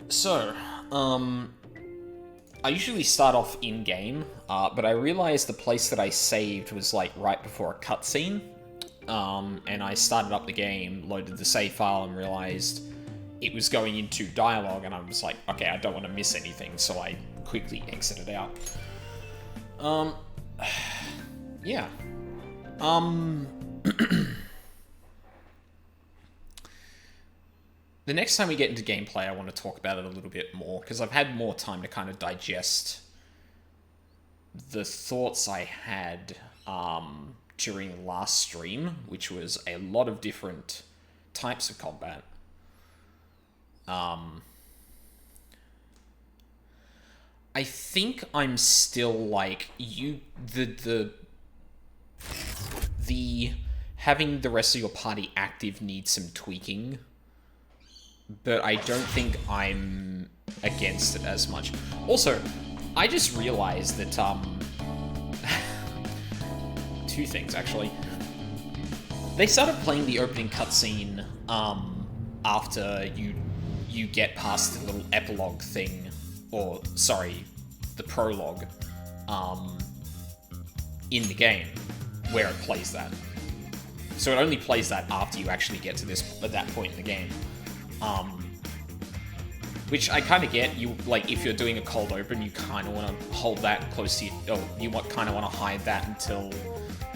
So, I usually start off in-game, but I realized the place that I saved was, like, right before a cutscene. And I started up the game, loaded the save file, and realized it was going into dialogue, and I was like, okay, I don't want to miss anything, so I quickly exited out. Um, yeah. Um, the next time we get into gameplay, I want to talk about it a little bit more, because I've had more time to kind of digest the thoughts I had during the last stream, which was a lot of different types of combat. I think I'm still like the having the rest of your party active needs some tweaking, but I don't think I'm against it as much. Also, I just realized that two things actually. They started playing the opening cutscene after you get past the little epilogue thing, or sorry, the prologue in the game where it plays that. So it only plays that after you actually get to that point in the game. Which I kind of get. You like if you're doing a cold open, you kind of want to hold that close to you. Oh, you kind of want to hide that until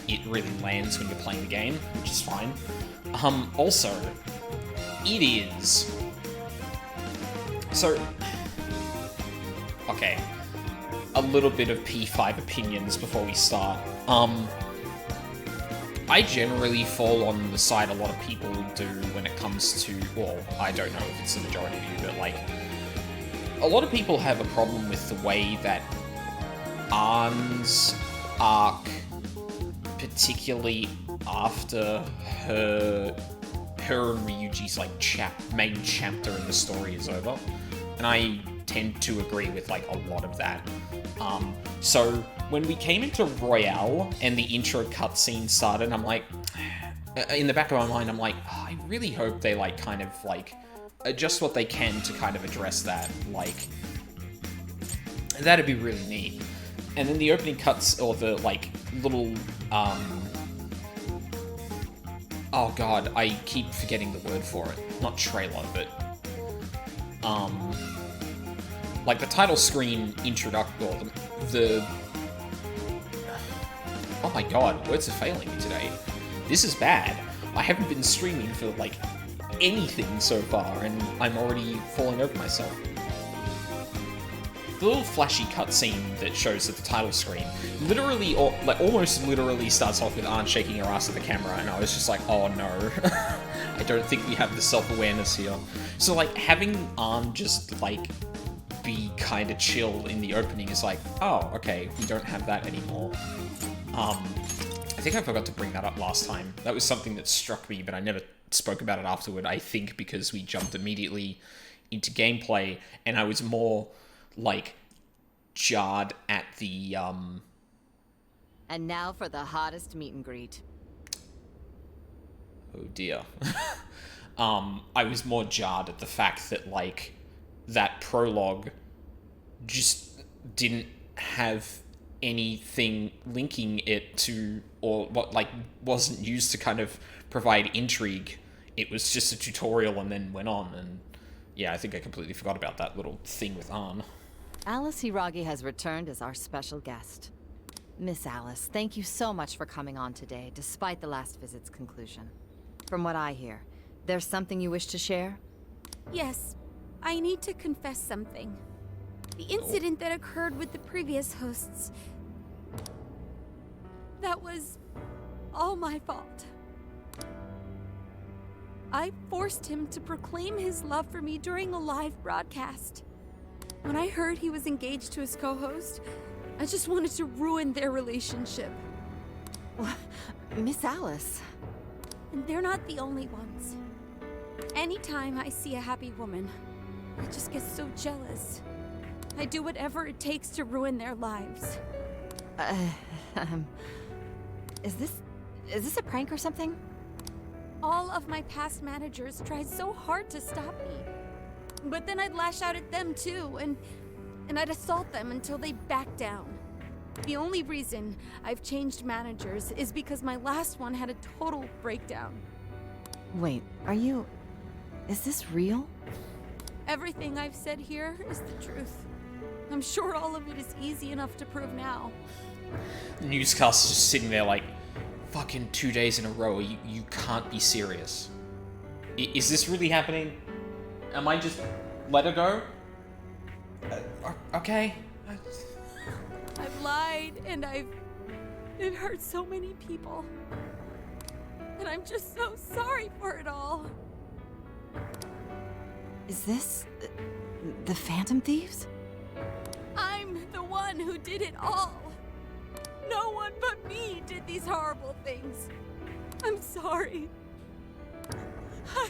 it really lands when you're playing the game, which is fine. Also, it is so. Okay, a little bit of P5 opinions before we start. I generally fall on the side a lot of people do when it comes to, well, I don't know if it's the majority of you, but like, a lot of people have a problem with the way that Anne's arc, particularly after her and Ryuji's like main chapter in the story is over, and I tend to agree with like a lot of that. So when we came into Royale and the intro cutscene started, I'm like, in the back of my mind, I'm like, oh, I really hope they like kind of like adjust what they can to kind of address that. Like, that'd be really neat. And then the opening cuts, or the like little, oh god, I keep forgetting the word for it. Not trailer, but like the title screen introduction, or the oh my god, words are failing me today. This is bad. I haven't been streaming for like anything so far, and I'm already falling over myself. The little flashy cutscene that shows at the title screen literally, or like almost literally, starts off with Arn shaking her ass at the camera, and I was just like, oh no. I don't think we have the self-awareness here. So like having Arn just like be kind of chill in the opening is like, oh, okay, we don't have that anymore. I think I forgot to bring that up last time. That was something that struck me, but I never spoke about it afterward, I think because we jumped immediately into gameplay, and I was more, like, jarred at the, And now for the hottest meet and greet. Oh dear. I was more jarred at the fact that, like, that prologue just didn't have anything linking it to, or what, like, wasn't used to kind of provide intrigue. It was just a tutorial and then went on, and yeah, I think I completely forgot about that little thing with Arn. Alice Hiragi has returned as our special guest. Miss Alice, thank you so much for coming on today, despite the last visit's conclusion. From what I hear, there's something you wish to share? Yes, I need to confess something. The incident that occurred with the previous hosts, that was all my fault. I forced him to proclaim his love for me during a live broadcast. When I heard he was engaged to his co-host, I just wanted to ruin their relationship. Miss Alice. And they're not the only ones. Anytime I see a happy woman, I just get so jealous. I do whatever it takes to ruin their lives. Is this a prank or something? All of my past managers tried so hard to stop me. But then I'd lash out at them too, and I'd assault them until they backed down. The only reason I've changed managers is because my last one had a total breakdown. Wait, is this real? Everything I've said here is the truth. I'm sure all of it is easy enough to prove now. The newscaster's just sitting there like, fucking 2 days in a row, you can't be serious. Is this really happening? Am I just let her go? Okay. I've lied, and I've hurt so many people. And I'm just so sorry for it all. Is this the Phantom Thieves? I'm the one who did it all. No one but me did these horrible things. I'm sorry.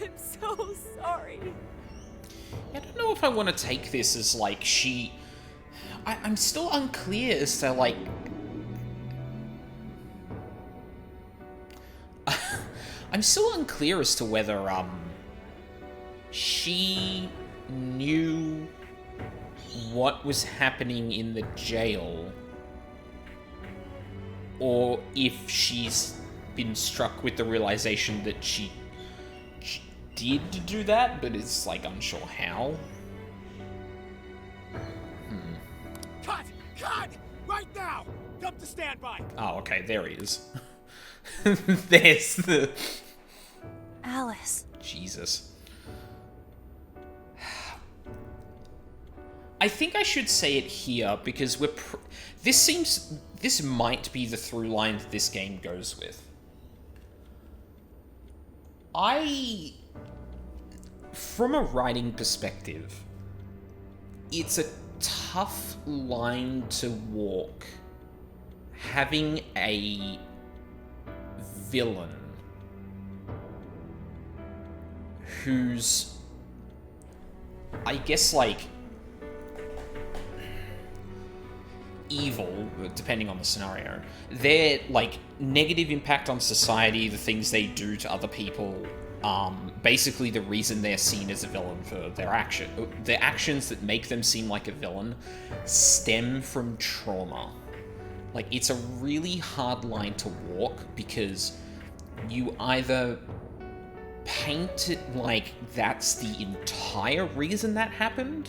I'm so sorry. I don't know if I want to take this as, like, I'm still unclear as to, like... I'm still unclear as to whether, she knew what was happening in the jail, or if she's been struck with the realization that she did do that, but is, like, unsure how. Cut! Cut! Right now! Jump to standby! Oh, okay, there he is. There's the... Alice. Jesus. I think I should say it here, because this might be the through line that this game goes with. From a writing perspective, it's a tough line to walk having a villain who's, I guess, like, evil, depending on the scenario. Their, like, negative impact on society, the things they do to other people, basically the reason they're seen as a villain for their actions that make them seem like a villain stem from trauma. Like, it's a really hard line to walk, because you either paint it like that's the entire reason that happened,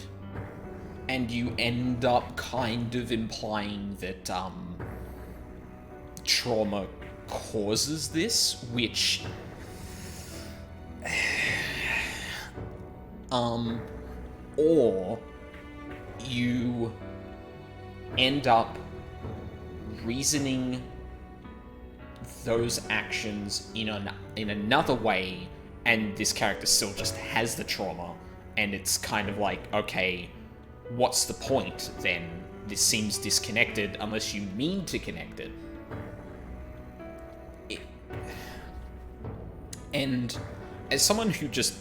and you end up kind of implying that trauma causes this, which or you end up reasoning those actions in another way, and this character still just has the trauma, and it's kind of like, okay, what's the point then? This seems disconnected unless you mean to connect it. And as someone who just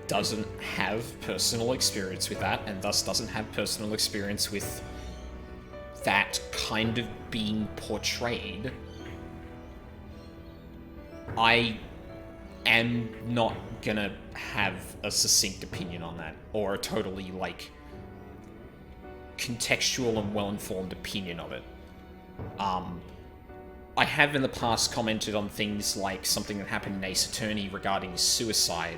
doesn't have personal experience with that, and thus doesn't have personal experience with that kind of being portrayed, I am not gonna have a succinct opinion on that, or a totally, like, contextual and well-informed opinion of it. I have in the past commented on things like something that happened in Ace Attorney regarding suicide,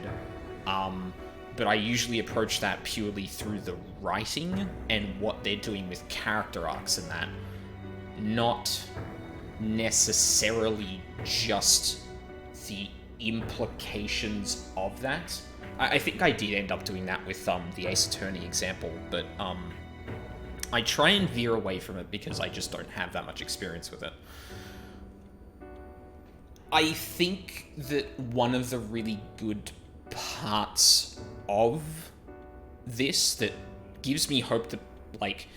but I usually approach that purely through the writing and what they're doing with character arcs in that, not necessarily just the implications of that. I think I did end up doing that with the Ace Attorney example, but I try and veer away from it because I just don't have that much experience with it. I think that one of the really good parts of this that gives me hope that, like,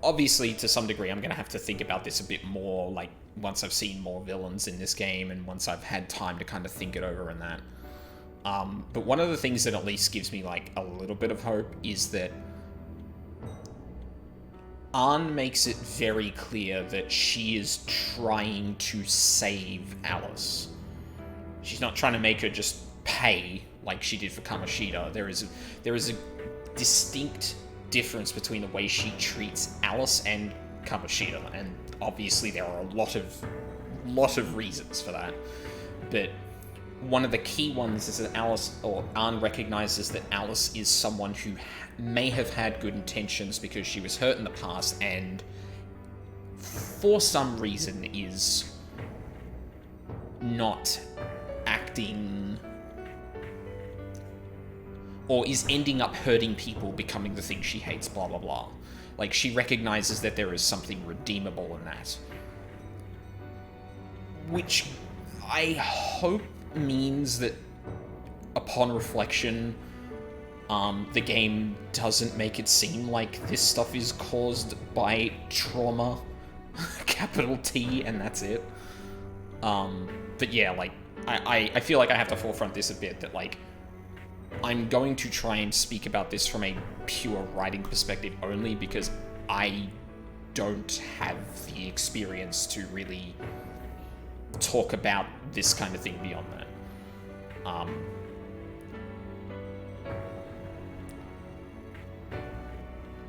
obviously to some degree I'm going to have to think about this a bit more, like, once I've seen more villains in this game and once I've had time to kind of think it over and that. But one of the things that at least gives me, like, a little bit of hope is that Anne makes it very clear that she is trying to save Alice. She's not trying to make her just pay, like she did for Kamoshida. There is a distinct difference between the way she treats Alice and Kamoshida, and obviously there are a lot of reasons for that. But one of the key ones is that Anne recognizes that Alice is someone who may have had good intentions because she was hurt in the past, and for some reason is not acting, or is ending up hurting people, becoming the thing she hates, blah blah blah. Like, she recognizes that there is something redeemable in that, which I hope means that upon reflection, the game doesn't make it seem like this stuff is caused by trauma, capital T, and that's it. But yeah, like, I feel like I have to forefront this a bit, that, like, I'm going to try and speak about this from a pure writing perspective only, because I don't have the experience to really talk about this kind of thing beyond that.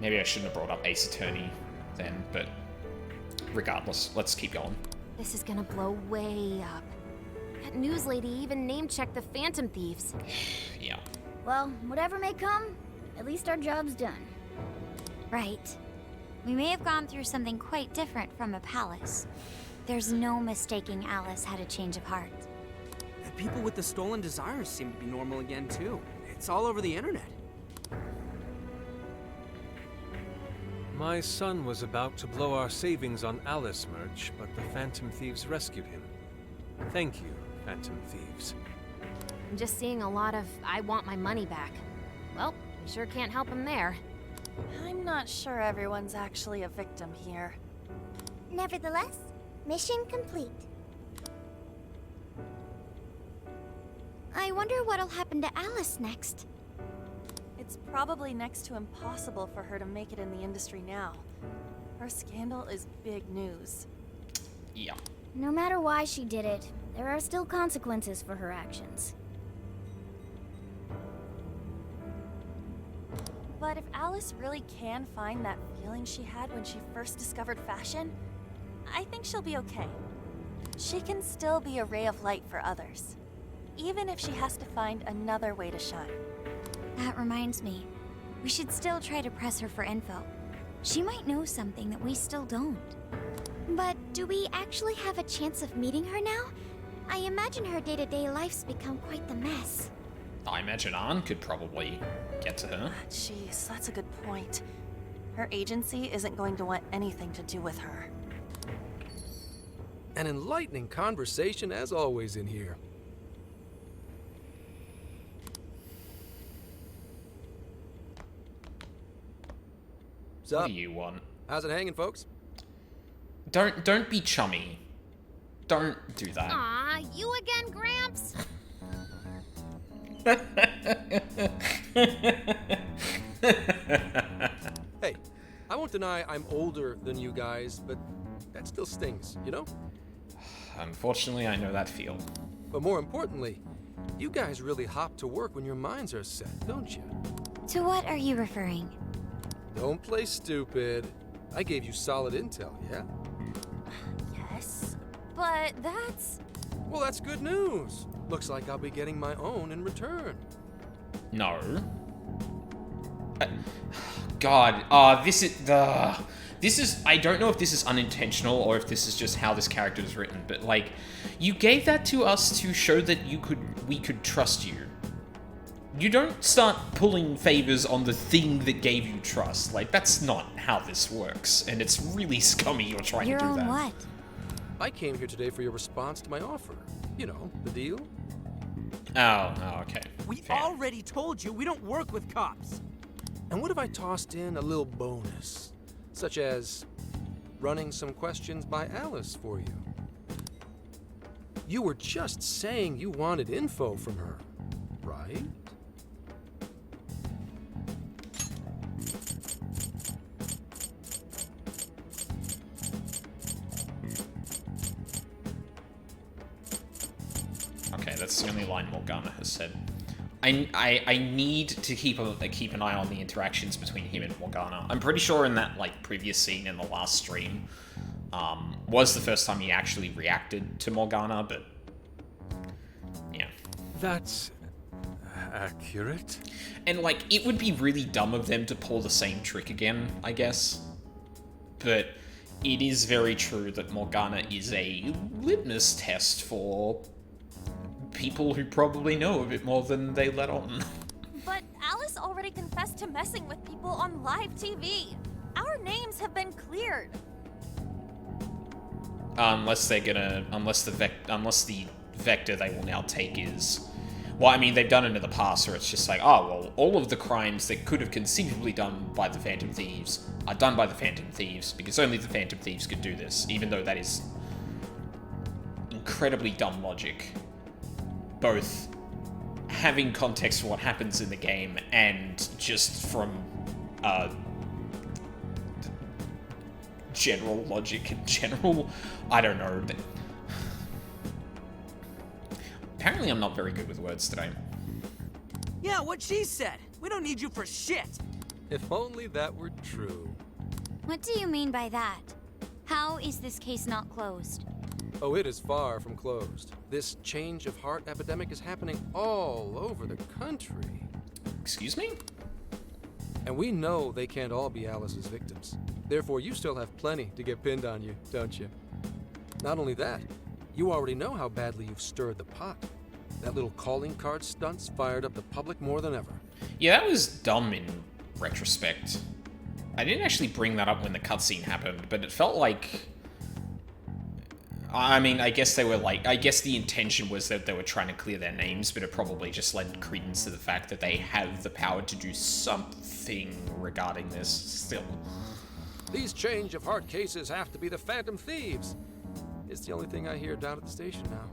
Maybe I shouldn't have brought up Ace Attorney then, but regardless, let's keep going. This is gonna blow way up. That news lady even name-checked the Phantom Thieves. Yeah. Well, whatever may come, at least our job's done. Right. We may have gone through something quite different from a palace. There's no mistaking Alice had a change of heart. The people with the stolen desires seem to be normal again, too. It's all over the internet. My son was about to blow our savings on Alice merch, but the Phantom Thieves rescued him. Thank you, Phantom Thieves. I'm just seeing a lot of I want my money back. Well, we sure can't help him there. I'm not sure everyone's actually a victim here. Nevertheless, mission complete. I wonder what'll happen to Alice next. It's probably next to impossible for her to make it in the industry now. Her scandal is big news. Yeah. No matter why she did it, there are still consequences for her actions. But if Alice really can find that feeling she had when she first discovered fashion, I think she'll be okay. She can still be a ray of light for others, even if she has to find another way to shine. That reminds me, we should still try to press her for info. She might know something that we still don't. But do we actually have a chance of meeting her now? I imagine her day-to-day life's become quite the mess. I imagine Anne could probably get to her. Jeez, that's a good point. Her agency isn't going to want anything to do with her. An enlightening conversation as always in here. What's What up? do you want? How's it hanging, folks? Don't be chummy. Don't do that. Aw, you again, Gramps? Hey, I won't deny I'm older than you guys, but that still stings, you know? Unfortunately, I know that feel. But more importantly, you guys really hop to work when your minds are set, don't you? To what are you referring? Don't play stupid. I gave you solid intel, yeah? Yes, but that's... Well, that's good news. Looks like I'll be getting my own in return. No. God, this is, I don't know if this is unintentional or if this is just how this character is written, but like, you gave that to us to show that we could trust you. You don't start pulling favors on the thing that gave you trust. Like, that's not how this works, and it's really scummy you're trying Your to do own that. what? I came here today for your response to my offer. You know, the deal? Oh, okay. We Fair. already told you we don't work with cops. And what if I tossed in a little bonus? Such as running some questions by Alice for you. You were just saying you wanted info from her, right? Okay, that's the only line Morgana has said. I need to keep an eye on the interactions between him and Morgana. I'm pretty sure in that like previous scene in the last stream was the first time he actually reacted to Morgana, but yeah. That's accurate. And like it would be really dumb of them to pull the same trick again, I guess. But it is very true that Morgana is a litmus test for people who probably know a bit more than they let on. But Alice already confessed to messing with people on live TV. Our names have been cleared. Unless the vector they will now take is, well, I mean, they've done it in the past where it's just like, oh, well, all of the crimes that could have conceivably done by the Phantom Thieves are done by the Phantom Thieves because only the Phantom Thieves could do this, even though that is incredibly dumb logic. Both having context for what happens in the game and just from general logic and general, I don't know. Apparently I'm not very good with words today. Yeah, what she said. We don't need you for shit. If only that were true. What do you mean by that? How is this case not closed? Oh, it is far from closed. This change of heart epidemic is happening all over the country. Excuse me? And we know they can't all be Alice's victims. Therefore, you still have plenty to get pinned on you, don't you? Not only that, you already know how badly you've stirred the pot. That little calling card stunt's fired up the public more than ever. Yeah, that was dumb in retrospect. I didn't actually bring that up when the cutscene happened, but it felt like... I mean, I guess they were like... I guess the intention was that they were trying to clear their names, but it probably just lent credence to the fact that they have the power to do something regarding this still. These change of heart cases have to be the Phantom Thieves. It's the only thing I hear down at the station now.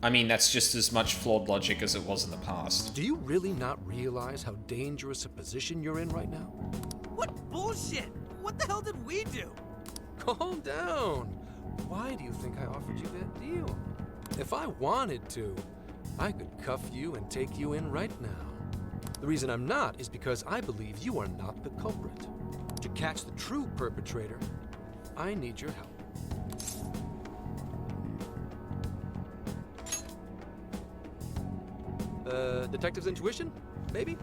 I mean, that's just as much flawed logic as it was in the past. Do you really not realize how dangerous a position you're in right now? What bullshit? What the hell did we do? Calm down. Why do you think I offered you that deal? If I wanted to, I could cuff you and take you in right now. The reason I'm not is because I believe you are not the culprit. To catch the true perpetrator, I need your help. Detective's intuition? Maybe?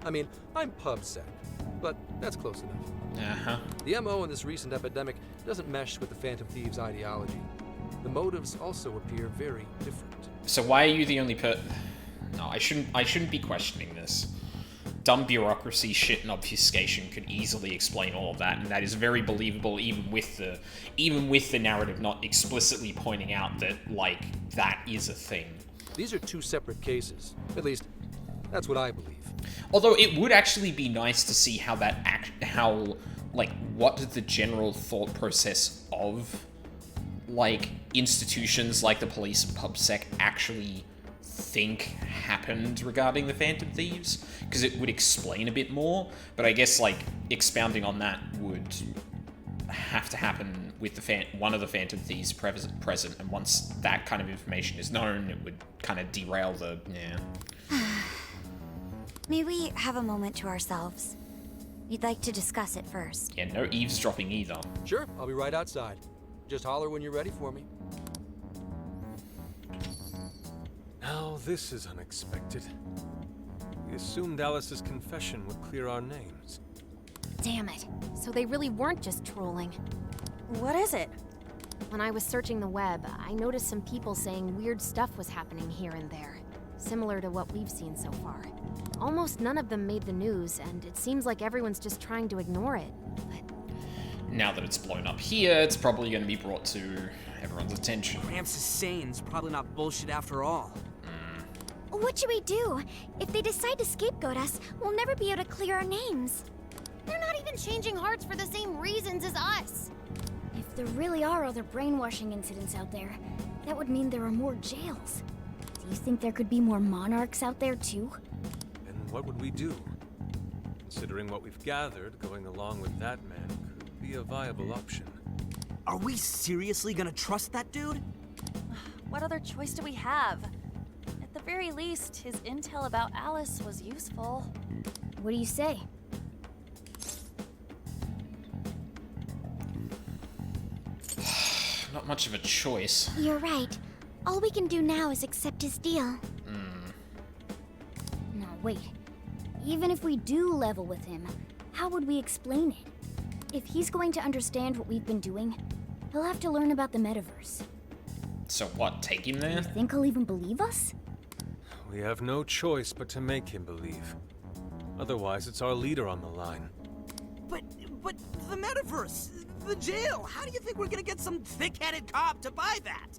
I mean, I'm PubSec, but that's close enough. Uh-huh. The MO in this recent epidemic doesn't mesh with the Phantom Thieves' ideology. The motives also appear very different. So why are you the only No, I shouldn't be questioning this. Dumb bureaucracy, shit, and obfuscation could easily explain all of that, and that is very believable even with the narrative not explicitly pointing out that, like, that is a thing. These are two separate cases. At least, that's what I believe. Although it would actually be nice to see how what the general thought process of, like, institutions like the police and PubSec actually think happened regarding the Phantom Thieves, because it would explain a bit more, but I guess, like, expounding on that would have to happen with one of the Phantom Thieves present, and once that kind of information is known, it would kind of derail the... yeah. May we have a moment to ourselves? We'd like to discuss it first. Yeah, no eavesdropping either. Sure, I'll be right outside. Just holler when you're ready for me. Now this is unexpected. We assumed Alice's confession would clear our names. Damn it. So they really weren't just trolling. What is it? When I was searching the web, I noticed some people saying weird stuff was happening here and there, similar to what we've seen so far. Almost none of them made the news, and it seems like everyone's just trying to ignore it. But now that it's blown up here, it's probably going to be brought to everyone's attention. Gramps is sane. It's probably not bullshit after all. What should we do? If they decide to scapegoat us, we'll never be able to clear our names. they're not even changing hearts for the same reasons as us. If there really are other brainwashing incidents out there, that would mean there are more jails. Do you think there could be more monarchs out there too? And what would we do? Considering what we've gathered, going along with that man could be a viable option. Are we seriously gonna trust that dude? What other choice do we have? At the very least, his intel about Alice was useful. What do you say? Not much of a choice. You're right. All we can do now is accept his deal. No, wait. Even if we do level with him, how would we explain it? If he's going to understand what we've been doing, he'll have to learn about the metaverse. So what, take him there? Think he'll even believe us? We have no choice but to make him believe. Otherwise, it's our leader on the line. But the metaverse, the jail. How do you think we're gonna get some thick-headed cop to buy that?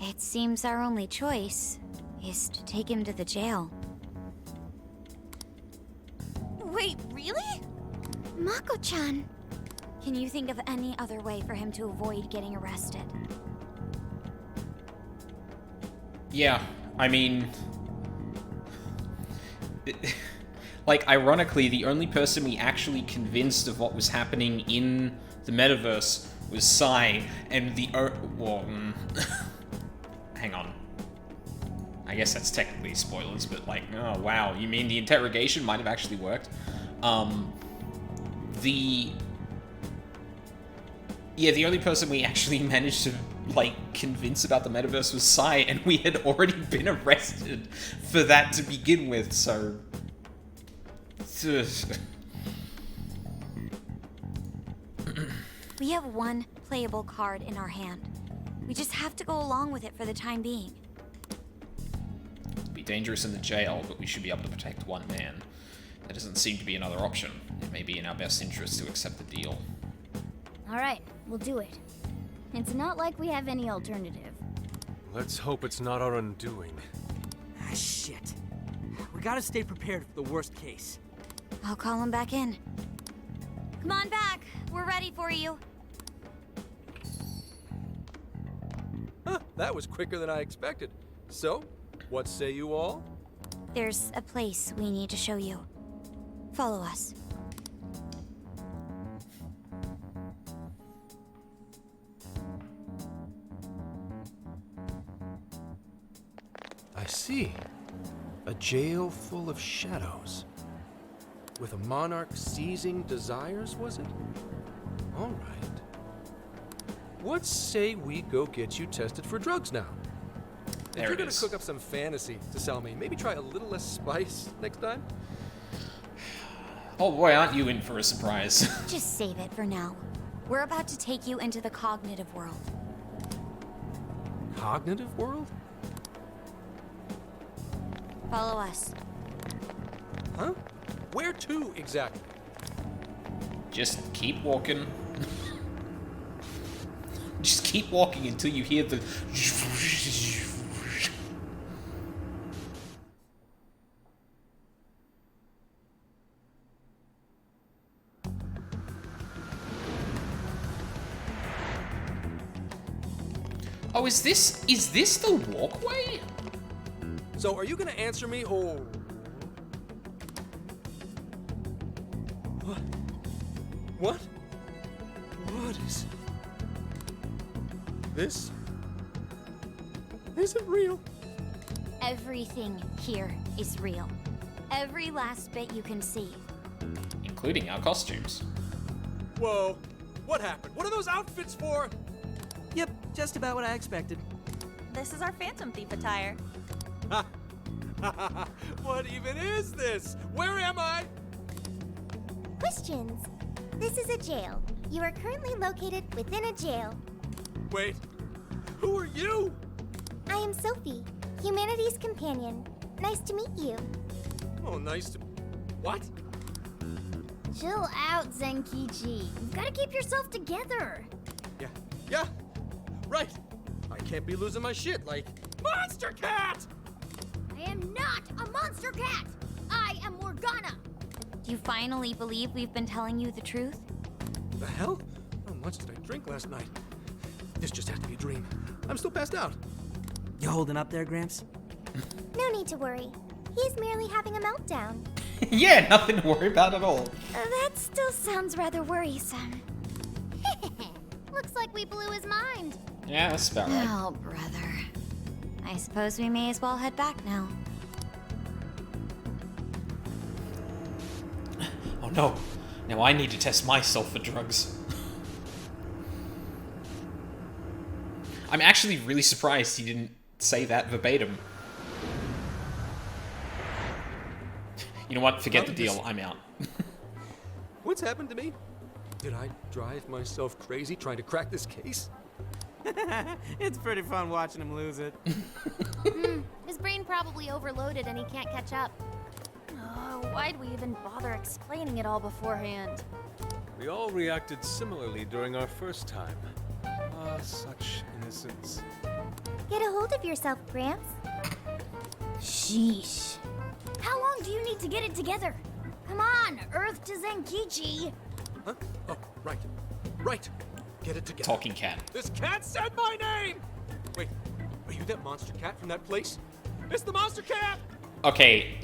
It seems our only choice is to take him to the jail. Wait, really? Mako-chan! Can you think of any other way for him to avoid getting arrested? Yeah, I mean... like, ironically, the only person we actually convinced of what was happening in the metaverse was Sai, and the... hang on. I guess that's technically spoilers, but like, oh wow, you mean the interrogation might have actually worked? The only person we actually managed to, like, convince about the metaverse was Sai, and we had already been arrested for that to begin with, so... We have one playable card in our hand. We just have to go along with it for the time being. It'd be dangerous in the jail, but we should be able to protect one man. There doesn't seem to be another option. It may be in our best interest to accept the deal. Alright, we'll do it. It's not like we have any alternative. Let's hope it's not our undoing. Ah, shit. We gotta stay prepared for the worst case. I'll call him back in. Come on back. We're ready for you. Huh, that was quicker than I expected. So, what say you all? There's a place we need to show you. Follow us. I see. A jail full of shadows. With a monarch seizing desires, was it? All right. What say we go get you tested for drugs now? There if you're it gonna is. cook up some fantasy to sell me, maybe try a little less spice next time? Oh boy, aren't you in for a surprise. Just save it for now. We're about to take you into the cognitive world. Cognitive world? Follow us. Huh? Where to exactly? Just keep walking. Just keep walking until you hear the... Oh, is this the walkway? So are you gonna answer me or... What? What is... This isn't real. Everything here is real. Every last bit you can see. Including our costumes. Whoa. What happened? What are those outfits for? Yep, just about what I expected. This is our Phantom Thief attire. What even is this? Where am I? Questions. This is a jail. You are currently located within a jail. Wait. Who are you? I am Sophie, humanity's companion. Nice to meet you. Oh, nice to... What? Chill out, Zenkichi. You've got to keep yourself together. Yeah. Right. I can't be losing my shit like... Monster Cat! I am not a monster cat. I am Morgana. Do you finally believe we've been telling you the truth? The hell? How much did I drink last night? This just has to be a dream. I'm still passed out. You holding up there, Gramps? No need to worry. He's merely having a meltdown. Yeah, nothing to worry about at all. That still sounds rather worrisome. Looks like we blew his mind. Yeah, that's about right. Oh, brother. I suppose we may as well head back now. Oh no. Now I need to test myself for drugs. I'm actually really surprised he didn't say that verbatim. You know what? Forget the deal. I'm out. What's happened to me? Did I drive myself crazy trying to crack this case? It's pretty fun watching him lose it. His brain probably overloaded and he can't catch up. Oh, why'd we even bother explaining it all beforehand? We all reacted similarly during our first time. Ah, such innocence. Get a hold of yourself, Gramps. Sheesh. How long do you need to get it together? Come on, Earth to Zenkichi. Huh? Oh, right. Right. Get it together. Talking cat. This cat said my name! Wait, are you that monster cat from that place? It's the monster cat! Okay.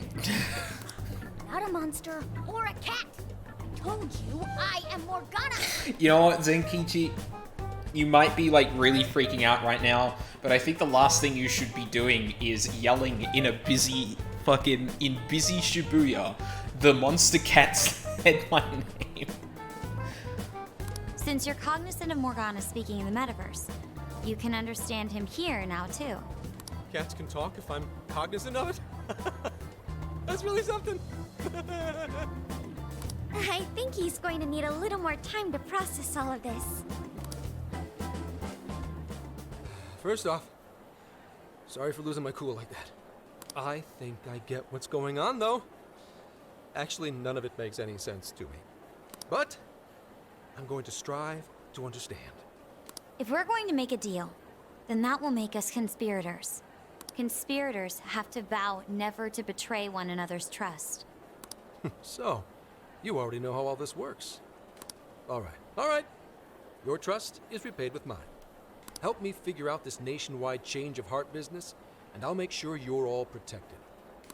Not a monster or a cat. I told you I am Morgana. You know what, Zenkichi? You might be, like, really freaking out right now, but I think the last thing you should be doing is yelling in busy Shibuya, the monster cat said my name. Since you're cognizant of Morgana speaking in the metaverse, you can understand him here now, too. Cats can talk if I'm cognizant of it? That's really something. I think he's going to need a little more time to process all of this. First off, sorry for losing my cool like that. I think I get what's going on, though. Actually, none of it makes any sense to me. But I'm going to strive to understand. If we're going to make a deal, then that will make us conspirators. Conspirators have to vow never to betray one another's trust. So, you already know how all this works. All right. Your trust is repaid with mine. Help me figure out this nationwide change of heart business, and I'll make sure you're all protected.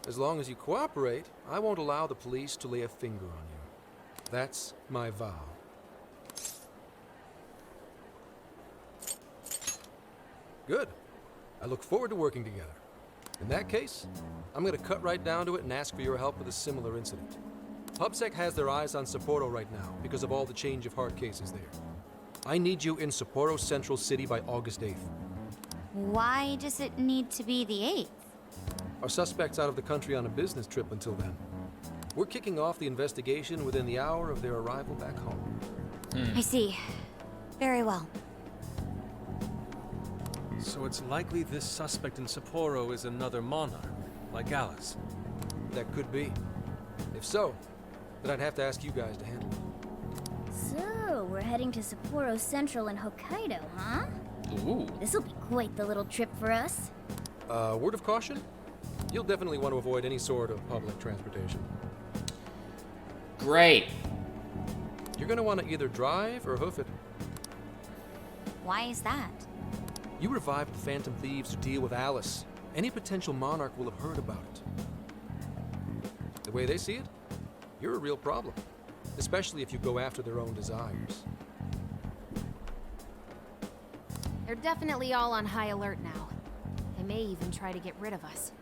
As long as you cooperate, I won't allow the police to lay a finger on you. That's my vow. Good. I look forward to working together. In that case, I'm going to cut right down to it and ask for your help with a similar incident. PubSec has their eyes on Sapporo right now because of all the change of heart cases there. I need you in Sapporo Central City by August 8th. Why does it need to be the 8th? Our suspect's out of the country on a business trip until then. We're kicking off the investigation within the hour of their arrival back home. I see. Very well. So it's likely this suspect in Sapporo is another monarch, like Alice. That could be. If so, then I'd have to ask you guys to handle it. So, we're heading to Sapporo Central in Hokkaido, huh? Ooh. This'll be quite the little trip for us. Word of caution? You'll definitely want to avoid any sort of public transportation. Great. You're going to want to either drive or hoof it. Why is that? You revived the Phantom Thieves to deal with Alice. Any potential monarch will have heard about it. The way they see it, you're a real problem. Especially if you go after their own desires. They're definitely all on high alert now. They may even try to get rid of us.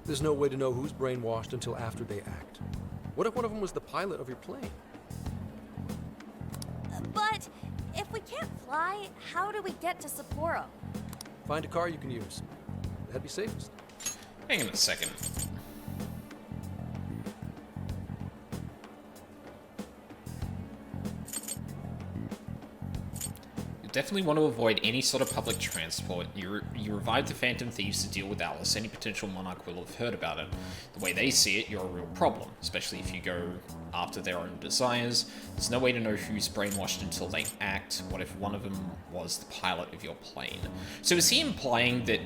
There's no way to know who's brainwashed until after they act. What if one of them was the pilot of your plane? But if we can't fly, how do we get to Sapporo? Find a car you can use. That'd be safest. Hang on a second. Definitely want to avoid any sort of public transport. You revive the Phantom Thieves to deal with Alice. Any potential monarch will have heard about it. The way they see it, you're a real problem, especially if you go after their own desires. There's no way to know who's brainwashed until they act. What if one of them was the pilot of your plane? So is he implying that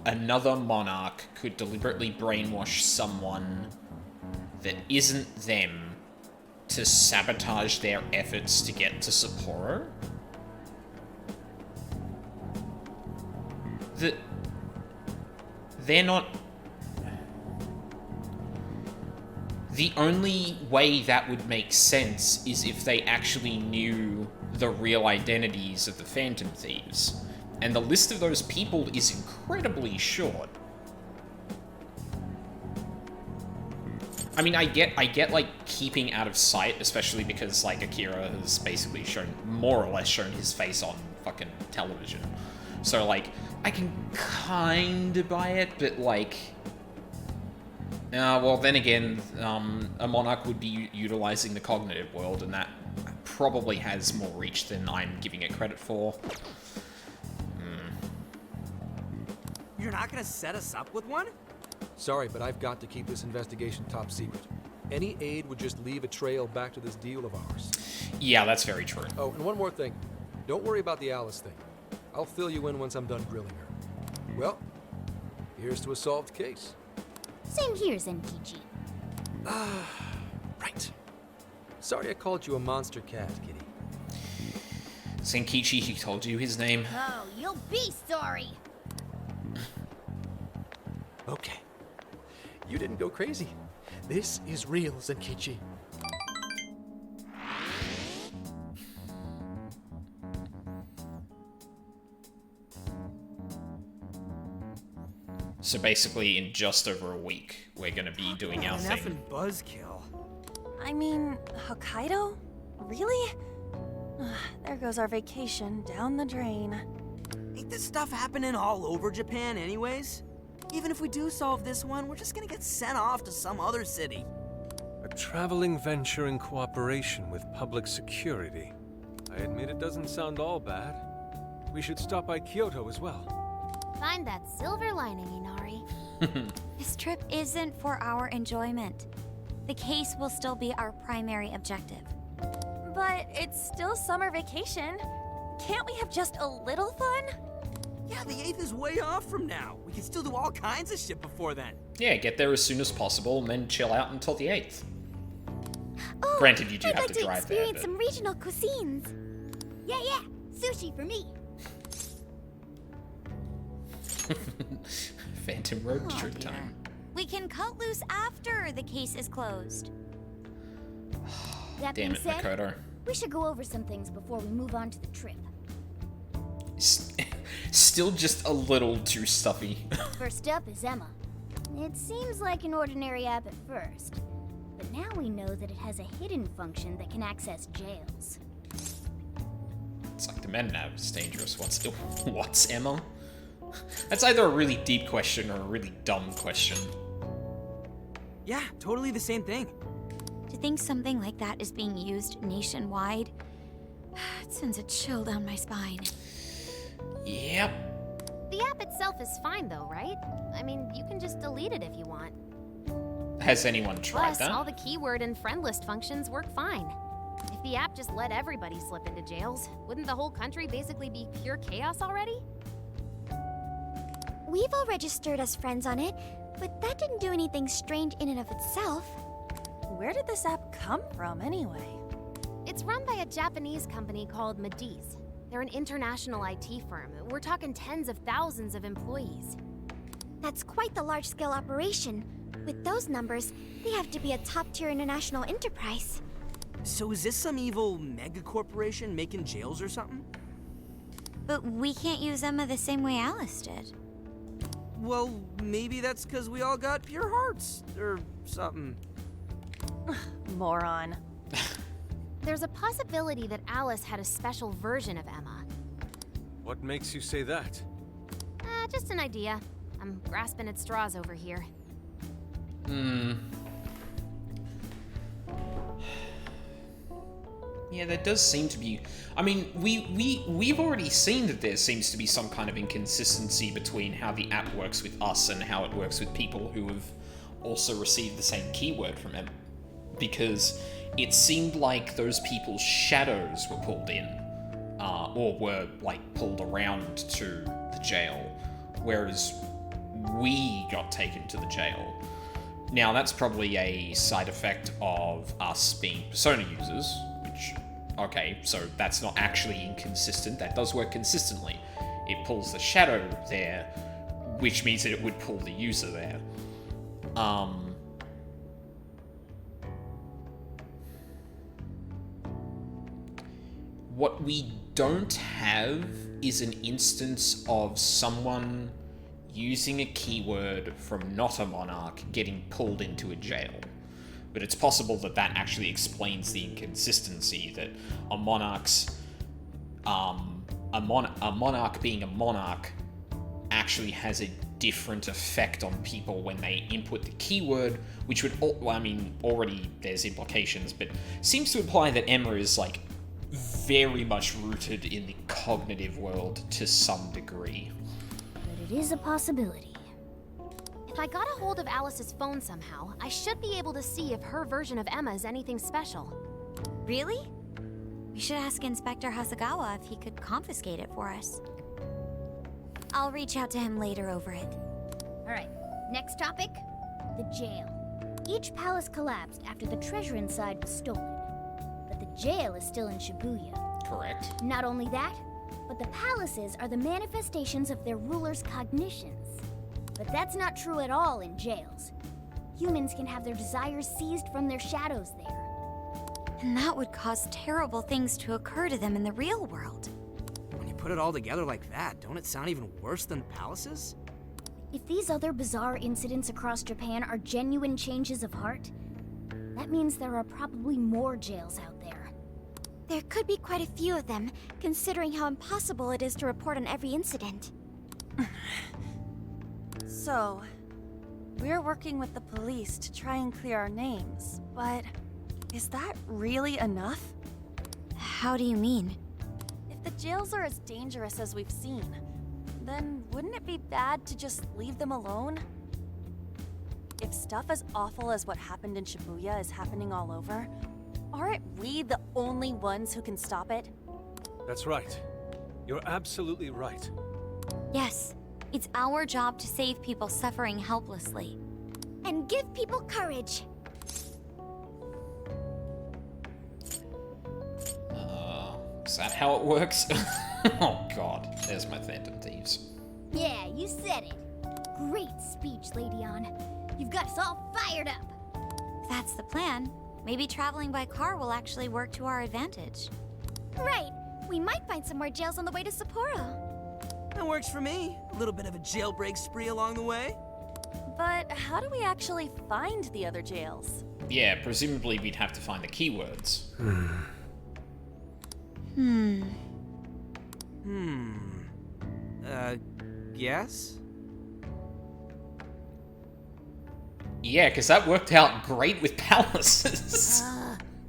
another monarch could deliberately brainwash someone that isn't them to sabotage their efforts to get to Sapporo? The only way that would make sense is if they actually knew the real identities of the Phantom Thieves. And the list of those people is incredibly short. I mean, I get like keeping out of sight, especially because like Akira has basically more or less shown his face on fucking television. So like, I can kind of buy it, but like, well then again, a Monarch would be utilizing the cognitive world, and that probably has more reach than I'm giving it credit for. You're not gonna set us up with one? Sorry, but I've got to keep this investigation top secret. Any aid would just leave a trail back to this deal of ours. Yeah, that's very true. Oh, and one more thing. Don't worry about the Alice thing. I'll fill you in once I'm done grilling her. Well, here's to a solved case. Same here, Zenkichi. Right. Sorry I called you a monster cat, kitty. Senkichi, he told you his name. Oh, you'll be sorry. Okay. You didn't go crazy. This is real, Zenkichi. So basically, in just over a week, we're gonna be doing our An thing. effing buzzkill. I mean, Hokkaido? Really? There goes our vacation down the drain. Ain't this stuff happening all over Japan anyways? Even if we do solve this one, we're just gonna get sent off to some other city. A traveling venture in cooperation with public security. I admit it doesn't sound all bad. We should stop by Kyoto as well. Find that silver lining, Inari. This trip isn't for our enjoyment. The case will still be our primary objective. But it's still summer vacation. Can't we have just a little fun? Yeah, the 8th is way off from now. We can still do all kinds of shit before then. Yeah, get there as soon as possible and then chill out until the 8th. Oh, Granted, you do I'd have like to drive there, experience but... some regional cuisines. Yeah, sushi for me. Phantom Road Oh, trip dear. time. We can cut loose after the case is closed. That Damn being it, said, Makoto. we should go over some things before we move on to the trip. Still just a little too stuffy. First up is Emma. It seems like an ordinary app at first, but now we know that it has a hidden function that can access jails. It's like the MetaNav is dangerous. What's Emma? That's either a really deep question or a really dumb question. Yeah, totally the same thing. To think something like that is being used nationwide, it sends a chill down my spine. Yep. The app itself is fine though, right? I mean, you can just delete it if you want. Has anyone tried Plus, that? all the keyword and friend list functions work fine. If the app just let everybody slip into jails, wouldn't the whole country basically be pure chaos already? We've all registered as friends on it, but that didn't do anything strange in and of itself. Where did this app come from anyway? It's run by a Japanese company called Mediz. They're an international IT firm. We're talking tens of thousands of employees. That's quite the large-scale operation. With those numbers, they have to be a top-tier international enterprise. So is this some evil mega corporation making jails or something? But we can't use Emma the same way Alice did. Well, maybe that's because we all got pure hearts, or something. Moron. There's a possibility that Alice had a special version of Emma. What makes you say that? Just an idea. I'm grasping at straws over here. Yeah, there does seem to be... I mean, we've already seen that there seems to be some kind of inconsistency between how the app works with us and how it works with people who have also received the same keyword from it. Because it seemed like those people's shadows were pulled in, or were, like, pulled around to the jail, whereas we got taken to the jail. Now, that's probably a side effect of us being Persona users, which, okay, so that's not actually inconsistent. That does work consistently. It pulls the shadow there, which means that it would pull the user there. What we don't have is an instance of someone using a keyword from not a monarch getting pulled into a jail. But it's possible that that actually explains the inconsistency, that a monarch's a monarch being a monarch actually has a different effect on people when they input the keyword, which would, well, I mean, already there's implications, but seems to imply that Emma is like very much rooted in the cognitive world to some degree. But it is a possibility. If I got a hold of Alice's phone somehow, I should be able to see if her version of Emma is anything special. Really? We should ask Inspector Hasagawa if he could confiscate it for us. I'll reach out to him later over it. Alright, next topic, the jail. Each palace collapsed after the treasure inside was stolen. But the jail is still in Shibuya. Correct. Not only that, but the palaces are the manifestations of their rulers' cognitions. But that's not true at all in jails. Humans can have their desires seized from their shadows there. And that would cause terrible things to occur to them in the real world. When you put it all together like that, don't it sound even worse than palaces? If these other bizarre incidents across Japan are genuine changes of heart, that means there are probably more jails out there. There could be quite a few of them, considering how impossible it is to report on every incident. So, we're working with the police to try and clear our names, but is that really enough? How do you mean? If the jails are as dangerous as we've seen, then wouldn't it be bad to just leave them alone? If stuff as awful as what happened in Shibuya is happening all over, aren't we the only ones who can stop it? That's right. You're absolutely right. Yes, it's our job to save people suffering helplessly. And give people courage. Is that how it works? Oh god, there's my Phantom Thieves. Yeah, you said it. Great speech, Lady Ann. You've got us all fired up. If that's the plan, maybe traveling by car will actually work to our advantage. Right. We might find some more jails on the way to Sapporo. That works for me. A little bit of a jailbreak spree along the way. But how do we actually find the other jails? Yeah, presumably we'd have to find the keywords. Yes? Yeah, because that worked out great with palaces.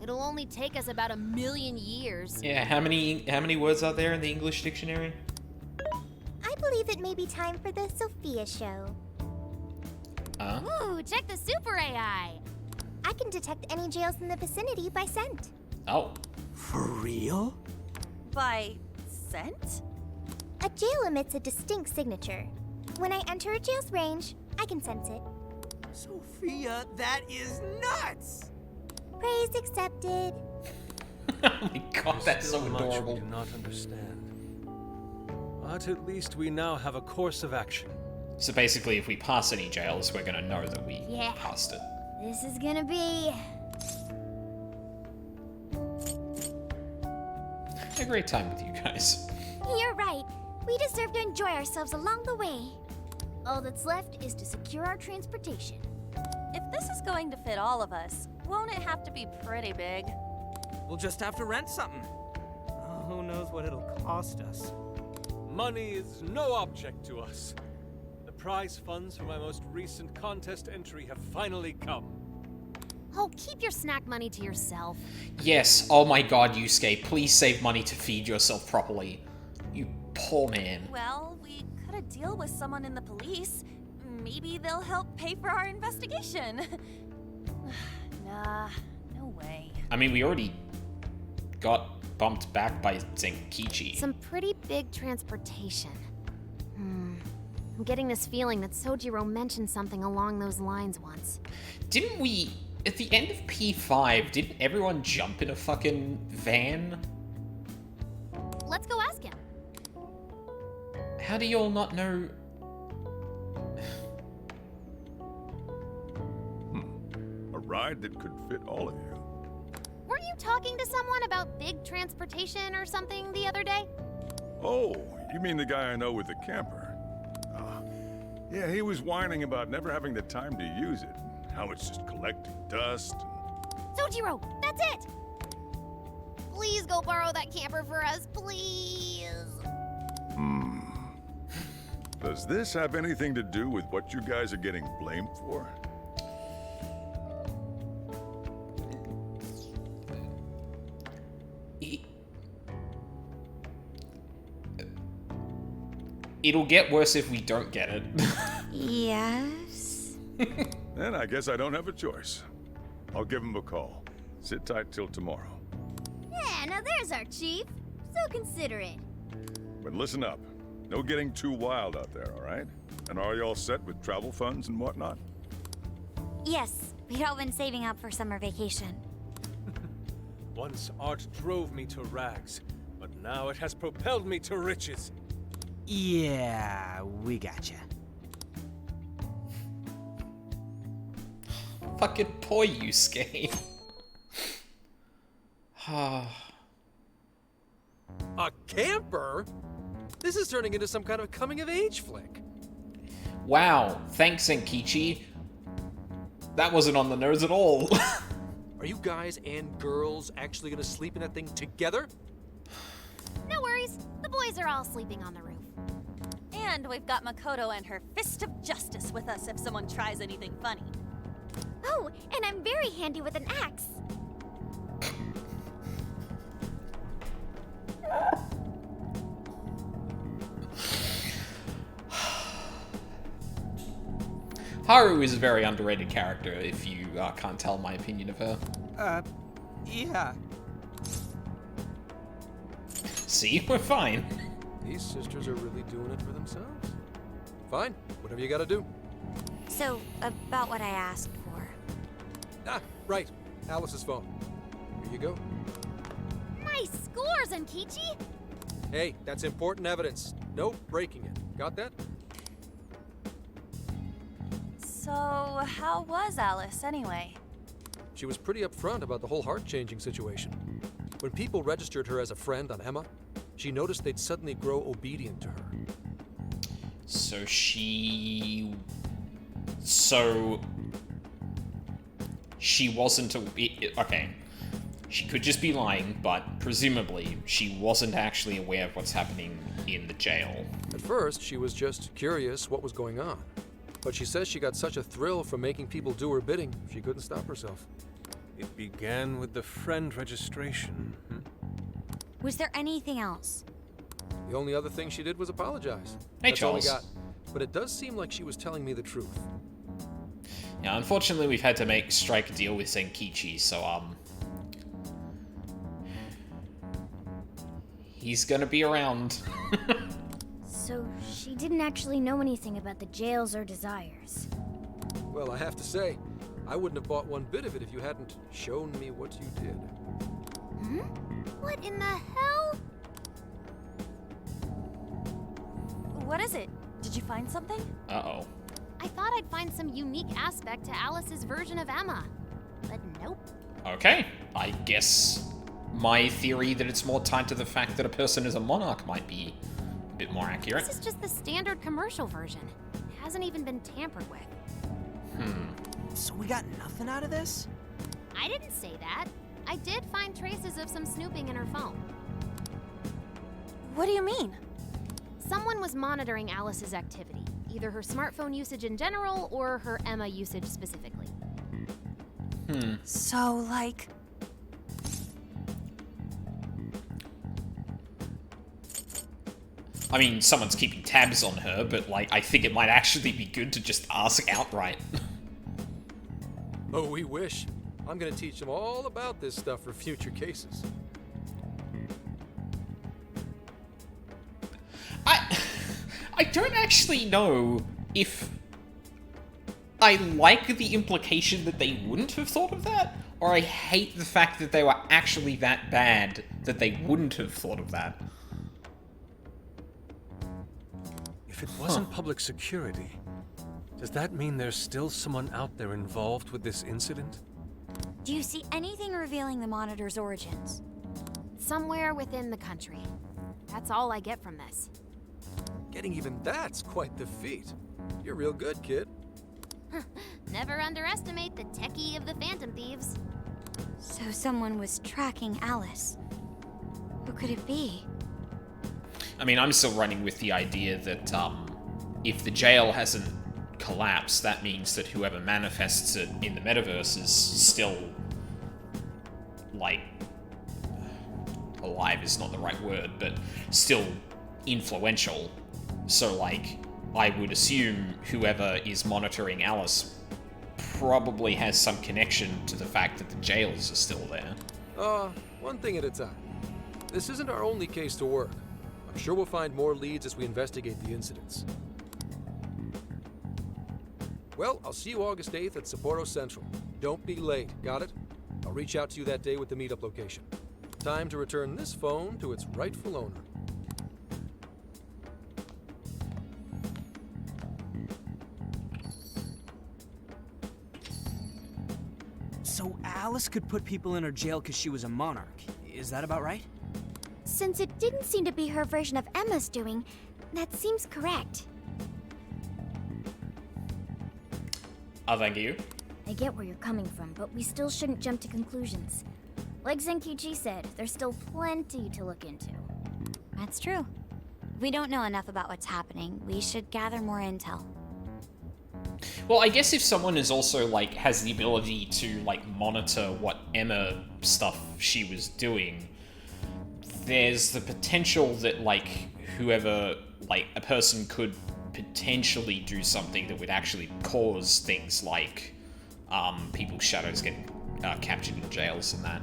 It'll only take us about 1,000,000 years. Yeah, how many words are there in the English dictionary? I believe it may be time for the Sophia show. Ooh, check the super AI! I can detect any jails in the vicinity by scent. Oh. For real? By scent? A jail emits a distinct signature. When I enter a jail's range, I can sense it. Sophia, that is nuts! Praise accepted. Oh my god, that's so Still much adorable. we do not understand. But at least we now have a course of action. So basically, if we pass any jails, we're gonna know that we Yeah. passed it. This is gonna be... A great time with you guys. You're right. We deserve to enjoy ourselves along the way. All that's left is to secure our transportation. If this is going to fit all of us, won't it have to be pretty big? We'll just have to rent something. Oh, who knows what it'll cost us. Money is no object to us. The prize funds for my most recent contest entry have finally come. Oh, keep your snack money to yourself. Yes, oh my god, Yusuke, please save money to feed yourself properly. You poor man. Well, we could a deal with someone in the police. Maybe they'll help pay for our investigation. Nah, no way. I mean, we already got bumped back by Zenkichi. Some pretty big transportation. I'm getting this feeling that Sojiro mentioned something along those lines once. Didn't we, at the end of P5, didn't everyone jump in a fucking van? Let's go ask him. How do y'all not know? A ride that could fit all of you. We're weren't you talking to someone about big transportation or something the other day? Oh, you mean the guy I know with the camper? Yeah, he was whining about never having the time to use it. How it's just collecting dust. Sojiro, that's it! Please go borrow that camper for us, please. Does this have anything to do with what you guys are getting blamed for? It'll get worse if we don't get it. Yes? Then I guess I don't have a choice. I'll give him a call. Sit tight till tomorrow. Yeah, now there's our chief. So considerate. But listen up. No getting too wild out there, all right? And are you all set with travel funds and whatnot? Yes, we'd all been saving up for summer vacation. Once art drove me to rags, but now it has propelled me to riches. Yeah, we gotcha. Fucking poor Yusuke. A camper? This is turning into some kind of coming-of-age flick. Wow, thanks, Enkichi. That wasn't on the nose at all. Are you guys and girls actually gonna sleep in that thing together? No worries, the boys are all sleeping on the roof. And we've got Makoto and her Fist of Justice with us if someone tries anything funny. Oh, and I'm very handy with an axe. Haru is a very underrated character, if you can't tell my opinion of her. Yeah. See, we're fine. These sisters are really doing it for themselves. Fine, whatever you gotta do. So, about what I asked for. Ah, right. Alice's phone. Here you go. Nice scores, Enkichi! Hey, that's important evidence. No breaking it. Got that? So, how was Alice anyway? She was pretty upfront about the whole heart-changing situation. When people registered her as a friend on Emma, she noticed they'd suddenly grow obedient to her. So she wasn't okay. She could just be lying, but presumably she wasn't actually aware of what's happening in the jail. At first, she was just curious what was going on. But she says she got such a thrill from making people do her bidding, she couldn't stop herself. It began with the friend registration. Was there anything else? The only other thing she did was apologize. Hey, That's all we Charles. got. But it does seem like she was telling me the truth. Yeah, unfortunately we've had to strike a deal with Senkichi, so he's gonna be around. So she didn't actually know anything about the jails or desires. Well, I have to say, I wouldn't have bought one bit of it if you hadn't shown me what you did. What in the hell? What is it? Did you find something? Uh-oh. I thought I'd find some unique aspect to Alice's version of Emma. But nope. Okay, I guess my theory that it's more tied to the fact that a person is a monarch might be a bit more accurate. This is just the standard commercial version. It hasn't even been tampered with. So we got nothing out of this? I didn't say that. I did find traces of some snooping in her phone. What do you mean? Someone was monitoring Alice's activity, either her smartphone usage in general or her Emma usage specifically. So, like... I mean, someone's keeping tabs on her, but, like, I think it might actually be good to just ask outright. Oh, we wish. I'm gonna teach them all about this stuff for future cases. I don't actually know if I like the implication that they wouldn't have thought of that, or I hate the fact that they were actually that bad that they wouldn't have thought of that. If it wasn't public security, does that mean there's still someone out there involved with this incident? Do you see anything revealing the Monitor's origins? Somewhere within the country. That's all I get from this. Getting even that's quite the feat. You're real good, kid. Never underestimate the techie of the Phantom Thieves. So someone was tracking Alice. Who could it be? I mean, I'm still running with the idea that if the jail hasn't collapsed, that means that whoever manifests it in the metaverse is still, like, alive is not the right word, but still influential. So, like, I would assume whoever is monitoring Alice probably has some connection to the fact that the jails are still there. One thing at a time. This isn't our only case to work. I'm sure we'll find more leads as we investigate the incidents. Well, I'll see you August 8th at Sapporo Central. Don't be late, got it? I'll reach out to you that day with the meetup location. Time to return this phone to its rightful owner. So Alice could put people in her jail because she was a monarch. Is that about right? Since it didn't seem to be her version of Emma's doing, that seems correct. Thank you. I get where you're coming from, but we still shouldn't jump to conclusions. Like Zenkichi said, there's still plenty to look into. That's true. If we don't know enough about what's happening, we should gather more intel. Well, I guess if someone is also, like, has the ability to, like, monitor what Emma stuff she was doing, there's the potential that, like, whoever, like, a person could potentially do something that would actually cause things like, people's shadows getting captured in jails and that.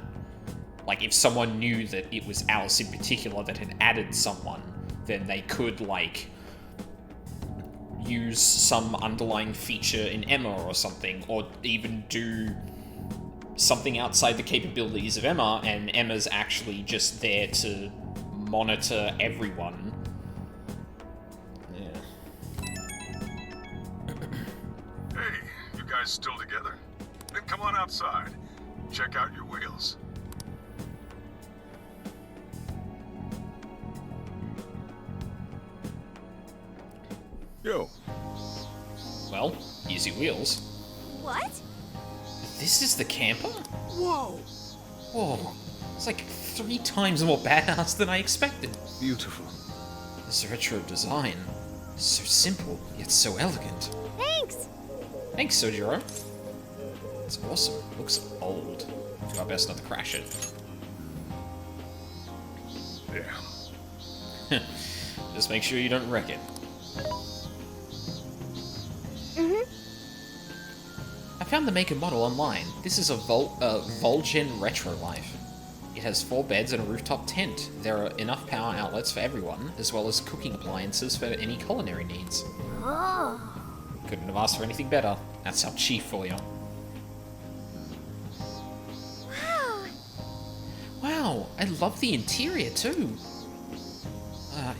Like, if someone knew that it was Alice in particular that had added someone, then they could, like, use some underlying feature in Emma or something, or even do something outside the capabilities of Emma, and Emma's actually just there to monitor everyone. Yeah. Hey, you guys still together? Then come on outside. Check out your wheels. Yo. Well, easy wheels. What? This is the camper? Whoa! Whoa. It's like 3 times more badass than I expected. Beautiful. This retro design. So simple, yet so elegant. Thanks! Thanks, Sojiro. It's awesome. Looks old. Do our best not to crash it. Yeah. Just make sure you don't wreck it. I found the make and model online. This is a Volgen Retro Life. It has 4 beds and a rooftop tent. There are enough power outlets for everyone, as well as cooking appliances for any culinary needs. Oh. Couldn't have asked for anything better. That's our chief for you. Wow. Wow, I love the interior too.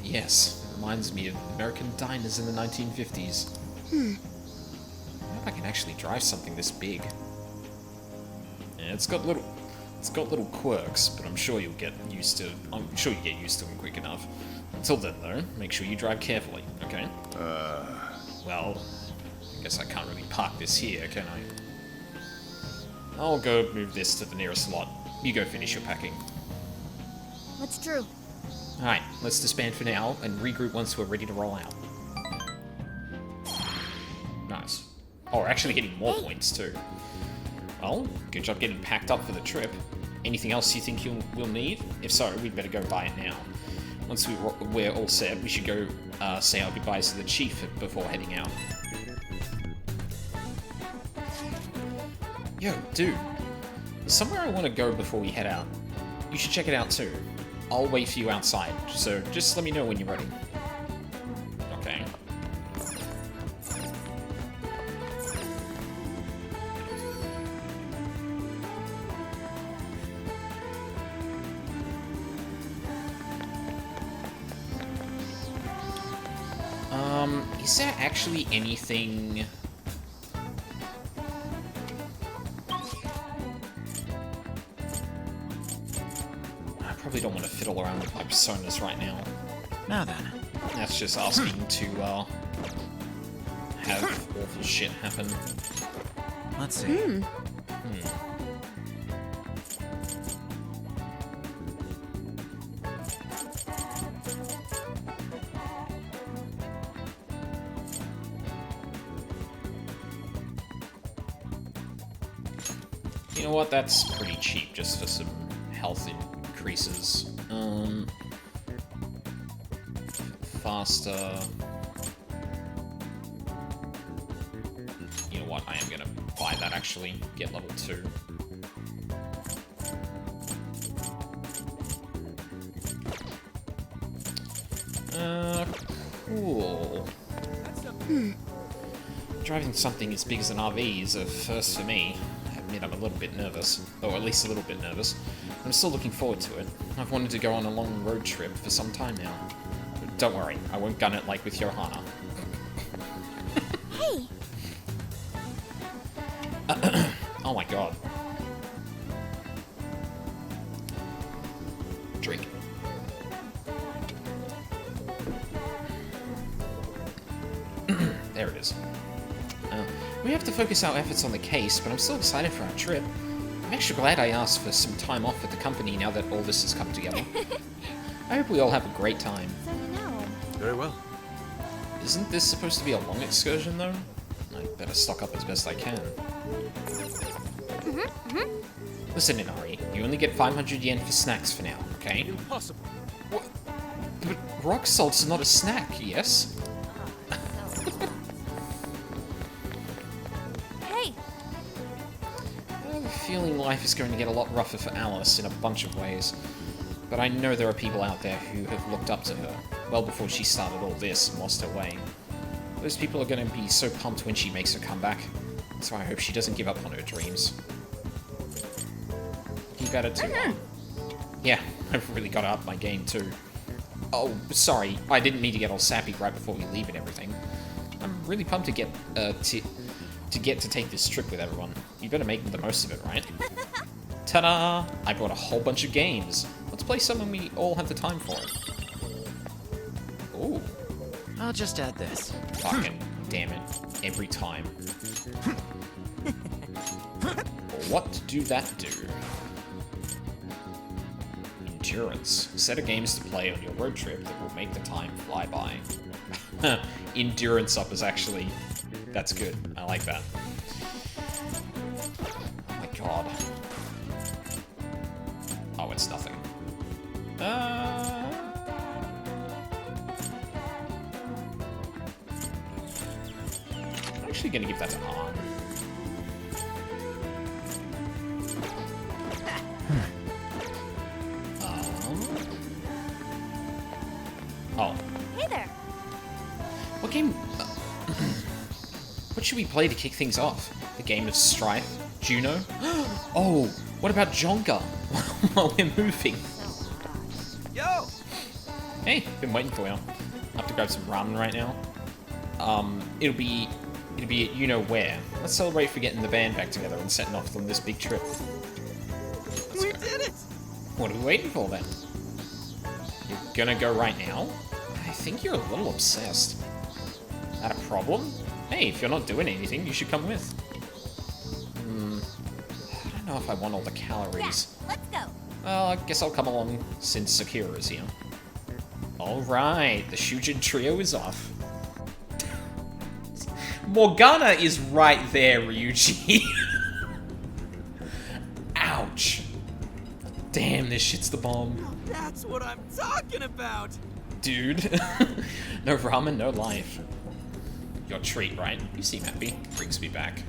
Yes. Reminds me of American diners in the 1950s. I hope I can actually drive something this big. Yeah, it's got little quirks, but I'm sure you'll get used to. I'm sure you get used to them quick enough. Until then, though, make sure you drive carefully. Okay? Well, I guess I can't really park this here, can I? I'll go move this to the nearest lot. You go finish your packing. What's true? Alright, let's disband for now and regroup once we're ready to roll out. Nice. Oh, we're actually getting more points too. Well, good job getting packed up for the trip. Anything else you think we'll need? If so, we'd better go buy it now. Once we're all set, we should go say our goodbyes to the chief before heading out. Yo, dude. There's somewhere I want to go before we head out. You should check it out too. I'll wait for you outside, so just let me know when you're ready. Okay. Is there actually anything... Probably don't want to fiddle around with my personas right now. Now then. That's just asking to have awful shit happen. Let's see. You know what? That's pretty cheap just for some health increases. Faster. You know what? I am gonna buy that actually. Get level 2. Cool. Driving something as big as an RV is a first for me. I admit I'm a little bit nervous, or at least a little bit nervous. I'm still looking forward to it. I've wanted to go on a long road trip for some time now. Don't worry, I won't gun it like with Johanna. Hey! Oh my god. Drink. There it is. We have to focus our efforts on the case, but I'm still excited for our trip. I'm extra glad I asked for some time off at the company now that all this has come together. I hope we all have a great time. So you know. Very well. Isn't this supposed to be a long excursion, though? I better stock up as best I can. Listen, Inari, you only get 500 yen for snacks for now, okay? Impossible. What? But rock salt's not a snack, yes? Hey! I have a feeling life is going to get a lot rougher for Alice in a bunch of ways. But I know there are people out there who have looked up to her, well before she started all this and lost her way. Those people are going to be so pumped when she makes her comeback, so I hope she doesn't give up on her dreams. You better too. Yeah, I've really got to up my game too. Oh, sorry, I didn't mean to get all sappy right before we leave and everything. I'm really pumped to get to take this trip with everyone. You better make the most of it, right? Ta-da! I brought a whole bunch of games. Let's play some when we all have the time for it. Ooh. I'll just add this. Fucking damn it. Every time. What do that do? Endurance. Set of games to play on your road trip that will make the time fly by. Endurance up is actually... That's good. I like that. Oh my god. Oh, it's nothing. I'm actually gonna give that to Arn. Oh. Hey there! What game... what should we play to kick things off? The game of Strife? Juno? Oh, what about Jonga? While we're moving. Yo! Hey, been waiting for you. I have to grab some ramen right now. It'll be at you know where. Let's celebrate for getting the band back together and setting off on this big trip. We did it! What are we waiting for then? You're gonna go right now? I think you're a little obsessed. That a problem? Hey, if you're not doing anything, you should come with. I don't know if I want all the calories. Yeah, let's go! Well, I guess I'll come along since Sakura's here. Alright, the Shujin trio is off. Morgana is right there, Ryuji. Ouch. Damn, this shit's the bomb. That's what I'm talking about! Dude. No ramen, no life. Your treat, right? You seem happy. Brings me back.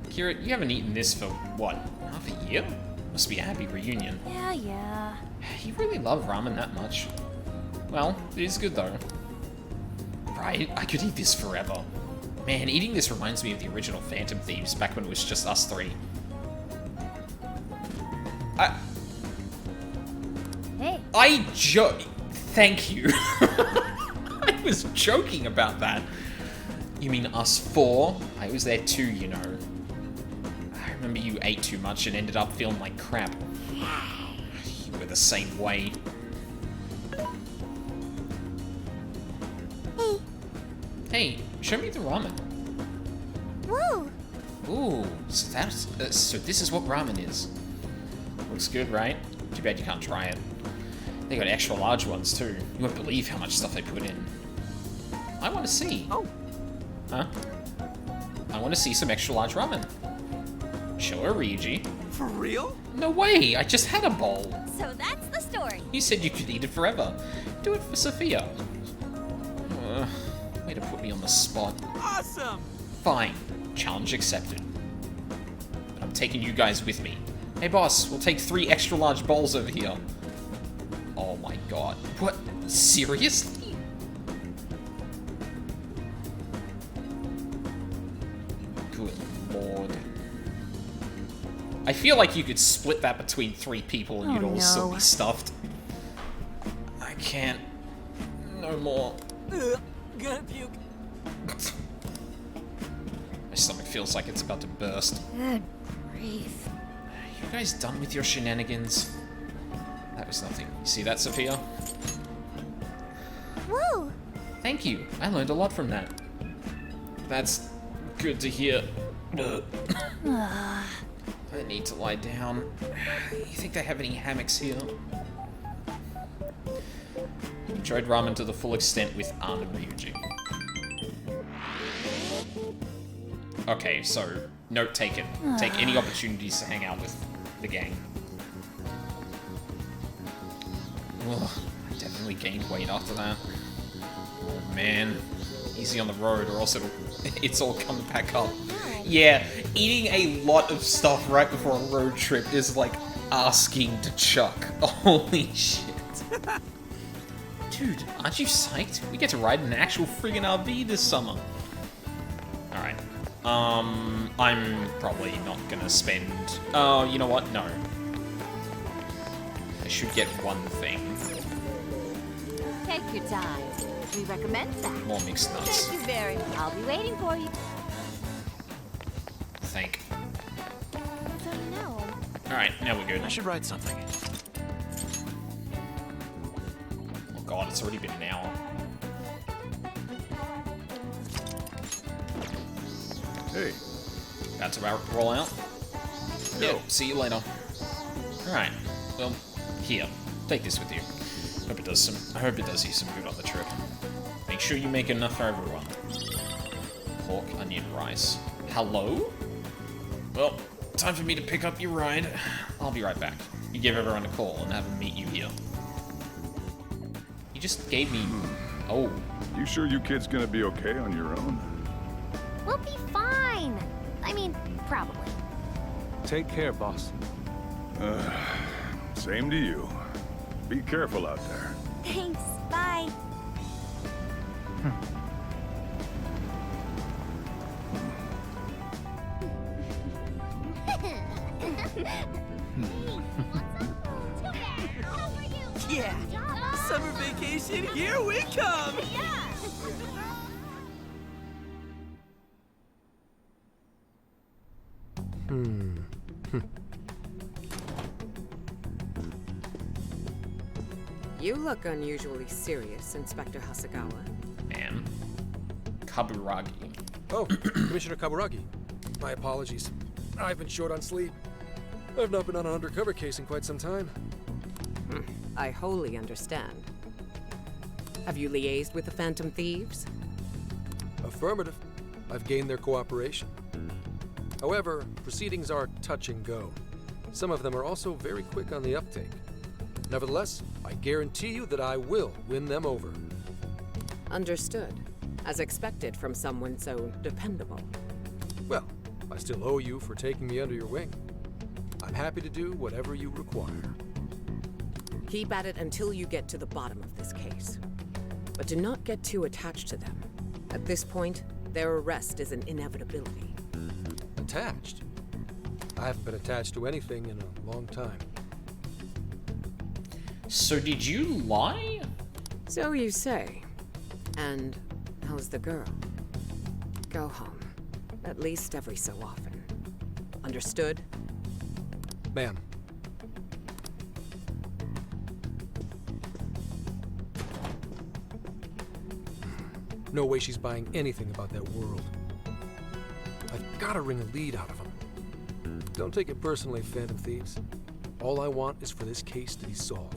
Kira, you haven't eaten this for, what, half a year? Must be a happy reunion. Yeah. You really love ramen that much. Well, it is good though. Right, I could eat this forever. Man, eating this reminds me of the original Phantom Thieves back when it was just us three. Thank you. I was joking about that. You mean us four? I was there too, you know. I remember you ate too much and ended up feeling like crap. We're the same way. Hey. Hey, show me the ramen. Whoa! Ooh, so that's so this is what ramen is. Looks good, right? Too bad you can't try it. They got extra large ones too. You won't believe how much stuff they put in. I want to see. Oh. Huh? I want to see some extra large ramen. Show her, Ryuji. For real? No way! I just had a bowl. So that's the story. You said you could eat it forever. Do it for Sophia. Way to put me on the spot. Awesome! Fine. Challenge accepted. But I'm taking you guys with me. Hey boss, we'll take 3 extra large bowls over here. Oh my god. What? Seriously? Good lord. I feel like you could split that between 3 people and you'd all still be stuffed. I can't. No more. Gonna puke. My stomach feels like it's about to burst. Good grief. You guys done with your shenanigans? That was nothing. You see that, Sophia? Whoa! Thank you. I learned a lot from that. That's good to hear. I need to lie down. You think they have any hammocks here? Enjoyed ramen to the full extent with Ann and Ryuji. Okay, so note taken. Take any opportunities to hang out with the gang. Ugh, I definitely gained weight after that. Oh man, easy on the road or else it's all coming back up. Yeah, eating a lot of stuff right before a road trip is like asking to chuck. Holy shit. Dude, aren't you psyched? We get to ride an actual friggin' RV this summer. Alright. I'm probably not gonna spend... Oh, you know what? No. I should get one thing. Take your time. We recommend that. More mixed nuts. Thank you very much. I'll be waiting for you. Thank. So no. Alright, now we're good. I should write something. Oh god, it's already been an hour. Hey. About to roll out? Yeah, see you later. Alright, well, here, take this with you. I hope it does you some good on the trip. Make sure you make enough for everyone. Pork, onion, rice. Hello? Well, time for me to pick up your ride. I'll be right back. You give everyone a call and have them meet you here. You just gave me... Oh. You sure you kids gonna be okay on your own? We'll be fine. I mean, probably. Take care, boss. Same to you. Be careful out there. Thanks. Bye. Yeah. Summer vacation, here we come. You look unusually serious, Inspector Hasagawa. Man. Kaburagi. Oh, Commissioner Kaburagi. My apologies. I've been short on sleep. I've not been on an undercover case in quite some time. I wholly understand. Have you liaised with the Phantom Thieves? Affirmative. I've gained their cooperation. However, proceedings are touch and go. Some of them are also very quick on the uptake. Nevertheless, I guarantee you that I will win them over. Understood. As expected from someone so dependable. Well, I still owe you for taking me under your wing. I'm happy to do whatever you require. Keep at it until you get to the bottom of this case. But do not get too attached to them. At this point, their arrest is an inevitability. Attached? I haven't been attached to anything in a long time. So did you lie? So you say. And how's the girl? Go home. At least every so often. Understood? Ma'am. No way she's buying anything about that world. I've got to wring a lead out of him. Don't take it personally, Phantom Thieves. All I want is for this case to be solved.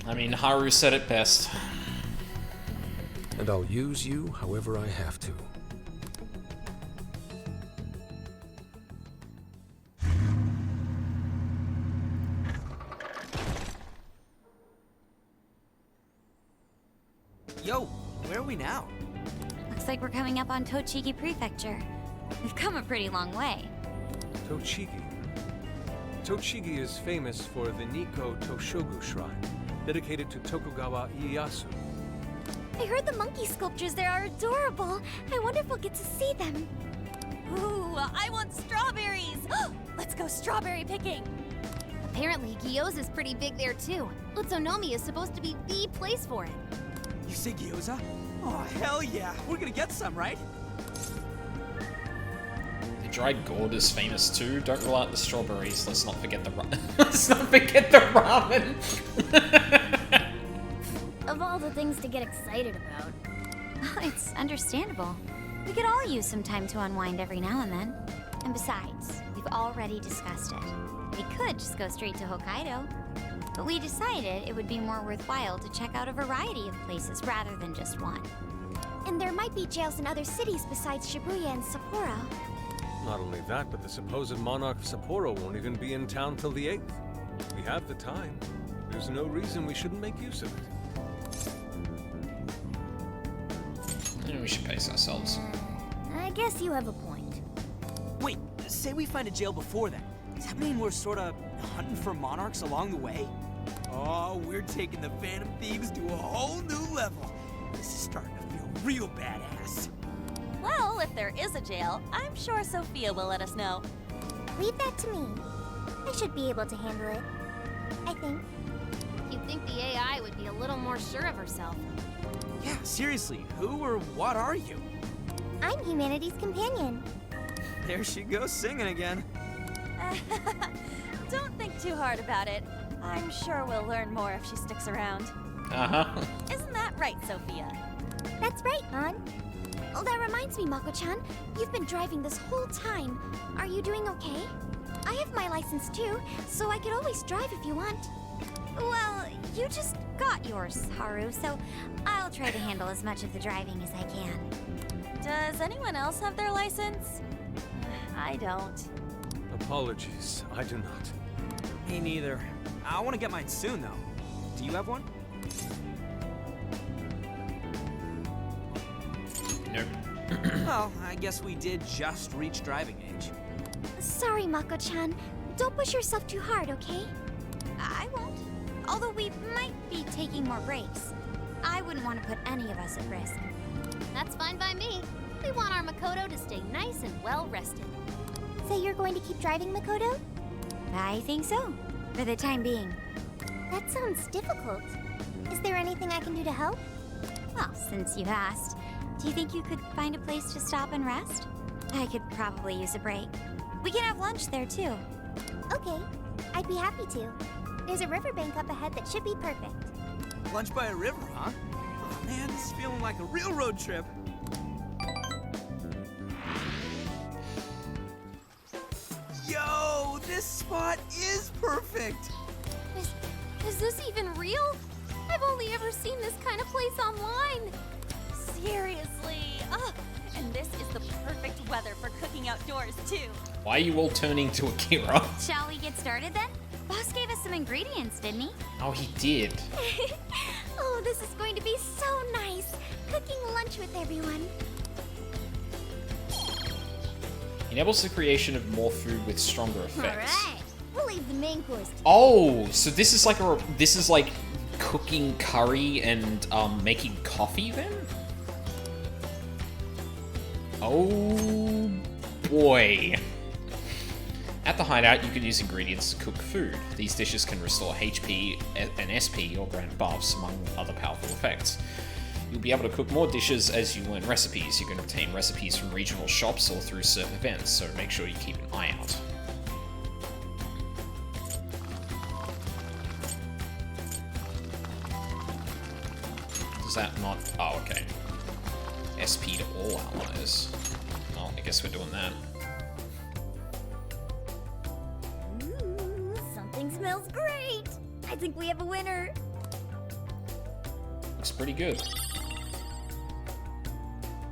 I mean, Haru said it best. And I'll use you however I have to. Yo, where are we now? Looks like we're coming up on Tochigi Prefecture. We've come a pretty long way. Tochigi. Tochigi is famous for the Nikko Toshogu Shrine, dedicated to Tokugawa Ieyasu. I heard the monkey sculptures there are adorable. I wonder if we'll get to see them. Ooh, I want strawberries! Let's go strawberry picking! Apparently, Gyoza's pretty big there too. Utsunomiya is supposed to be the place for it. You say gyoza? Oh, hell yeah. We're gonna get some, right? The dried gourd is famous too. Don't rule out the strawberries. Let's not forget the let's not forget the ramen. Of all the things to get excited about. It's understandable. We could all use some time to unwind every now and then. And besides, we've already discussed it. We could just go straight to Hokkaido. But we decided it would be more worthwhile to check out a variety of places rather than just one. And there might be jails in other cities besides Shibuya and Sapporo. Not only that, but the supposed monarch of Sapporo won't even be in town till the 8th. We have the time. There's no reason we shouldn't make use of it. Yeah, we should pace ourselves. I guess you have a point. Wait, say we find a jail before that. Does that mean we're sorta hunting for monarchs along the way? Oh, we're taking the Phantom Thieves to a whole new level. This is starting to feel real badass. Well, if there is a jail, I'm sure Sophia will let us know. Leave that to me. I should be able to handle it. I think. You'd think the AI would be a little more sure of herself. Yeah, seriously, who or what are you? I'm humanity's companion. There she goes singing again. Don't think too hard about it. I'm sure we'll learn more if she sticks around. Uh-huh. Isn't that right, Sophia? That's right, An. Oh, that reminds me, Mako-chan. You've been driving this whole time. Are you doing okay? I have my license too, so I could always drive if you want. Well, you just got yours, Haru, so I'll try to handle as much of the driving as I can. Does anyone else have their license? I don't. Apologies, I do not. Me neither. I want to get mine soon, though. Do you have one? Nope. Well, I guess we did just reach driving age. Sorry, Mako-chan. Don't push yourself too hard, okay? I won't. Although we might be taking more breaks. I wouldn't want to put any of us at risk. That's fine by me. We want our Makoto to stay nice and well rested. So you're going to keep driving, Makoto? I think so. For the time being. That sounds difficult. Is there anything I can do to help? Well, since you asked, do you think you could find a place to stop and rest? I could probably use a break. We can have lunch there, too. Okay, I'd be happy to. There's a riverbank up ahead that should be perfect. Lunch by a river, huh? Oh man, this is feeling like a real road trip. Yo, this spot is perfect! Is this even real? I've only ever seen this kind of place online. Seriously. Ugh. And this is the perfect weather for cooking outdoors, too. Why are you all turning to Akira? Shall we get started then? Boss gave us some ingredients, didn't he? Oh, he did. Oh, this is going to be so nice. Cooking lunch with everyone. Enables the creation of more food with stronger effects. Alright, we'll leave the main course to Oh, so this is like cooking curry and making coffee then? Oh boy. At the hideout, you can use ingredients to cook food. These dishes can restore HP and SP or grant buffs, among other powerful effects. You'll be able to cook more dishes as you learn recipes. You can obtain recipes from regional shops or through certain events, so make sure you keep an eye out. Is that not... Oh, okay. SP to all allies. Well, I guess we're doing that. Ooh, something smells great. I think we have a winner. Looks pretty good.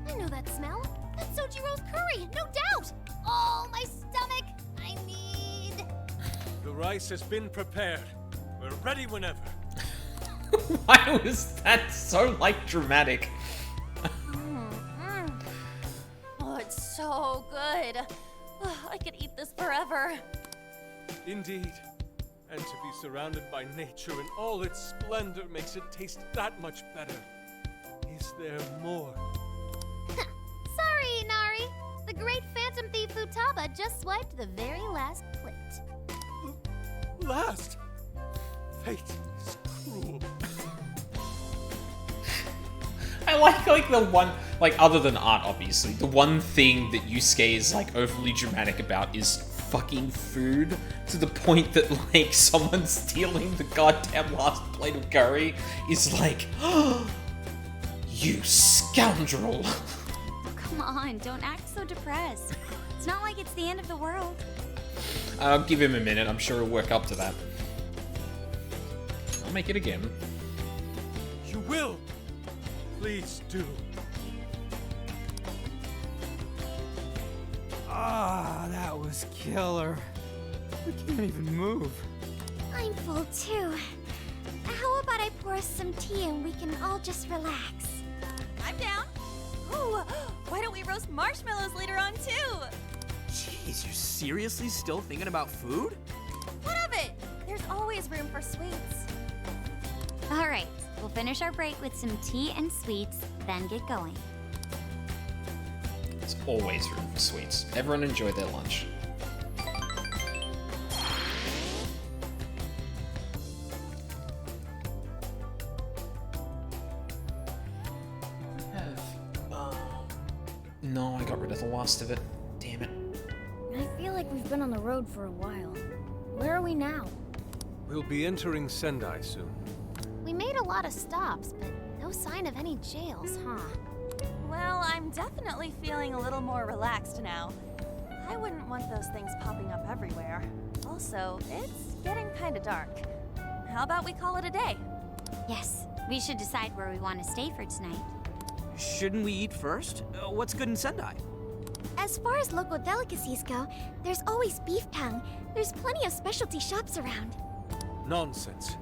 I know that smell. That's Sojiro's curry, no doubt. Oh, my stomach. I need... The rice has been prepared. We're ready whenever. Why was that so, like, dramatic? Oh, it's so good. I could eat this forever. Indeed. And to be surrounded by nature in all its splendor makes it taste that much better. Is there more? Sorry, Inari. The great Phantom Thief Futaba just swiped the very last plate. Last! Fate is cruel. I like the one, like, other than art, obviously, the one thing that Yusuke is, like, overly dramatic about is fucking food, to the point that, like, someone stealing the goddamn last plate of curry is like, oh, you scoundrel. Come on, don't act so depressed. It's not like it's the end of the world. I'll give him a minute, I'm sure he'll work up to that. I'll make it again. You will! Please do. Ah, that was killer. I can't even move. I'm full too. How about I pour us some tea and we can all just relax? I'm down. Ooh, why don't we roast marshmallows later on too? Jeez, you're seriously still thinking about food? What of it? There's always room for sweets. All right, we'll finish our break with some tea and sweets, then get going. There's always room for sweets. Everyone enjoy their lunch. No, I got rid of the last of it. Damn it. I feel like we've been on the road for a while. Where are we now? We'll be entering Sendai soon. We made a lot of stops, but no sign of any jails, huh? Well, I'm definitely feeling a little more relaxed now. I wouldn't want those things popping up everywhere. Also, it's getting kind of dark. How about we call it a day? Yes, we should decide where we want to stay for tonight. Shouldn't we eat first? What's good in Sendai? As far as local delicacies go, there's always beef tongue. There's plenty of specialty shops around. Nonsense.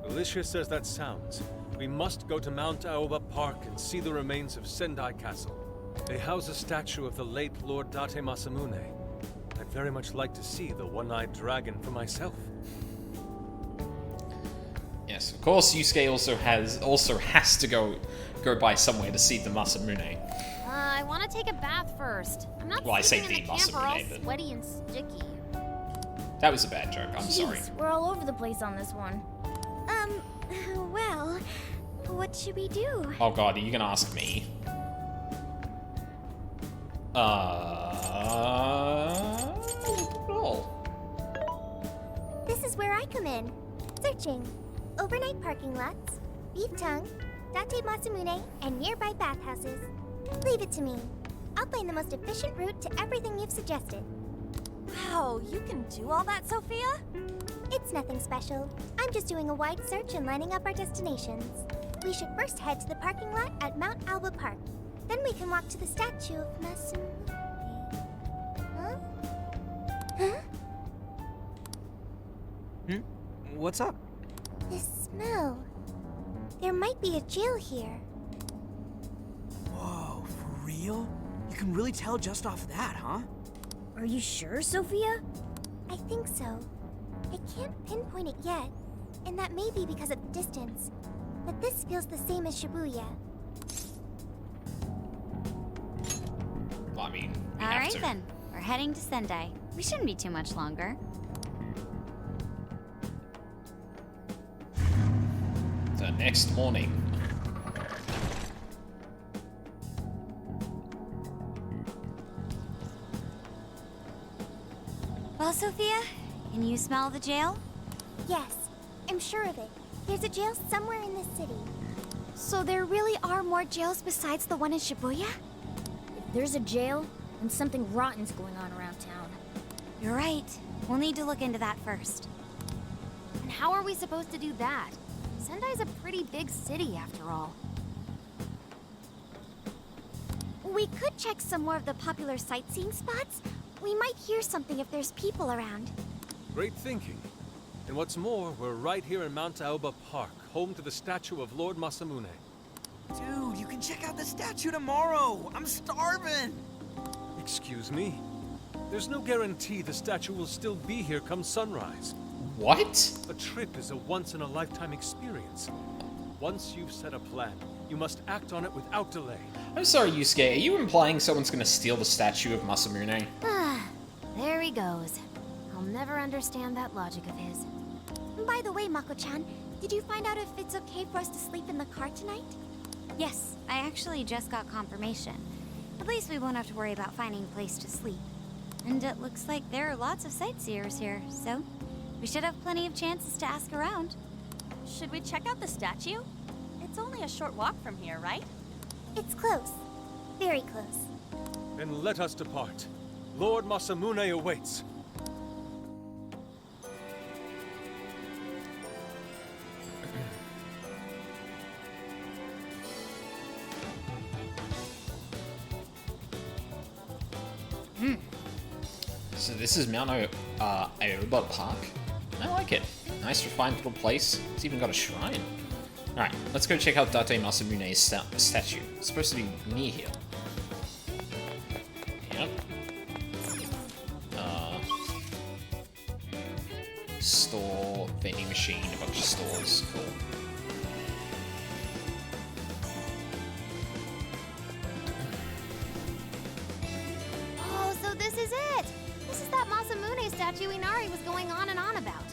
Delicious as that sounds, we must go to Mount Aoba Park and see the remains of Sendai Castle. They house a statue of the late Lord Date Masamune. I'd very much like to see the one-eyed dragon for myself. Yes, of course Yusuke also has to go by somewhere to see the Masamune. I want to take a bath first. I'm not Well, I say sleeping in the the camper all Masamune, but- sweaty and sticky. That was a bad joke, I'm Jeez, sorry. we're all over the place on this one. Well, what should we do? Oh god, are you gonna ask me? Oh. This is where I come in. Searching. Overnight parking lots, beef tongue, Date Masamune, and nearby bathhouses. Leave it to me. I'll find the most efficient route to everything you've suggested. Wow, you can do all that, Sophia? It's nothing special. I'm just doing a wide search and lining up our destinations. We should first head to the parking lot at Mount Alba Park. Then we can walk to the statue of Masamune. Huh? Huh? What's up? This smell. There might be a jail here. Whoa, for real? You can really tell just off that, huh? Are you sure, Sophia? I think so. I can't pinpoint it yet, and that may be because of the distance. But this feels the same as Shibuya. I mean, we All have right to. then, we're heading to Sendai. We shouldn't be too much longer. The next morning. Well, Sophia, can you smell the jail? Yes, I'm sure of it. There's a jail somewhere in this city. So there really are more jails besides the one in Shibuya? If there's a jail, then something rotten's going on around town. You're right. We'll need to look into that first. And how are we supposed to do that? Sendai's a pretty big city, after all. We could check some more of the popular sightseeing spots. We might hear something if there's people around. Great thinking. And what's more, we're right here in Mount Aoba Park, home to the statue of Lord Masamune. Dude, you can check out the statue tomorrow. I'm starving. Excuse me? There's no guarantee the statue will still be here come sunrise. What? A trip is a once-in-a-lifetime experience. Once you've set a plan, you must act on it without delay. I'm sorry, Yusuke, are you implying someone's gonna steal the statue of Masamune? There he goes. I'll never understand that logic of his. By the way, Mako-chan, did you find out if it's okay for us to sleep in the car tonight? Yes, I actually just got confirmation. At least we won't have to worry about finding a place to sleep. And it looks like there are lots of sightseers here, so we should have plenty of chances to ask around. Should we check out the statue? It's only a short walk from here, right? It's close. Very close. Then let us depart. Lord Masamune awaits. So this is Mount Aoba Park. I like it. Nice refined little place. It's even got a shrine. Alright, let's go check out Date Masamune's statue. It's supposed to be near here. Yep. Store, vending machine, a bunch of stores. Cool. Oh, so this is it! This is that Masamune statue Inari was going on and on about.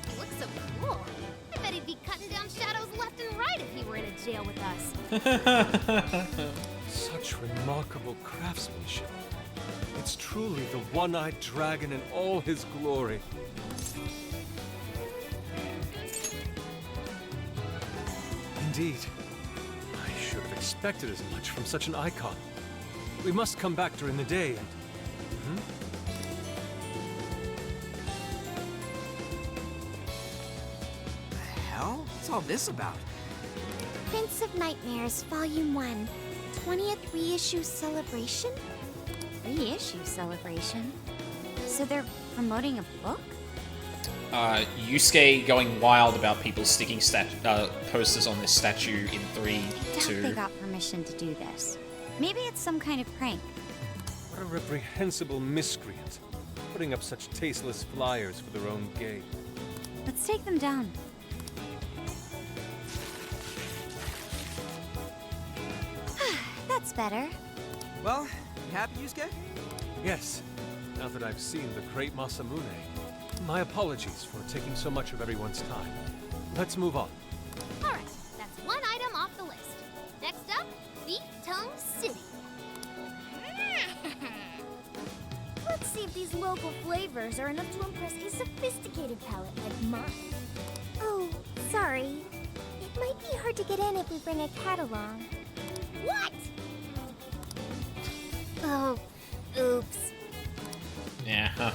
It looks so cool. I bet he'd be cutting down shadows left and right if he were in a jail with us. Such remarkable craftsmanship. It's truly the one-eyed dragon in all his glory. Indeed. I should have expected as much from such an icon. We must come back during the day and... The hell? What's all this about? Prince of Nightmares, Volume 1. 20th reissue celebration? Reissue celebration? So they're promoting a book? Yusuke going wild about people sticking posters on this statue in 3, I doubt 2... they got permission to do this. Maybe it's some kind of prank. What a reprehensible miscreant. Putting up such tasteless flyers for their own gain. Let's take them down. That's better. Well, you happy, Yusuke? Yes, now that I've seen the great Masamune. My apologies for taking so much of everyone's time. Let's move on. Alright, that's one item off the list. Next up, Beef Tongue City. Let's see if these local flavors are enough to impress a sophisticated palate like mine. Oh, sorry. It might be hard to get in if we bring a cat along. What? Oh, oops. Yeah, huh.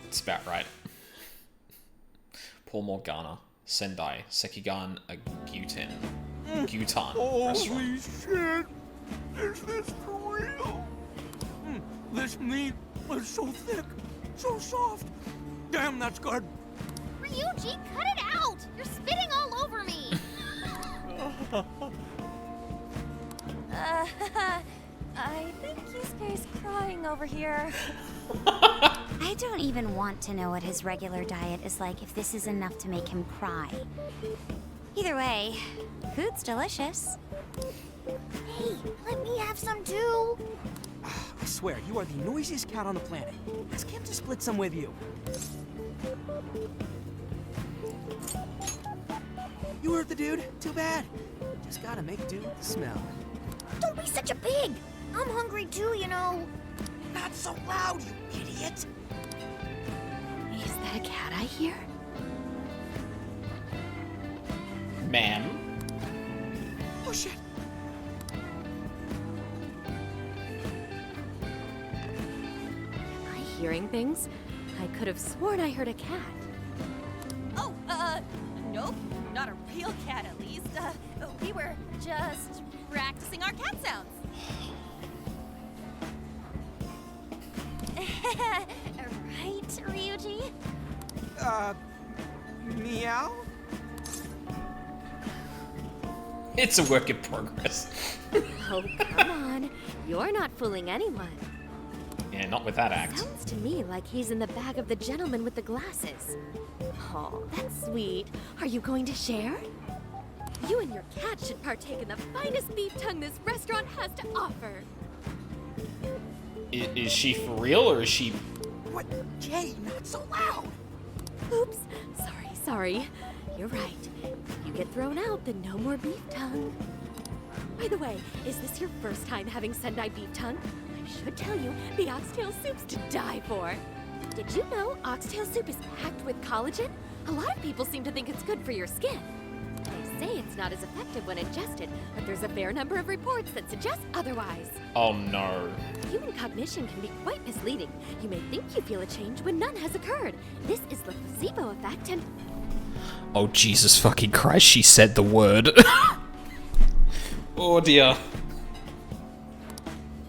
It's about right. Paul Morgana, Sendai, Sekigan, a Gyutan. Gyutan restaurant. Holy shit! Is this for real? This meat is so thick, so soft. Damn, that's good. Ryuji, cut it out! You're spitting all over me! I think Yusuke's crying over here. I don't even want to know what his regular diet is like if this is enough to make him cry. Either way, food's delicious. Hey, let me have some too. I swear, you are the noisiest cat on the planet. Ask him to split some with you. You hurt the dude? Too bad. Just gotta make do with the smell. Don't be such a pig. I'm hungry too, you know. Not so loud, you idiot! Is that a cat I hear? Ma'am? hearing things. I could have sworn I heard a cat. Oh, nope. Not a real cat, at least. We were just practicing our cat sounds. Right, Ryuji? Meow? It's a work in progress. Oh, come on. You're not fooling anyone. Yeah, not with that act. Sounds to me like he's in the bag of the gentleman with the glasses. Oh, that's sweet. Are you going to share? You and your cat should partake in the finest beef tongue this restaurant has to offer. Is she for real, or is she... What? Jay, not so loud! Oops. Sorry. You're right. If you get thrown out, then no more beef tongue. By the way, is this your first time having Sendai beef tongue? I should tell you, the oxtail soup's to die for. Did you know oxtail soup is packed with collagen? A lot of people seem to think it's good for your skin. They say it's not as effective when ingested, but there's a fair number of reports that suggest otherwise. Oh no. Human cognition can be quite misleading. You may think you feel a change when none has occurred. This is the placebo effect and... Oh Jesus fucking Christ, she said the word. Oh dear.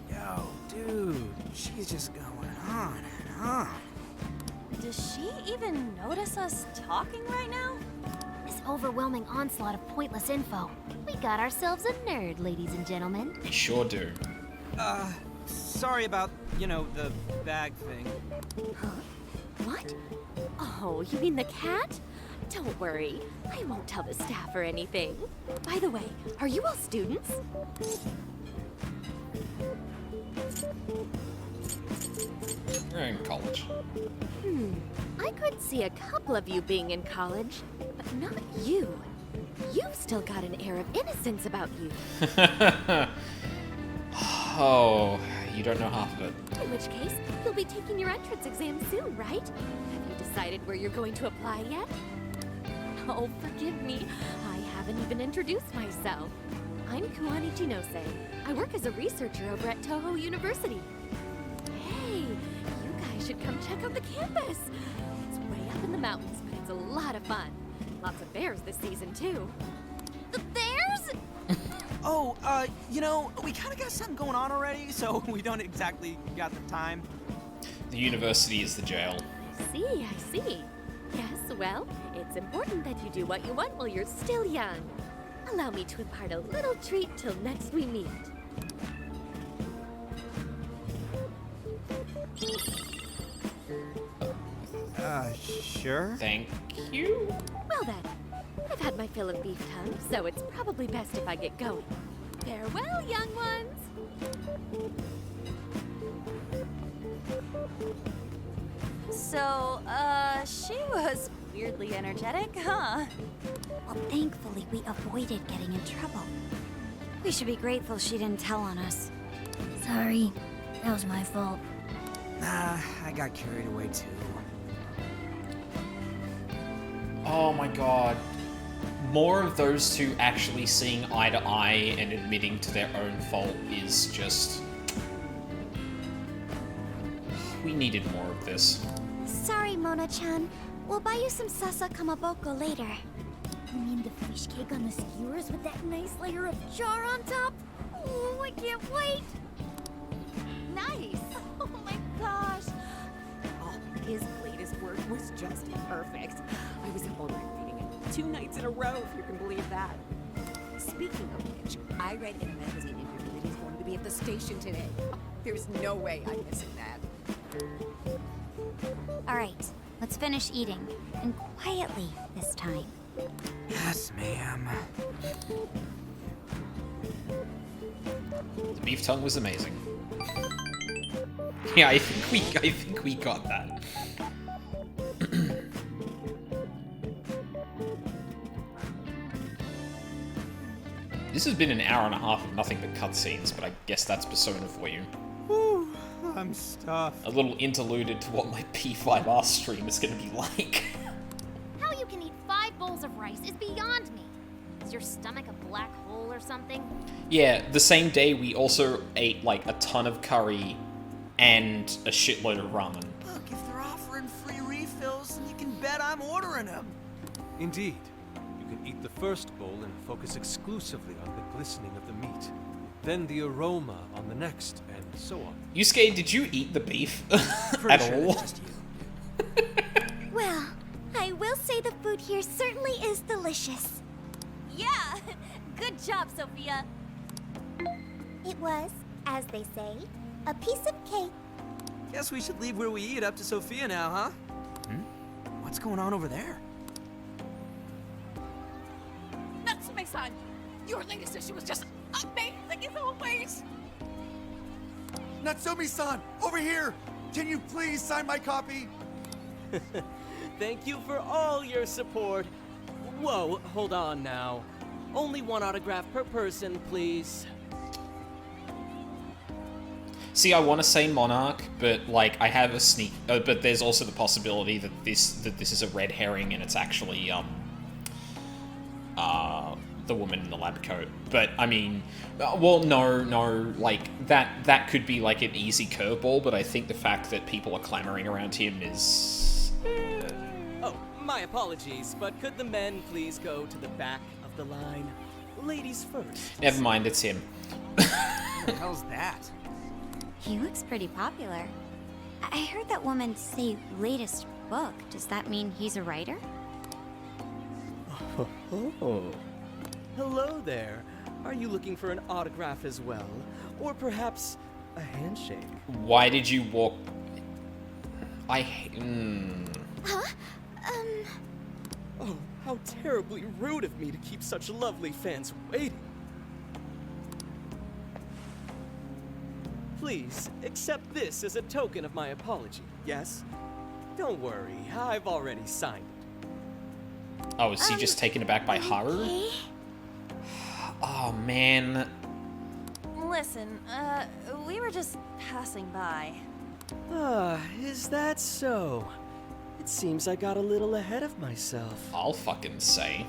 Yo, dude, she's just going on and on. Does she even notice us talking right now? This overwhelming onslaught of pointless info. We got ourselves a nerd, ladies and gentlemen. We sure do. Sorry about, the bag thing. Huh? What? Oh, you mean the cat? Don't worry, I won't tell the staff or anything. By the way, are you all students? We're in college. I could see a couple of you being in college, but not you. You've still got an air of innocence about you. Oh, you don't know half of it. In which case, you'll be taking your entrance exam soon, right? Have you decided where you're going to apply yet? Oh, forgive me. I haven't even introduced myself. I'm Kuwani Chinose. I work as a researcher over at Toho University. Hey, you guys should come check out the campus. It's way up in the mountains, but it's a lot of fun. Lots of bears this season, too. The bears? Oh, we kind of got something going on already, so we don't exactly got the time. The university is the jail. I see. Yes, well, it's important that you do what you want while you're still young. Allow me to impart a little treat till next we meet. Sure. Thank you. Well then, I've had my fill of beef tongue, so it's probably best if I get going. Farewell, young ones! So, she was weirdly energetic, huh? Well, thankfully, we avoided getting in trouble. We should be grateful she didn't tell on us. Sorry, that was my fault. Nah, I got carried away too. Oh my god. More of those two actually seeing eye to eye and admitting to their own fault is just... We needed more of this. Sorry, Mona-chan. We'll buy you some sasa kamaboko later. You mean the fish cake on the skewers with that nice layer of char on top? Oh, I can't wait! Nice! Oh my gosh! Oh, his latest work was just perfect. I was up all night reading it 2 nights in a row, if you can believe that. Speaking of which, I read in a magazine interview that he's going to be at the station today. There's no way I'm missing that. Alright, let's finish eating. And quietly this time. Yes, ma'am. The beef tongue was amazing. Yeah, I think we got that. This has been an hour and a half of nothing but cutscenes, but I guess that's Persona for you. Whew, I'm stuffed. A little interlude into what my P5R stream is going to be like. How you can eat 5 bowls of rice is beyond me. Is your stomach a black hole or something? Yeah, the same day we also ate like a ton of curry and a shitload of ramen. offering free refills, and you can bet I'm ordering them. Indeed. You can eat the first bowl and focus exclusively on the glistening of the meat. Then the aroma on the next, and so on. Yusuke, did you eat the beef at all? Well, I will say the food here certainly is delicious. Yeah! Good job, Sophia. It was, as they say, a piece of cake. Guess we should leave where we eat up to Sophia now, huh? What's going on over there? Natsume-san, your latest issue was just amazing as always. Natsumi-san, over here! Can you please sign my copy? Thank you for all your support. Whoa, hold on now. Only one autograph per person, please. See, I want to say Monarch, but like I have a sneak. But there's also the possibility that this is a red herring and it's actually the woman in the lab coat. But I mean, well, no, like that could be like an easy curveball. But I think the fact that people are clamoring around him is. Oh, my apologies, but could the men please go to the back of the line? Ladies first. Never mind, it's him. What the hell's that? He looks pretty popular. I heard that woman say latest book. Does that mean he's a writer? Oh. Hello there. Are you looking for an autograph as well? Or perhaps a handshake? Why did you walk? Huh? Oh, how terribly rude of me to keep such lovely fans waiting. Please, accept this as a token of my apology, yes? Don't worry, I've already signed it. Oh, is he just taken aback by Haru? Okay. Oh, man. Listen, we were just passing by. Ah, is that so? It seems I got a little ahead of myself. I'll fucking say.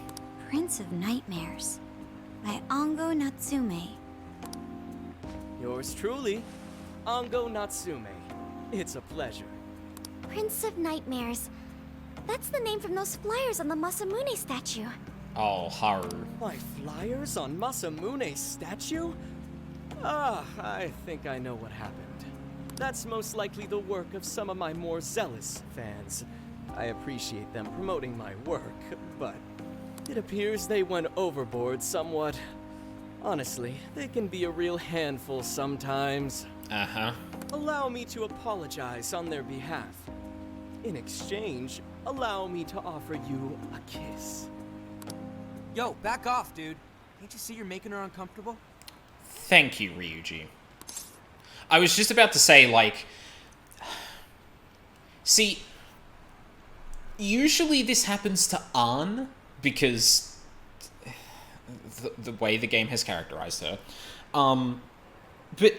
Prince of Nightmares by Ango Natsume. Yours truly, Ango Natsume. It's a pleasure. Prince of Nightmares. That's the name from those flyers on the Masamune statue. Oh, Haru. My flyers on Masamune's statue? Ah, I think I know what happened. That's most likely the work of some of my more zealous fans. I appreciate them promoting my work, but it appears they went overboard somewhat. Honestly, they can be a real handful sometimes. Uh-huh. Allow me to apologize on their behalf. In exchange, allow me to offer you a kiss. Yo, back off, dude. Can't you see you're making her uncomfortable? Thank you, Ryuji. I was just about to say, like... See, usually this happens to Ann, because the way the game has characterized her. But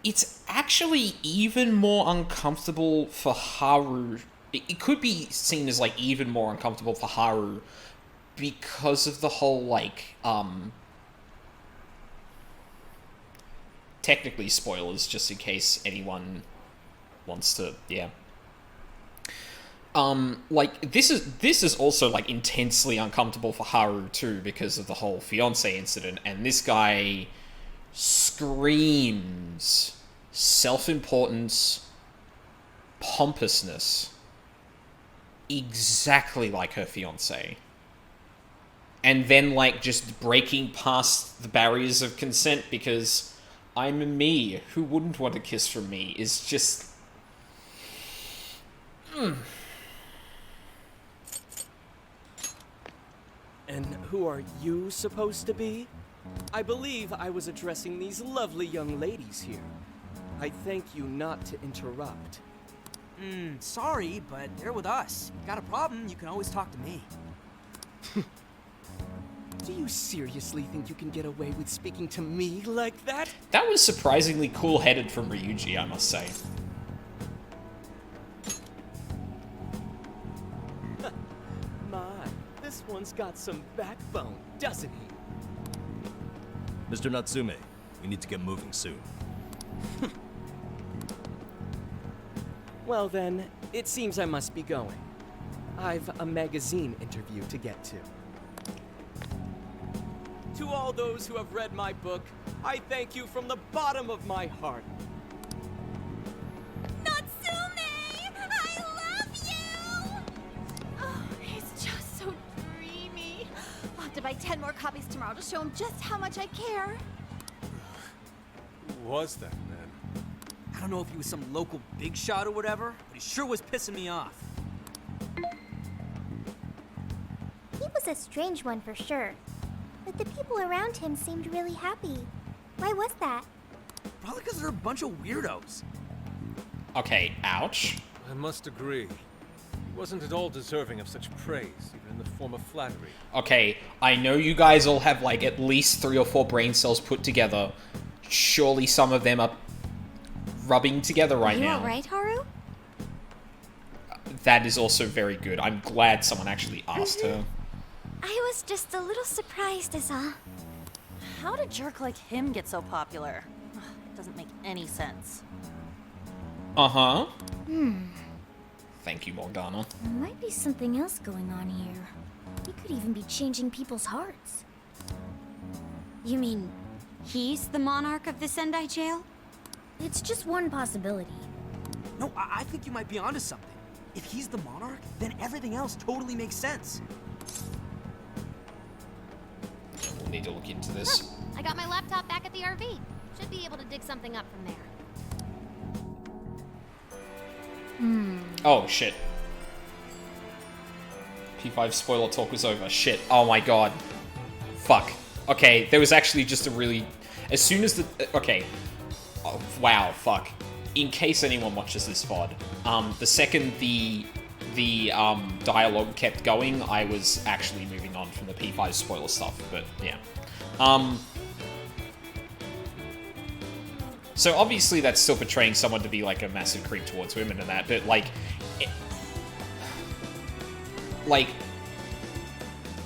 it's actually even more uncomfortable for Haru. It could be seen as, like, even more uncomfortable for Haru because of the whole, like, technically spoilers, just in case anyone wants to, yeah. Like, this is also, like, intensely uncomfortable for Haru, too, because of the whole fiancé incident, and this guy screams self-importance, pompousness, exactly like her fiancé. And then, like, just breaking past the barriers of consent because I'm a me. Who wouldn't want a kiss from me? Is just... And who are you supposed to be? I believe I was addressing these lovely young ladies here. I thank you not to interrupt. Sorry, but they're with us. Got a problem, you can always talk to me. Do you seriously think you can get away with speaking to me like that? That was surprisingly cool-headed from Ryuji, I must say. My, this one's got some backbone, doesn't he? Mr. Natsume, we need to get moving soon. Well then, it seems I must be going. I've a magazine interview to get to. To all those who have read my book, I thank you from the bottom of my heart. Natsume! I love you! Oh, he's just so dreamy. I'll have to buy 10 more copies tomorrow to show him just how much I care. Who was that man? I don't know if he was some local big shot or whatever, but he sure was pissing me off. He was a strange one for sure. But the people around him seemed really happy. Why was that? Probably because they're a bunch of weirdos. Okay, ouch. I must agree. He wasn't at all deserving of such praise, even in the form of flattery. Okay, I know you guys all have like at least 3 or 4 brain cells put together. Surely some of them are rubbing together right Are you now. alright, Haru? That is also very good. I'm glad someone actually asked her. I was just a little surprised is all. How did a jerk like him get so popular? Ugh, it doesn't make any sense. Uh-huh. Hmm. Thank you, Morgana. There might be something else going on here. He could even be changing people's hearts. You mean he's the monarch of the Sendai jail? It's just one possibility. No, I think you might be onto something. If he's the monarch, then everything else totally makes sense. We'll need to look into this. I got my laptop back at the RV. Should be able to dig something up from there. Oh, shit. P5 spoiler talk was over. Shit. Oh my god. Fuck. Okay, there was actually just a really... As soon as the... Okay. Oh, wow, fuck. In case anyone watches this VOD, the second the dialogue kept going, I was actually moving on from the P5 spoiler stuff, but yeah. So obviously that's still portraying someone to be like a massive creep towards women and that, but like...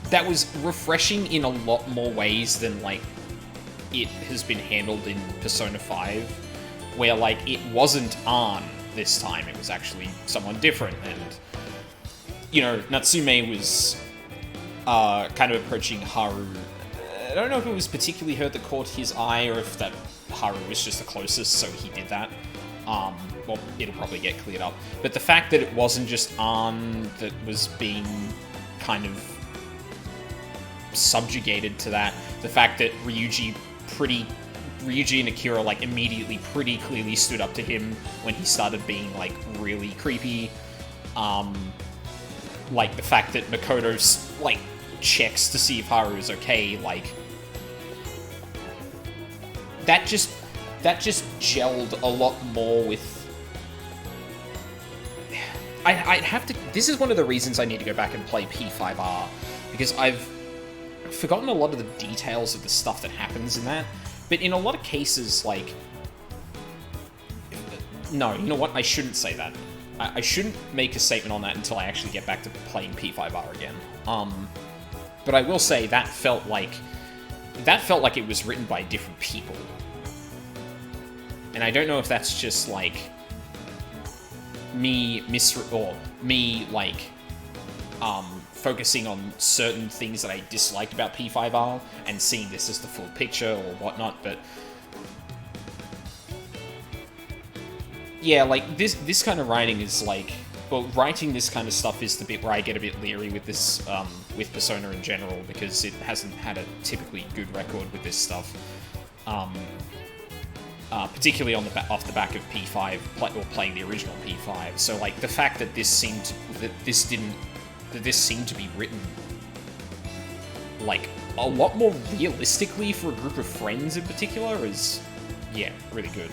that was refreshing in a lot more ways than, like, it has been handled in Persona 5, where, like, it wasn't Arn this time, it was actually someone different, and, you know, Natsume was kind of approaching Haru. I don't know if it was particularly her that caught his eye, or if that Haru was just the closest, so he did that. Well, it'll probably get cleared up. But the fact that it wasn't just Arn that was being kind of subjugated to that, the fact that Ryuji and Akira, like, immediately pretty clearly stood up to him when he started being, like, really creepy. Like, the fact that Makoto, like, checks to see if Haru is okay, like... That just gelled a lot more with... I'd have to... This is one of the reasons I need to go back and play P5R, because I've forgotten a lot of the details of the stuff that happens in that, but in a lot of cases, like... No, you know what? I shouldn't say that. I shouldn't make a statement on that until I actually get back to playing P5R again. But I will say that felt like it was written by different people. And I don't know if that's just, like, me focusing on certain things that I disliked about P5R and seeing this as the full picture or whatnot, but... Yeah, like, this kind of writing is, like... Well, writing this kind of stuff is the bit where I get a bit leery with this, with Persona in general, because it hasn't had a typically good record with this stuff. Particularly off the back of P5, or playing the original P5. So, like, the fact that this seemed to be written, like, a lot more realistically for a group of friends in particular is, yeah, really good.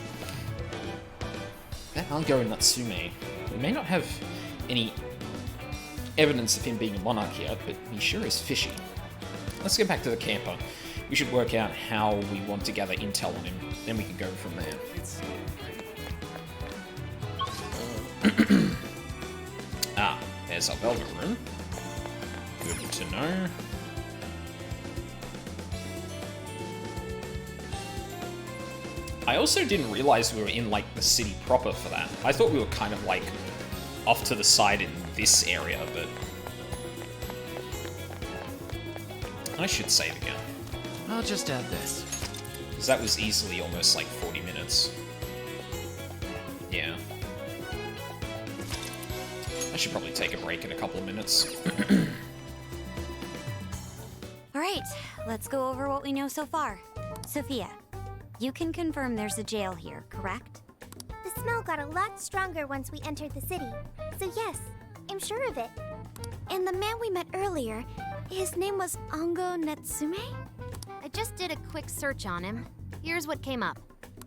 That Ango Natsume, we may not have any evidence of him being a monarch yet, but he sure is fishy. Let's get back to the camper. We should work out how we want to gather intel on him, then we can go from there. There's our velvet room. Good to know. I also didn't realize we were in, like, the city proper for that. I thought we were kind of, like, off to the side in this area, but... I should save again. I'll just add this. Because that was easily almost, like, 40 minutes. Yeah. I should probably take a break in a couple of minutes. Alright, let's go over what we know so far. Sophia, you can confirm there's a jail here, correct? The smell got a lot stronger once we entered the city. So yes, I'm sure of it. And the man we met earlier, his name was Ango Natsume? I just did a quick search on him. Here's what came up.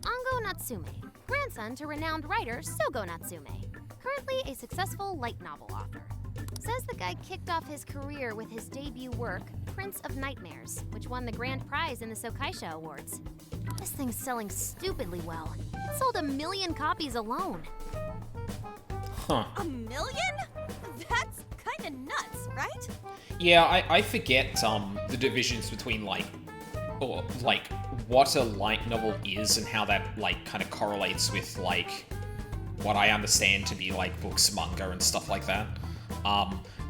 Ango Natsume, grandson to renowned writer Sogo Natsume, currently a successful light novel author. Says the guy kicked off his career with his debut work, Prince of Nightmares, which won the grand prize in the Sokaisha Awards. This thing's selling stupidly well. It sold 1 million copies alone. Huh. 1 million? That's kinda nuts, right? Yeah, I forget the divisions between, like, or, like, what a light novel is and how that, like, kind of correlates with, like, what I understand to be, like, books, manga, and stuff like that.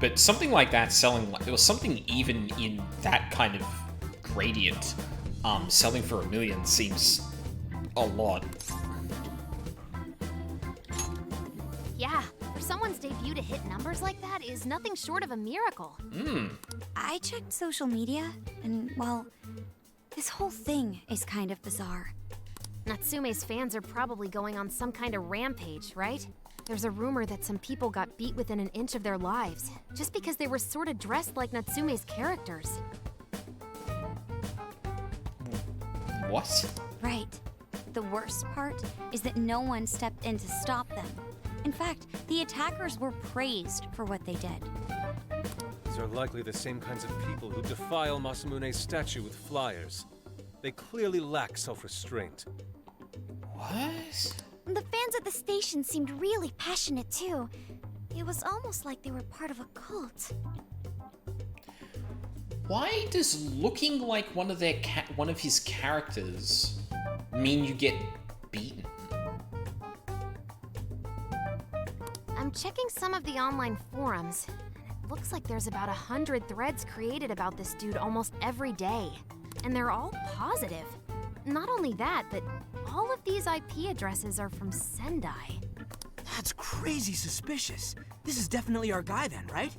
But something like that selling, like, there was something even in that kind of gradient, selling for 1 million seems a lot. Yeah, for someone's debut to hit numbers like that is nothing short of a miracle. I checked social media, and, well, this whole thing is kind of bizarre. Natsume's fans are probably going on some kind of rampage, right? There's a rumor that some people got beat within an inch of their lives, just because they were sort of dressed like Natsume's characters. What? Right. The worst part is that no one stepped in to stop them. In fact, the attackers were praised for what they did. These are likely the same kinds of people who defile Masamune's statue with flyers. They clearly lack self-restraint. What? The fans at the station seemed really passionate too. It was almost like they were part of a cult. Why does looking like one of his characters mean you get beaten? I'm checking some of the online forums, and it looks like there's about 100 threads created about this dude almost every day. And they're all positive. Not only that, but all of these IP addresses are from Sendai. That's crazy suspicious. This is definitely our guy then, right?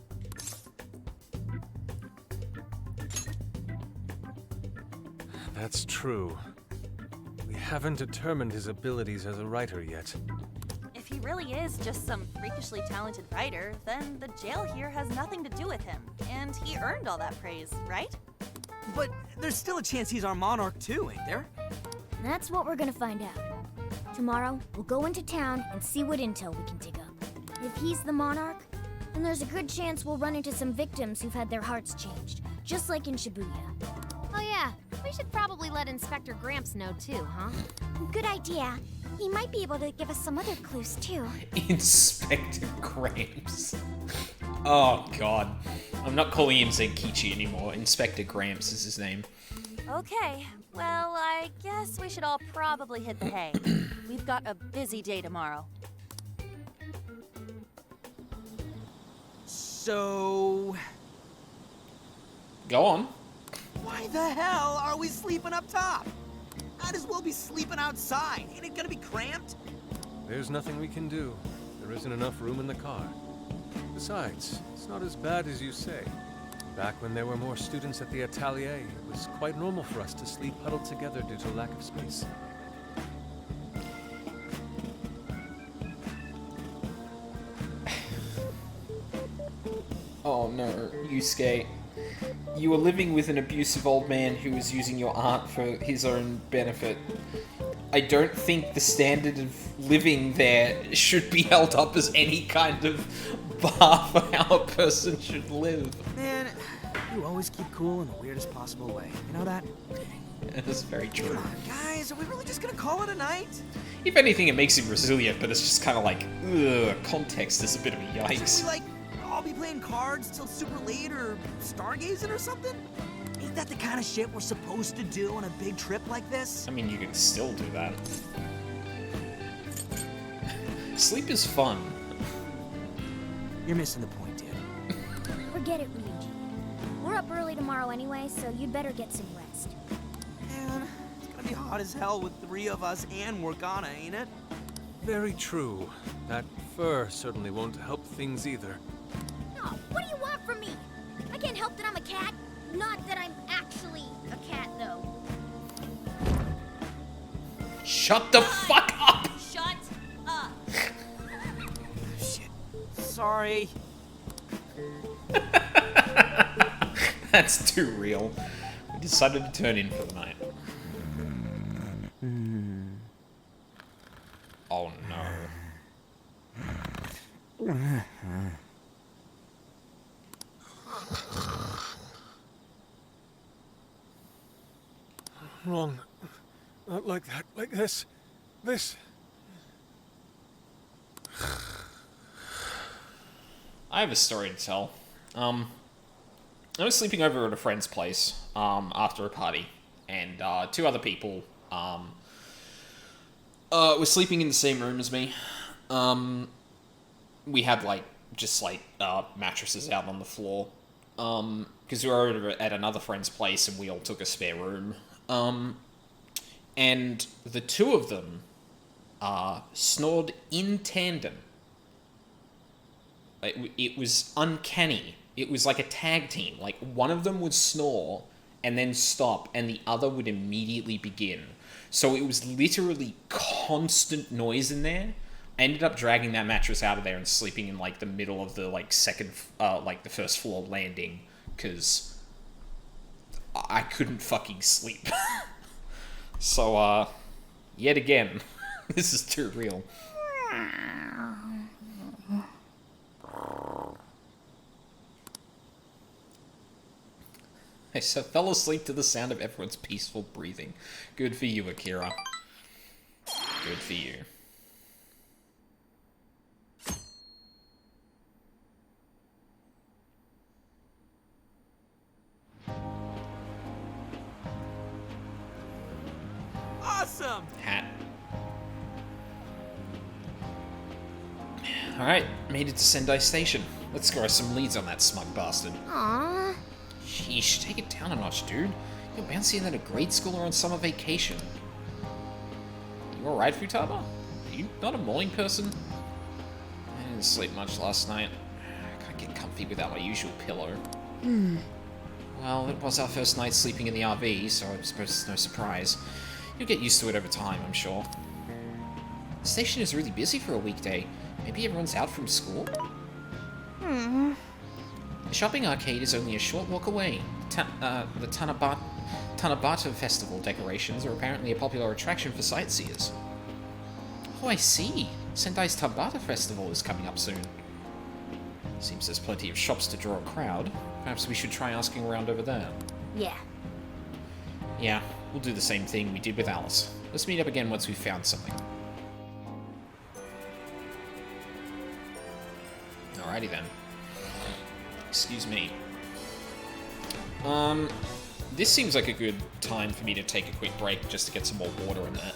That's true. We haven't determined his abilities as a writer yet. If he really is just some freakishly talented writer, then the jail here has nothing to do with him. And he earned all that praise, right? But there's still a chance he's our monarch too, ain't there? That's what we're gonna find out. Tomorrow, we'll go into town and see what intel we can dig up. If he's the monarch, then there's a good chance we'll run into some victims who've had their hearts changed, just like in Shibuya. Oh yeah, we should probably let Inspector Gramps know too, huh? Good idea. He might be able to give us some other clues too. Inspector Gramps. Oh god. I'm not calling him Zenkichi anymore. Inspector Gramps is his name. Okay, well, I guess we should all probably hit the hay. We've got a busy day tomorrow. So... Go on. Why the hell are we sleeping up top? Might as well be sleeping outside. Ain't it gonna be cramped? There's nothing we can do. There isn't enough room in the car. Besides, it's not as bad as you say. Back when there were more students at the atelier, it was quite normal for us to sleep huddled together due to lack of space. Oh no, Yusuke. You were living with an abusive old man who was using your art for his own benefit. I don't think the standard of living there should be held up as any kind of bar for how a person should live. Man, you always keep cool in the weirdest possible way. You know that? That's very true. Come on, guys, are we really just gonna call it a night? If anything, it makes him resilient, but it's just kind of like, ugh, context is a bit of a yikes. Should we, like, all be playing cards till super late or stargazing or something? Hey, Isn't that the kind of shit we're supposed to do on a big trip like this? I mean, you can still do that. Sleep is fun. You're missing the point, dude. Forget it, Ryuji. We're up early tomorrow anyway, so you'd better get some rest. Man, it's gonna be hot as hell with 3 of us and Morgana, ain't it? Very true. That fur certainly won't help things either. Oh, what do you want from me? I can't help that I'm a cat. Not that I'm actually a cat, though. Shut the fuck up! Shut up. Shit. Sorry. That's too real. We decided to turn in for the night. Oh no. Wrong. Not like that. Like this. This. I have a story to tell. I was sleeping over at a friend's place after a party, and 2 other people were sleeping in the same room as me. We had mattresses out on the floor because we were over at another friend's place, and we all took a spare room. And the 2 of them snored in tandem. It was uncanny. It was like a tag team. Like, one of them would snore and then stop, and the other would immediately begin. So it was literally constant noise in there. I ended up dragging that mattress out of there and sleeping in, like, the middle of the, like, the first floor landing, because I couldn't fucking sleep. So, yet again, this is too real. I fell asleep to the sound of everyone's peaceful breathing. Good for you, Akira. Good for you. Awesome! Hat. Alright, made it to Sendai Station. Let's score some leads on that smug bastard. Aww. Sheesh, take it down a notch, dude. You're bouncing at a grade school or on summer vacation. You alright, Futaba? Are you not a morning person? I didn't sleep much last night. I can't get comfy without my usual pillow. Well, it was our first night sleeping in the RV, so I suppose it's no surprise. You'll get used to it over time, I'm sure. The station is really busy for a weekday. Maybe everyone's out from school? The shopping arcade is only a short walk away. The Tanabata Festival decorations are apparently a popular attraction for sightseers. Oh, I see. Sendai's Tabata Festival is coming up soon. Seems there's plenty of shops to draw a crowd. Perhaps we should try asking around over there. Yeah. Yeah, we'll do the same thing we did with Alice. Let's meet up again once we've found something. Alrighty then. Excuse me. This seems like a good time for me to take a quick break just to get some more water in that.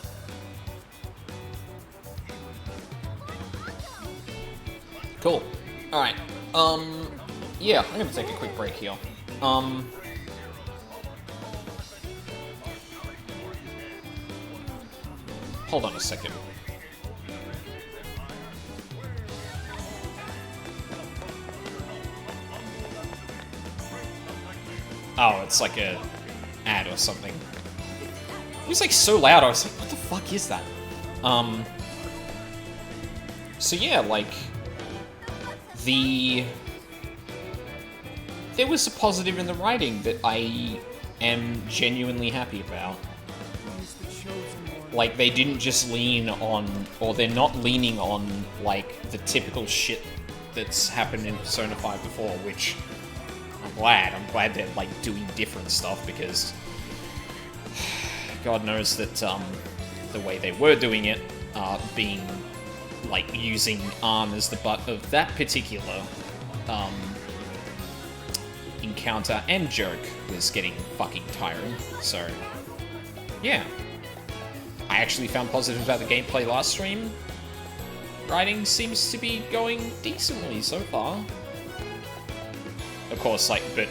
Cool. Alright. Yeah, I'm gonna take a quick break here. Hold on a second. Oh, it's like a ad or something. It was like so loud, I was like, what the fuck is that? So yeah, like, there was a positive in the writing that I am genuinely happy about. Like, they didn't just lean on, or they're not leaning on, like, the typical shit that's happened in Persona 5 before, which I'm glad they're, like, doing different stuff, because God knows that, the way they were doing it, being, like, using Arm as the butt of that particular, encounter and joke was getting fucking tiring. So, yeah. I actually found positives about the gameplay last stream. Writing seems to be going decently so far. Of course, like, but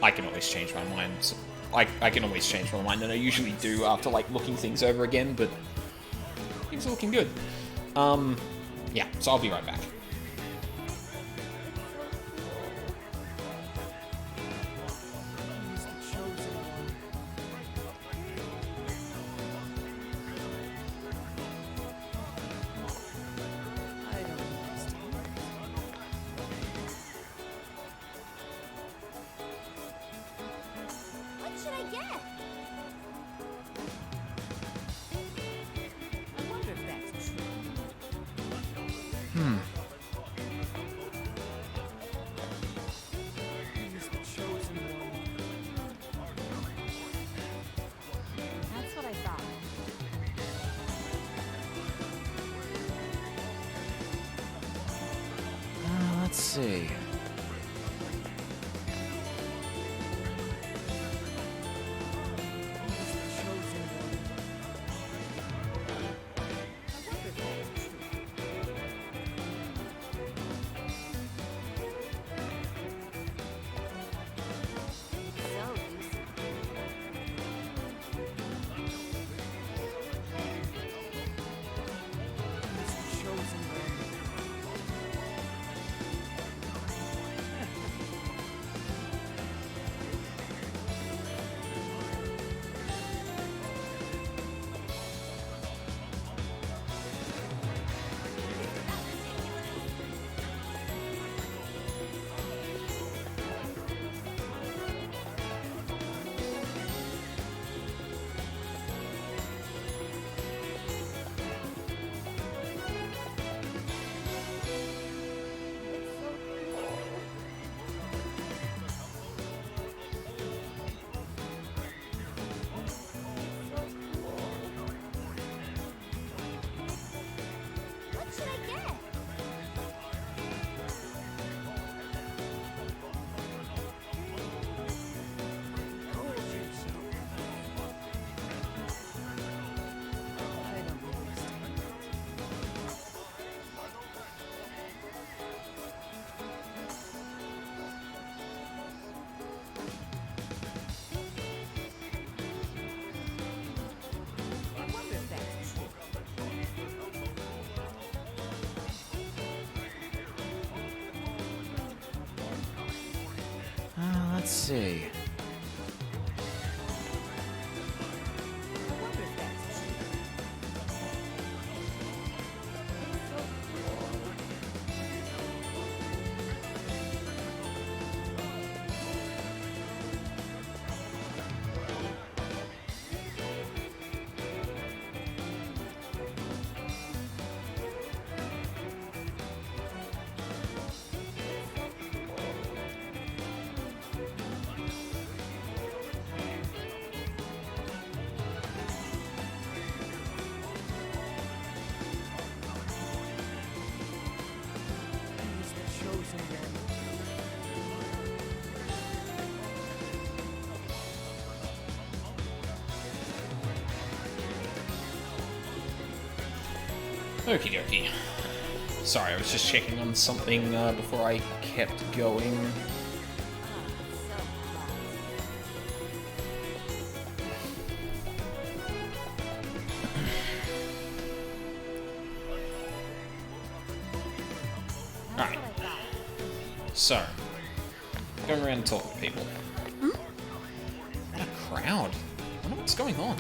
I can always change my mind. So I can always change my mind, and I usually do after, like, looking things over again, but things are looking good. Yeah, so I'll be right back. What should I get? I wonder if that's true. That's what I thought. Let's see. What should I get? I wonder if that's true. Let's see. I wonder if that's true. He's the chosen one. Okie dokie. Sorry, I was just checking on something before I kept going. Alright. So, going around and talking to people. What a crowd. I wonder what's going on.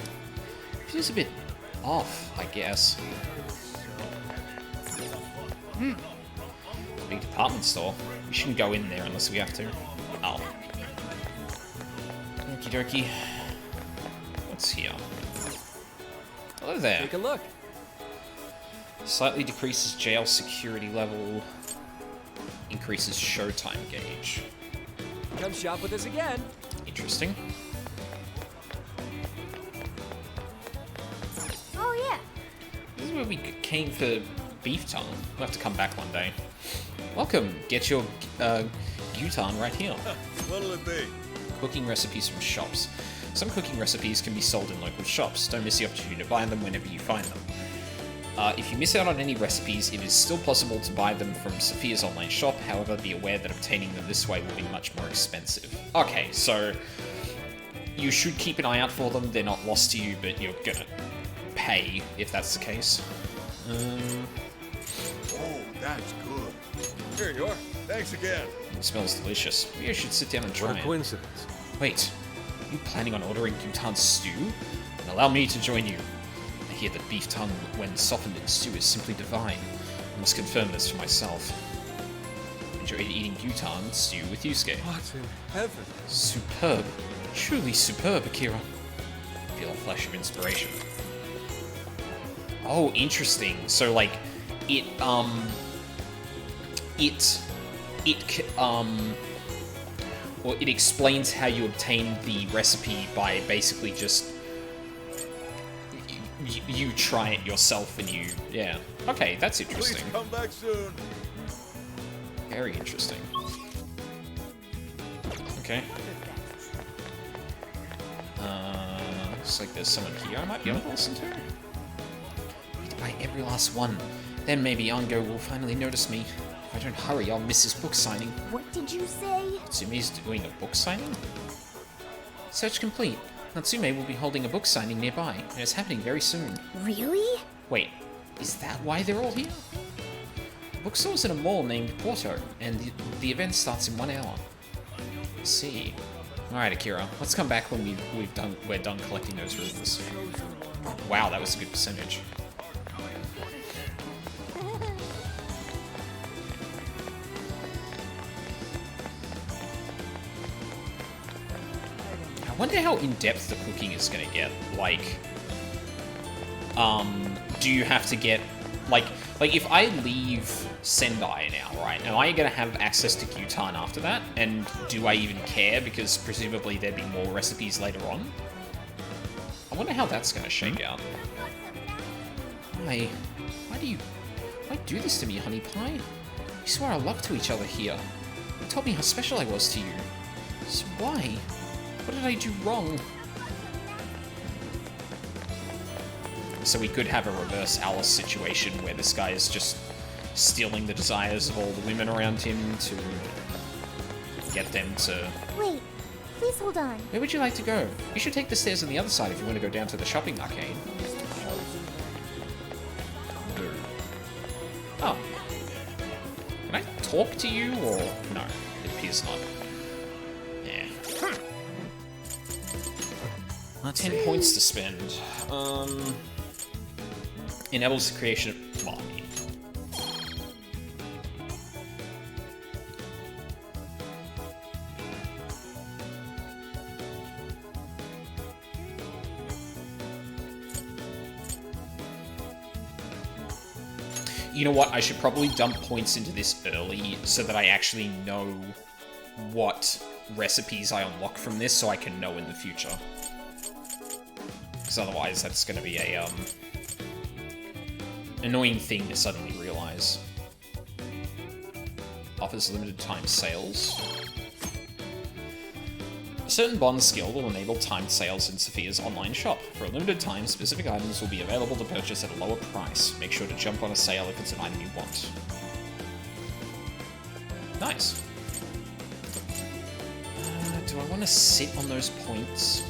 Feels a bit off, I guess. Big department store. We shouldn't go in there unless we have to. Oh. Okie dokie. What's here? Hello there. Take a look. Slightly decreases jail security level. Increases showtime gauge. Come shop with us again. Interesting. Oh yeah. This is where we came for beef tongue. We'll have to come back one day. Welcome. Get your Gyutan right here. What'll it be? Cooking recipes from shops. Some cooking recipes can be sold in local shops. Don't miss the opportunity to buy them whenever you find them. If you miss out on any recipes, it is still possible to buy them from Sophia's online shop. However, be aware that obtaining them this way will be much more expensive. Okay, so you should keep an eye out for them. They're not lost to you, but you're gonna pay if that's the case. Oh, that's good. Here you are. Thanks again. It smells delicious. Maybe I should sit down and try What a it. coincidence. Wait, are you planning on ordering Gyutan stew? Then allow me to join you. I hear that beef tongue, when softened in stew, is simply divine. I must confirm this for myself. Enjoyed eating Gyutan stew with Yusuke. What in heaven? Superb. Truly superb, Akira. Feel a flash of inspiration. Oh, interesting. So, like, well, it explains how you obtain the recipe by basically just you try it yourself and you, yeah. Okay, that's interesting. Please come back soon. Very interesting. Okay. Looks like there's someone here I might be able to listen to. Need to buy every last one. Then maybe Ango will finally notice me. If I don't hurry, I'll miss his book signing. What did you say? Natsume's doing a book signing? Search complete. Natsume will be holding a book signing nearby, and it's happening very soon. Really? Wait, is that why they're all here? The bookstore's in a mall named Porto, and the event starts in 1 hour. Let's see. Alright, Akira, let's come back when we're done collecting those rubles. Wow, that was a good percentage. I wonder how in-depth the cooking is gonna get. Like, do you have to get, like if I leave Sendai now, right, am I gonna have access to Gyutan after that? And do I even care, because presumably there'd be more recipes later on? I wonder how that's gonna shake out. Why do this to me, Honey Pie? We swore our love to each other here. You told me how special I was to you. So why? What did I do wrong? So we could have a reverse Alice situation where this guy is just stealing the desires of all the women around him to get them to... Wait, please hold on. Where would you like to go? You should take the stairs on the other side if you want to go down to the shopping arcade. Oh. Can I talk to you, or... No, it appears not. Yeah. 10 points to spend. Enables the creation of... Well, you know what? I should probably dump points into this early so that I actually know what recipes I unlock from this so I can know in the future. Because otherwise that's going to be a annoying thing to suddenly realize. Offers limited time sales. A certain bond skill will enable timed sales in Sophia's online shop. For a limited time, specific items will be available to purchase at a lower price. Make sure to jump on a sale if it's an item you want. Nice. Do I want to sit on those points?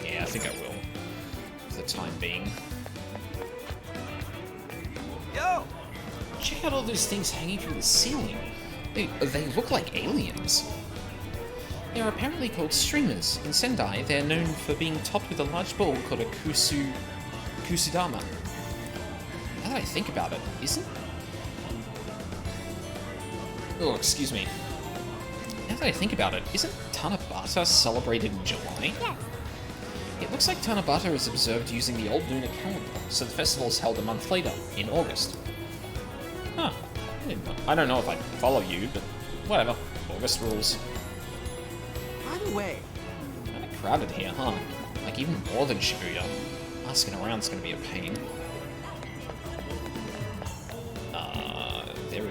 Yeah, I think I will. For the time being. Yo! Check out all those things hanging from the ceiling. They look like aliens. They are apparently called streamers. In Sendai, they are known for being topped with a large ball called a kusudama. Now that I think about it, isn't... Oh, excuse me. Now that I think about it, isn't Tanabata celebrated in July? Yes. It looks like Tanabata is observed using the old lunar calendar, so the festival is held a month later, in August. Huh. I don't know if I follow you, but whatever. August rules. By the way... Kinda crowded here, huh? Like even more than Shibuya. Asking around's gonna be a pain.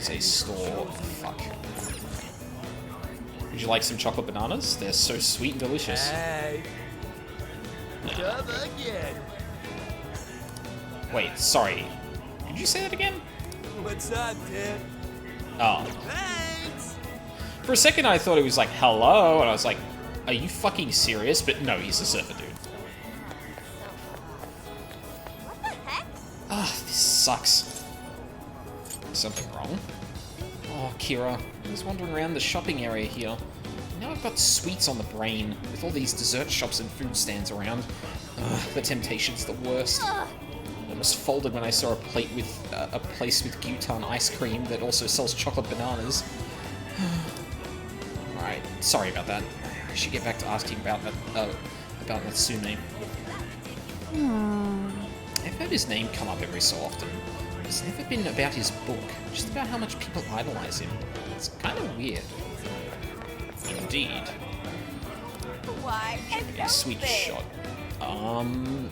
is a store. Fuck. Would you like some chocolate bananas? They're so sweet and delicious. Hey. Come again. Wait, sorry. Did you say that again? What's up, dude? Oh. Thanks. For a second I thought it was like, hello, and I was like, are you fucking serious? But no, he's a surfer dude. What the heck? Ah, this sucks. Is something wrong? Oh, Kira, I was wandering around the shopping area here. Now I've got sweets on the brain, with all these dessert shops and food stands around. Ugh, the temptation's the worst. I almost folded when I saw a plate with a place with Gutan ice cream that also sells chocolate bananas. Alright, sorry about that. I should get back to asking about Natsume. I've heard his name come up every so often. It's never been about his book, just about how much people idolize him. It's kind of weird. Indeed. Why? A sweet shot.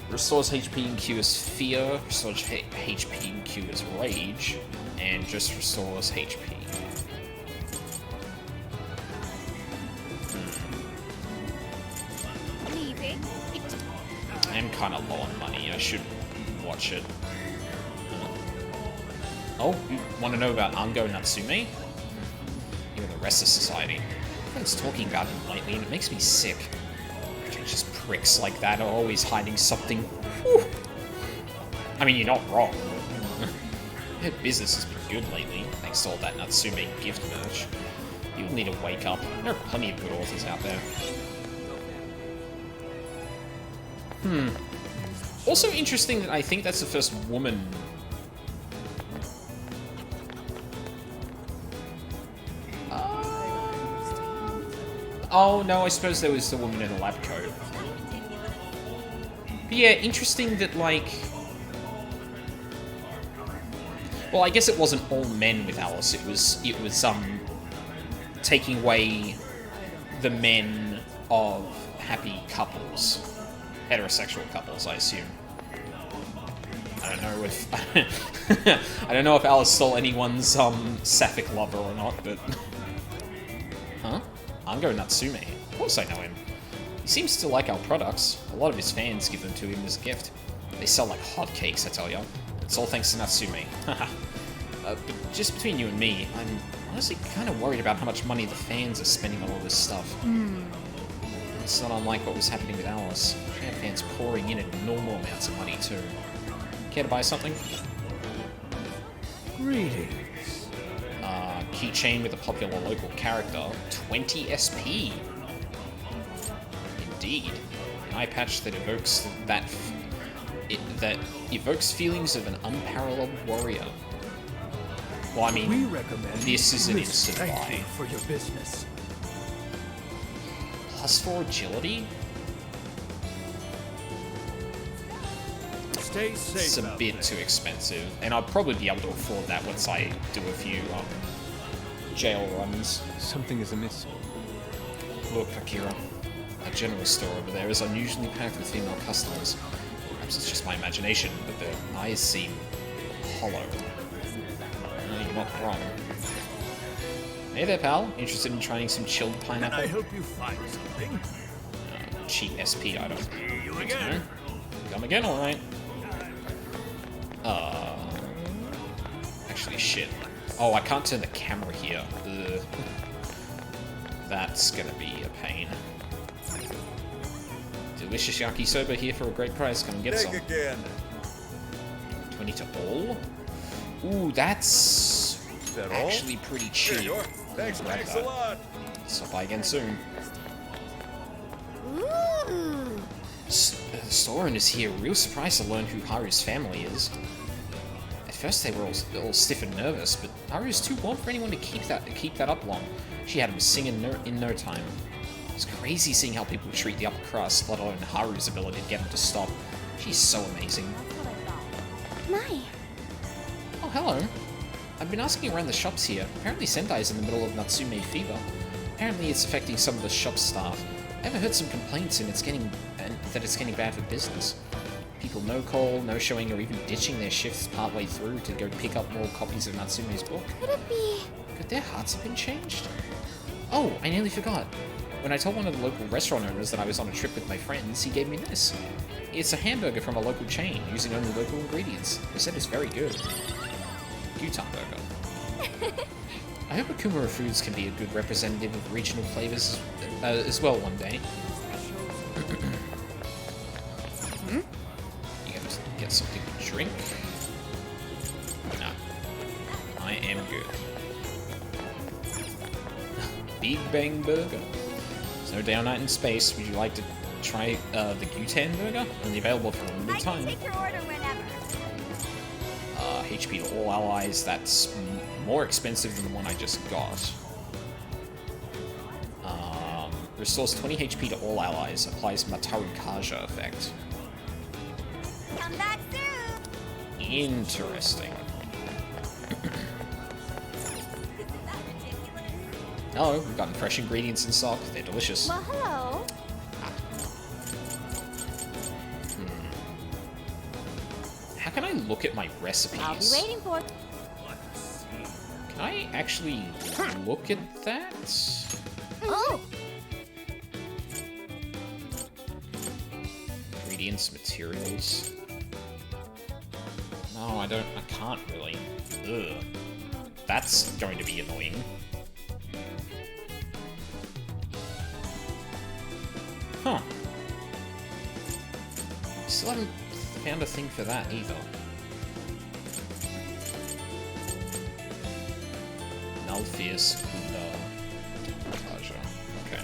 Restores HP and Q as Fear, restores HP and Q as Rage, and just restores HP. Leaving? I am kind of low on money, I should watch it. Oh, you want to know about Ango Natsume? You're the rest of society. Everyone's talking about him lately, and it makes me sick. Just pricks like that are always hiding something. Whew. I mean, you're not wrong. Her business has been good lately, thanks to all that Natsume gift merch. People need to wake up. There are plenty of good authors out there. Also interesting that I think that's the first woman. Oh no, I suppose there was the woman in the lab coat. But yeah, interesting that like... Well, I guess it wasn't all men with Alice. It was taking away the men of happy couples, heterosexual couples, I assume. I don't know if I don't know if Alice stole anyone's sapphic lover or not, but huh? Ango Natsume. Of course I know him. He seems to like our products. A lot of his fans give them to him as a gift. They sell like hotcakes, I tell ya. It's all thanks to Natsume. But just between you and me, I'm honestly kind of worried about how much money the fans are spending on all this stuff. It's not unlike what was happening with Alice. She had fans pouring in normal amounts of money too. Care to buy something? Greetings. Keychain with a popular local character. 20 SP. Indeed. An eye patch that evokes that evokes feelings of an unparalleled warrior. Well, I mean, We recommend this is an instant buy. restricting for your business. +4 agility? Stay safe. It's a bit too expensive, and I'll probably be able to afford that once I do a few jail runs. Something is amiss. Look, Akira, that general store over there is unusually packed with female customers. Perhaps it's just my imagination, but their eyes seem hollow. No, you're not wrong. Hey there, pal. Interested in trying some chilled pineapple? Can I help you find something? Cheap SP item. See you again. Come again, alright. Actually, shit. Oh, I can't turn the camera here. Ugh. That's gonna be a pain. Delicious yakisoba here for a great price. Come and get some. again. 20 to all? Ooh, that's that all? actually pretty cheap. Here you are. Thanks, Grab thanks that. a lot. Stop by again soon. Ooh. The store owners here real surprised to learn who Haru's family is. At first they were all stiff and nervous, but Haru's too warm for anyone to keep that up long. She had him singing in no time. It's crazy seeing how people treat the upper crust, let alone Haru's ability to get them to stop. She's so amazing. My. Oh, hello. I've been asking around the shops here. Apparently Sendai's in the middle of Natsume fever. Apparently it's affecting some of the shop staff. I ever heard some complaints and that it's getting bad for business. People no-call, no-showing, or even ditching their shifts partway through to go pick up more copies of Natsume's book. Could it be? Could their hearts have been changed? Oh, I nearly forgot. When I told one of the local restaurant owners that I was on a trip with my friends, he gave me this. It's a hamburger from a local chain, using only local ingredients. They said it's very good. Gyutan burger. I hope Akumura Foods can be a good representative of regional flavors as well one day. You gotta get something to drink? No. I am good. Big Bang Burger. There's no down night in space. Would you like to try the Gyutan burger? Only available for a limited time. Take your order whenever. HP to all allies. That's more expensive than the one I just got. Restores 20 HP to all allies. Applies Mataru Kaja effect. Come back soon. Interesting. Oh, we've gotten fresh ingredients in stock. They're delicious. Well, hello. How can I look at my recipes? I'll be waiting for it. Can I actually look at that? Oh. Ingredients, materials. No, I can't really. Ugh. That's going to be annoying. Huh. Still haven't found a thing for that either. Nulfius Kunda Kaja. Okay.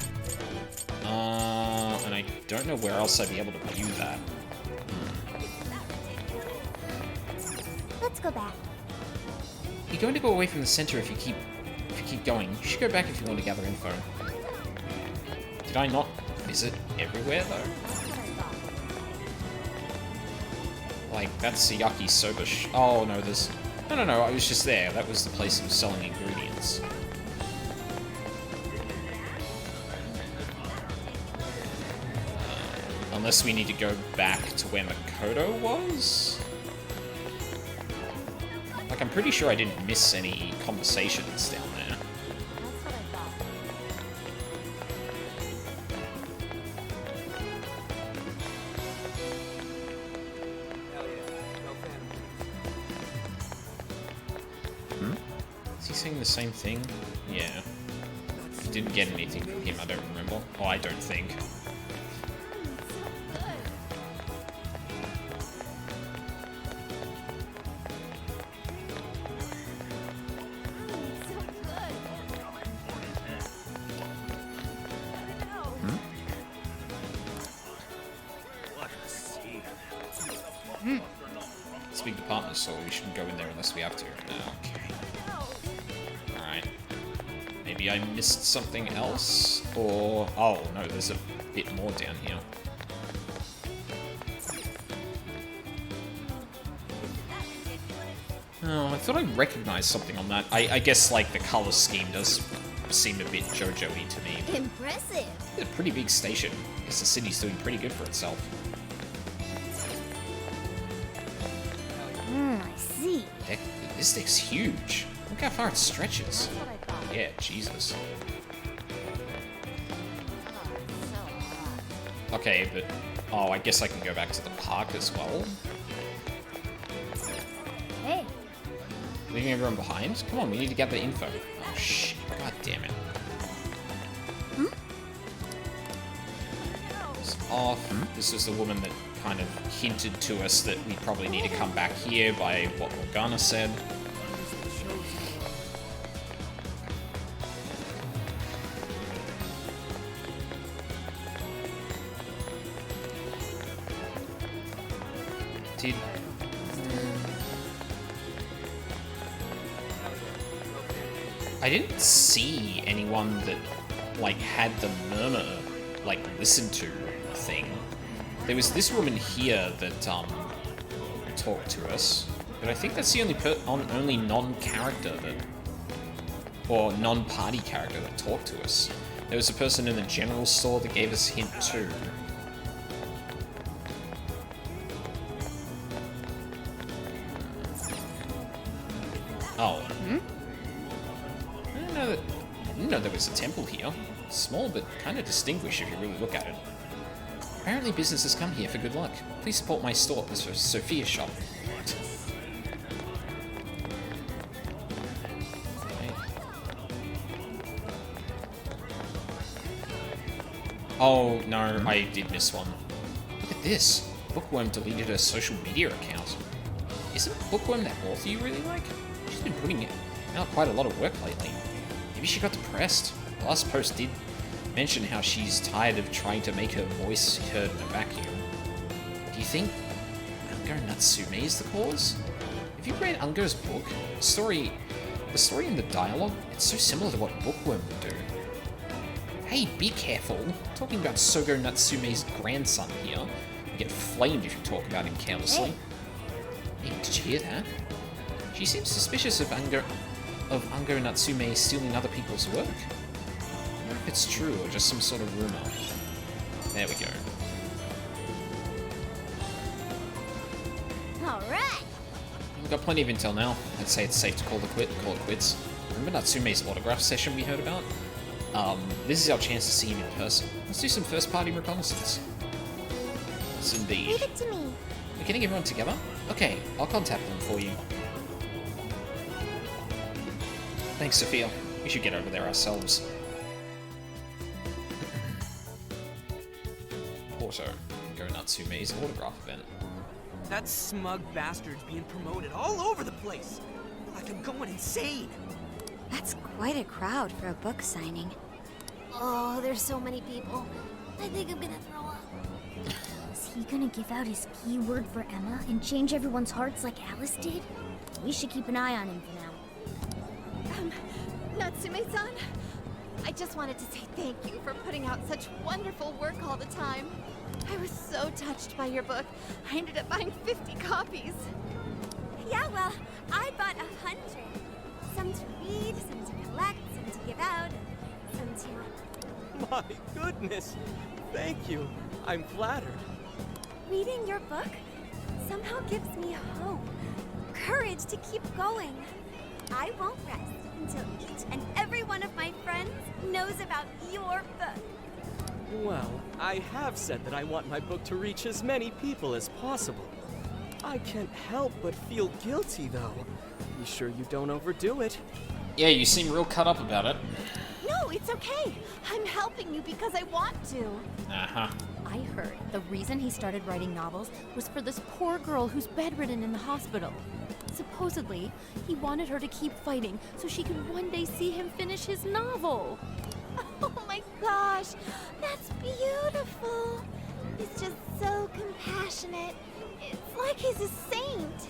And I don't know where else I'd be able to view that. Let's go back. You're going to go away from the center if you keep going. You should go back if you want to gather info. Did I not visit everywhere though? Like, that's Sayaki Soba oh no, there's... No, I was just there. That was the place that was selling ingredients. Unless we need to go back to where Makoto was? Like, I'm pretty sure I didn't miss any conversations down there. Is he saying the same thing? Yeah. I didn't get anything from him, I don't remember. Oh, I don't think. It's a big department store, we shouldn't go in there unless we have to. Okay. Alright. Maybe I missed something else? Or... oh, no, there's a bit more down here. Oh, I thought I recognized something on that. I guess, like, the color scheme does seem a bit JoJo-y to me. Impressive. It's a pretty big station. I guess the city's doing pretty good for itself. I see. Heck, this thing's huge. Look how far it stretches. Yeah, Jesus. Okay, but... oh, I guess I can go back to the park as well. Hey. Leaving everyone behind? Come on, we need to gather info. Oh, shit. God damn it. It's off. This is the woman that kind of hinted to us that we probably need to come back here by what Morgana said. Did... I didn't see anyone that, like, had the murmur, like, listen to thing. There was this woman here that, talked to us, but I think that's the only non-character that, or non-party character that talked to us. There was a person in the general store that gave us a hint too. Oh. I didn't know there was a temple here. Small, but kind of distinguished if you really look at it. Apparently businesses come here for good luck. Please support my store, the Sophia shop. What? Okay. Oh, no, I did miss one. Look at this. Bookworm deleted her social media account. Isn't Bookworm that author you really like? She's been putting out quite a lot of work lately. Maybe she got depressed. The last post did mention how she's tired of trying to make her voice heard in a vacuum. Do you think Ungo Natsume is the cause? If you read Ungo's book, the story and the dialogue, it's so similar to what Bookworm would do. Hey, be careful. I'm talking about Sogo Natsume's grandson here. You get flamed if you talk about him carelessly. Hey, did you hear that? She seems suspicious of Ungo Natsume stealing other people's work. I wonder if it's true or just some sort of rumor. There we go. Alright! We've got plenty of intel now. I'd say it's safe to call it quits. Remember Natsume's autograph session we heard about? This is our chance to see him in person. Let's do some first-party reconnaissance. Yes, indeed. Leave it to me. We're getting everyone together? Okay, I'll contact them for you. Thanks, Sophia. We should get over there ourselves. Also, Go Natsume's autograph event. That smug bastard's being promoted all over the place. Like I'm going insane. That's quite a crowd for a book signing. Oh, there's so many people. I think I'm gonna throw up. Is he gonna give out his keyword for Emma and change everyone's hearts like Alice did? We should keep an eye on him for now. Natsume-san, I just wanted to say thank you for putting out such wonderful work all the time. I was so touched by your book. I ended up buying 50 copies. Yeah, well, I bought 100. Some to read, some to collect, some to give out, some to... My goodness! Thank you. I'm flattered. Reading your book somehow gives me hope, courage to keep going. I won't rest until each and every one of my friends knows about your book. Well, I have said that I want my book to reach as many people as possible. I can't help but feel guilty, though. Be sure you don't overdo it. Yeah, you seem real cut up about it. No, it's okay. I'm helping you because I want to. Uh-huh. I heard the reason he started writing novels was for this poor girl who's bedridden in the hospital. Supposedly, he wanted her to keep fighting so she could one day see him finish his novel. Oh my gosh, that's beautiful. He's just so compassionate. It's like he's a saint.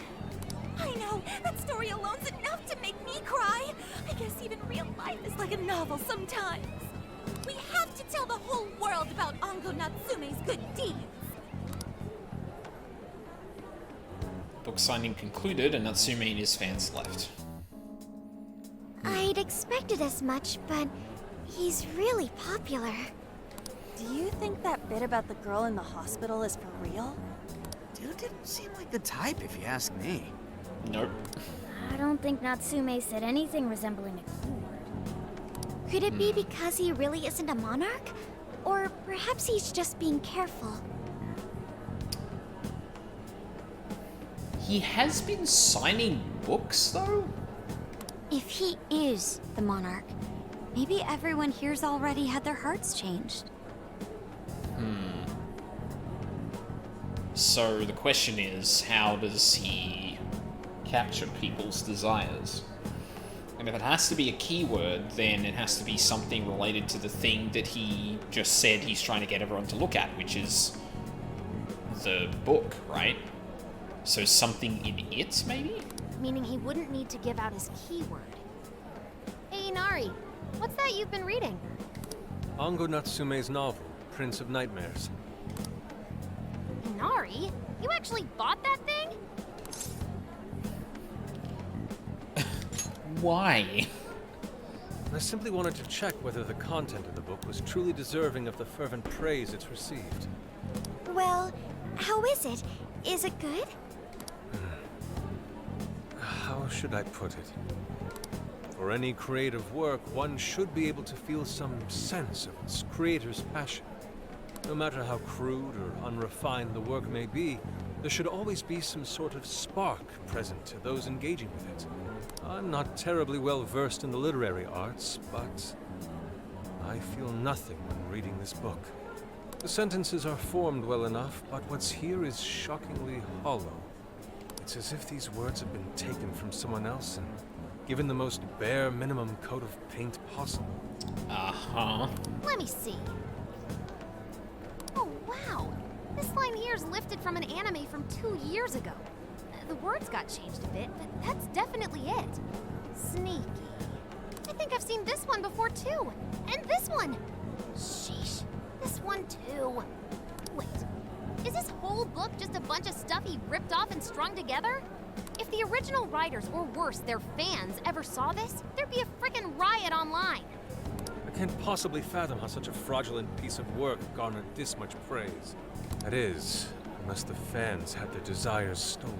I know, that story alone's enough to make me cry. I guess even real life is like a novel sometimes. We have to tell the whole world about Ango Natsume's good deeds. Book signing concluded, and Natsume and his fans left. I'd expected as much, but he's really popular. Do you think that bit about the girl in the hospital is for real? Dude didn't seem like the type, if you ask me. Nope. I don't think Natsume said anything resembling a keyword. Could it be because he really isn't a monarch? Or perhaps he's just being careful. He has been signing books, though? If he is the monarch, maybe everyone here's already had their hearts changed. So the question is, how does he capture people's desires? And if it has to be a keyword, then it has to be something related to the thing that he just said he's trying to get everyone to look at, which is the book, right? So something in it, maybe? Meaning he wouldn't need to give out his keyword. Hey, Inari, what's that you've been reading? Ango Natsume's novel, Prince of Nightmares. Inari? You actually bought that thing? Why? I simply wanted to check whether the content of the book was truly deserving of the fervent praise it's received. Well, how is it? Is it good? How How should I put it? For any creative work, one should be able to feel some sense of its creator's passion. No matter how crude or unrefined the work may be, there should always be some sort of spark present to those engaging with it. I'm not terribly well versed in the literary arts, but I feel nothing when reading this book. The sentences are formed well enough, but what's here is shockingly hollow. It's as if these words have been taken from someone else and given the most bare minimum coat of paint possible. Uh-huh. Let me see. Oh, wow. This line here is lifted from an anime from 2 years ago. The words got changed a bit, but that's definitely it. Sneaky. I think I've seen this one before, too. And this one. Sheesh. This one, too. Wait. Is this whole book just a bunch of stuff he ripped off and strung together? If the original writers, or worse, their fans, ever saw this, there'd be a frickin' riot online. I can't possibly fathom how such a fraudulent piece of work garnered this much praise. That is, unless the fans had their desires stolen.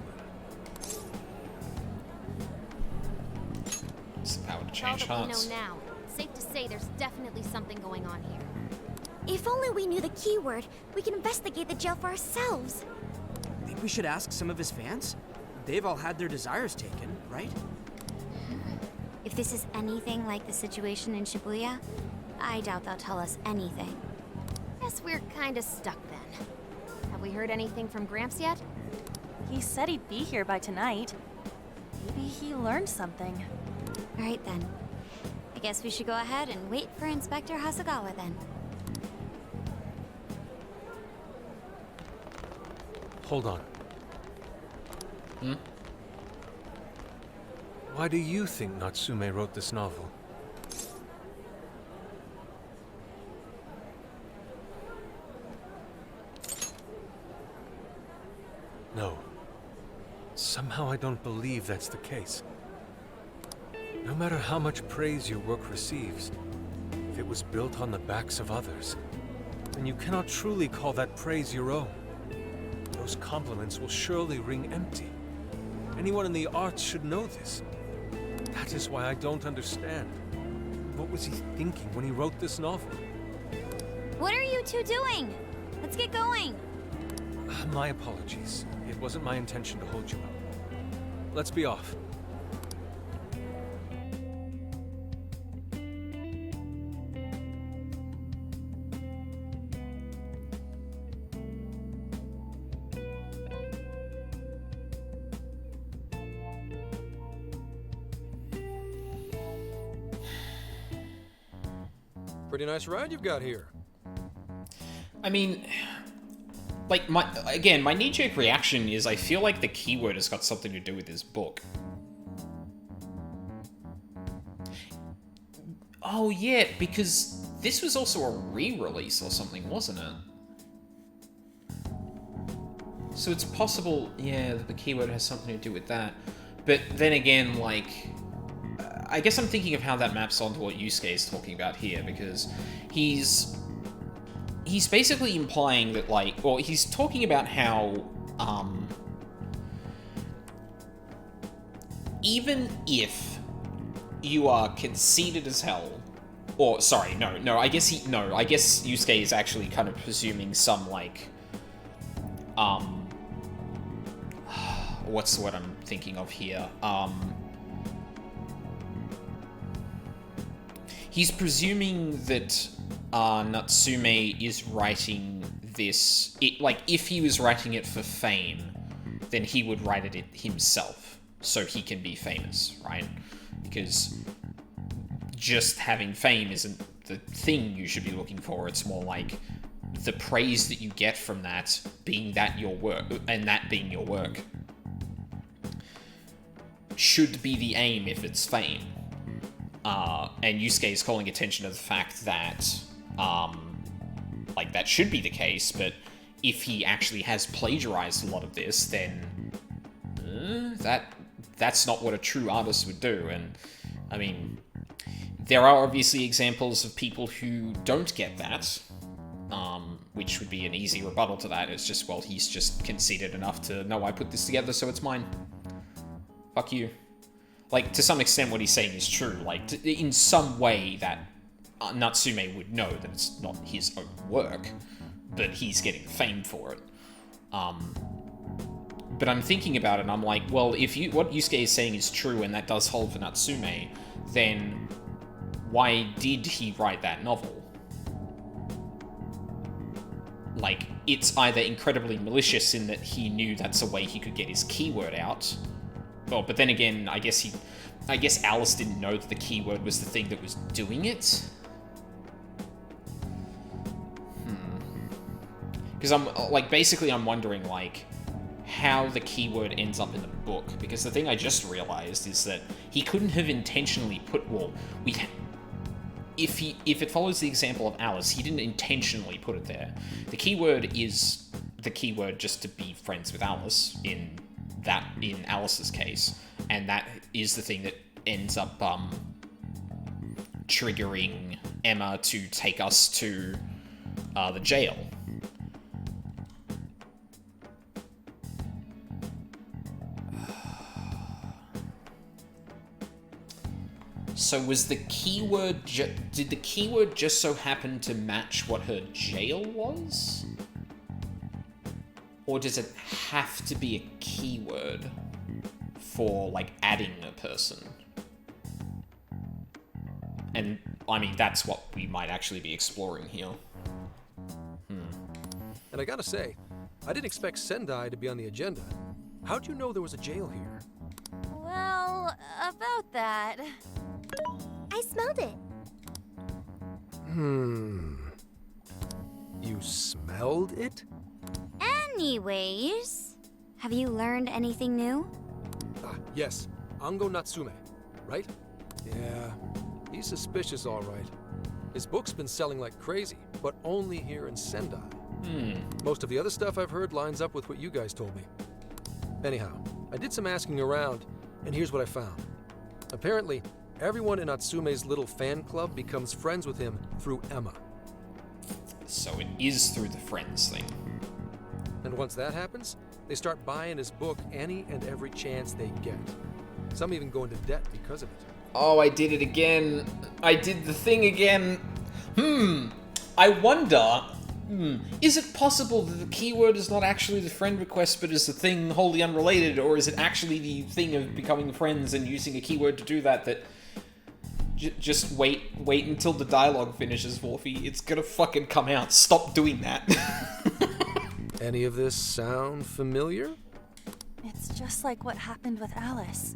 It's the power to With all change that hearts. we know now, it's safe to say there's definitely something going on here. If only we knew the keyword, we can investigate the jail for ourselves. Think we should ask some of his fans? They've all had their desires taken, right? If this is anything like the situation in Shibuya, I doubt they'll tell us anything. Guess we're kinda stuck then. Have we heard anything from Gramps yet? He said he'd be here by tonight. Maybe he learned something. All right then. I guess we should go ahead and wait for Inspector Hasagawa then. Hold on. Hmm? Why do you think Natsume wrote this novel? No. Somehow I don't believe that's the case. No matter how much praise your work receives, if it was built on the backs of others, then you cannot truly call that praise your own. Those compliments will surely ring empty. Anyone in the arts should know this. That is why I don't understand. What was he thinking when he wrote this novel? What are you two doing? Let's get going. My apologies. It wasn't my intention to hold you up. Let's be off. Pretty nice ride you've got here. I mean, like, my knee-jerk reaction is I feel like the keyword has got something to do with this book. Oh, yeah, because this was also a re-release or something, wasn't it? So it's possible, yeah, that the keyword has something to do with that. But then again, like, I guess I'm thinking of how that maps onto what Yusuke is talking about here, because he's basically implying that, like, or he's talking about how, even if you are conceited as hell, or, sorry, no, I guess Yusuke is actually kind of presuming some, like, what's the word I'm thinking of here? He's presuming that Natsume is writing this... if he was writing it for fame, then he would write it himself, so he can be famous, right? Because just having fame isn't the thing you should be looking for. It's more like the praise that you get from that being that your work, and that being your work should be the aim if it's fame. And Yusuke is calling attention to the fact that, that should be the case, but if he actually has plagiarized a lot of this, then that's not what a true artist would do. And, I mean, there are obviously examples of people who don't get that, which would be an easy rebuttal to that. It's just, well, he's just conceited enough to, no, I put this together, so it's mine. Fuck you. like, to some extent what he's saying is true. Like, in some way that Natsume would know that it's not his own work, but he's getting fame for it. But I'm thinking about it, and I'm like, well, if what Yusuke is saying is true, and that does hold for Natsume, then why did he write that novel? Like, it's either incredibly malicious in that he knew that's a way he could get his keyword out. Oh, but then again, I guess Alice didn't know that the keyword was the thing that was doing it. Because I'm, like, basically I'm wondering, like, how the keyword ends up in the book. Because the thing I just realized is that he couldn't have intentionally put, well, if it follows the example of Alice, he didn't intentionally put it there. The keyword is the keyword just to be friends with Alice in Alice's case, and that is the thing that ends up triggering Emma to take us to the jail. So was the keyword... did the keyword just so happen to match what her jail was? Or does it have to be a keyword for, like, adding a person? And, I mean, that's what we might actually be exploring here. And I gotta say, I didn't expect Sendai to be on the agenda. How'd you know there was a jail here? Well, about that... I smelled it. You smelled it? Anyways, have you learned anything new? Yes. Ango Natsume, right? Yeah, he's suspicious all right. His book's been selling like crazy, but only here in Sendai. Most of the other stuff I've heard lines up with what you guys told me. Anyhow, I did some asking around, and here's what I found. Apparently, everyone in Natsume's little fan club becomes friends with him through Emma. So it is through the friends thing. And once that happens, they start buying his book any and every chance they get. Some even go into debt because of it. Oh, I did it again. I did the thing again. I wonder, is it possible that the keyword is not actually the friend request, but is the thing wholly unrelated, or is it actually the thing of becoming friends and using a keyword to do that just wait until the dialogue finishes, Wolfie. It's gonna fucking come out. Stop doing that. Any of this sound familiar? It's just like what happened with Alice.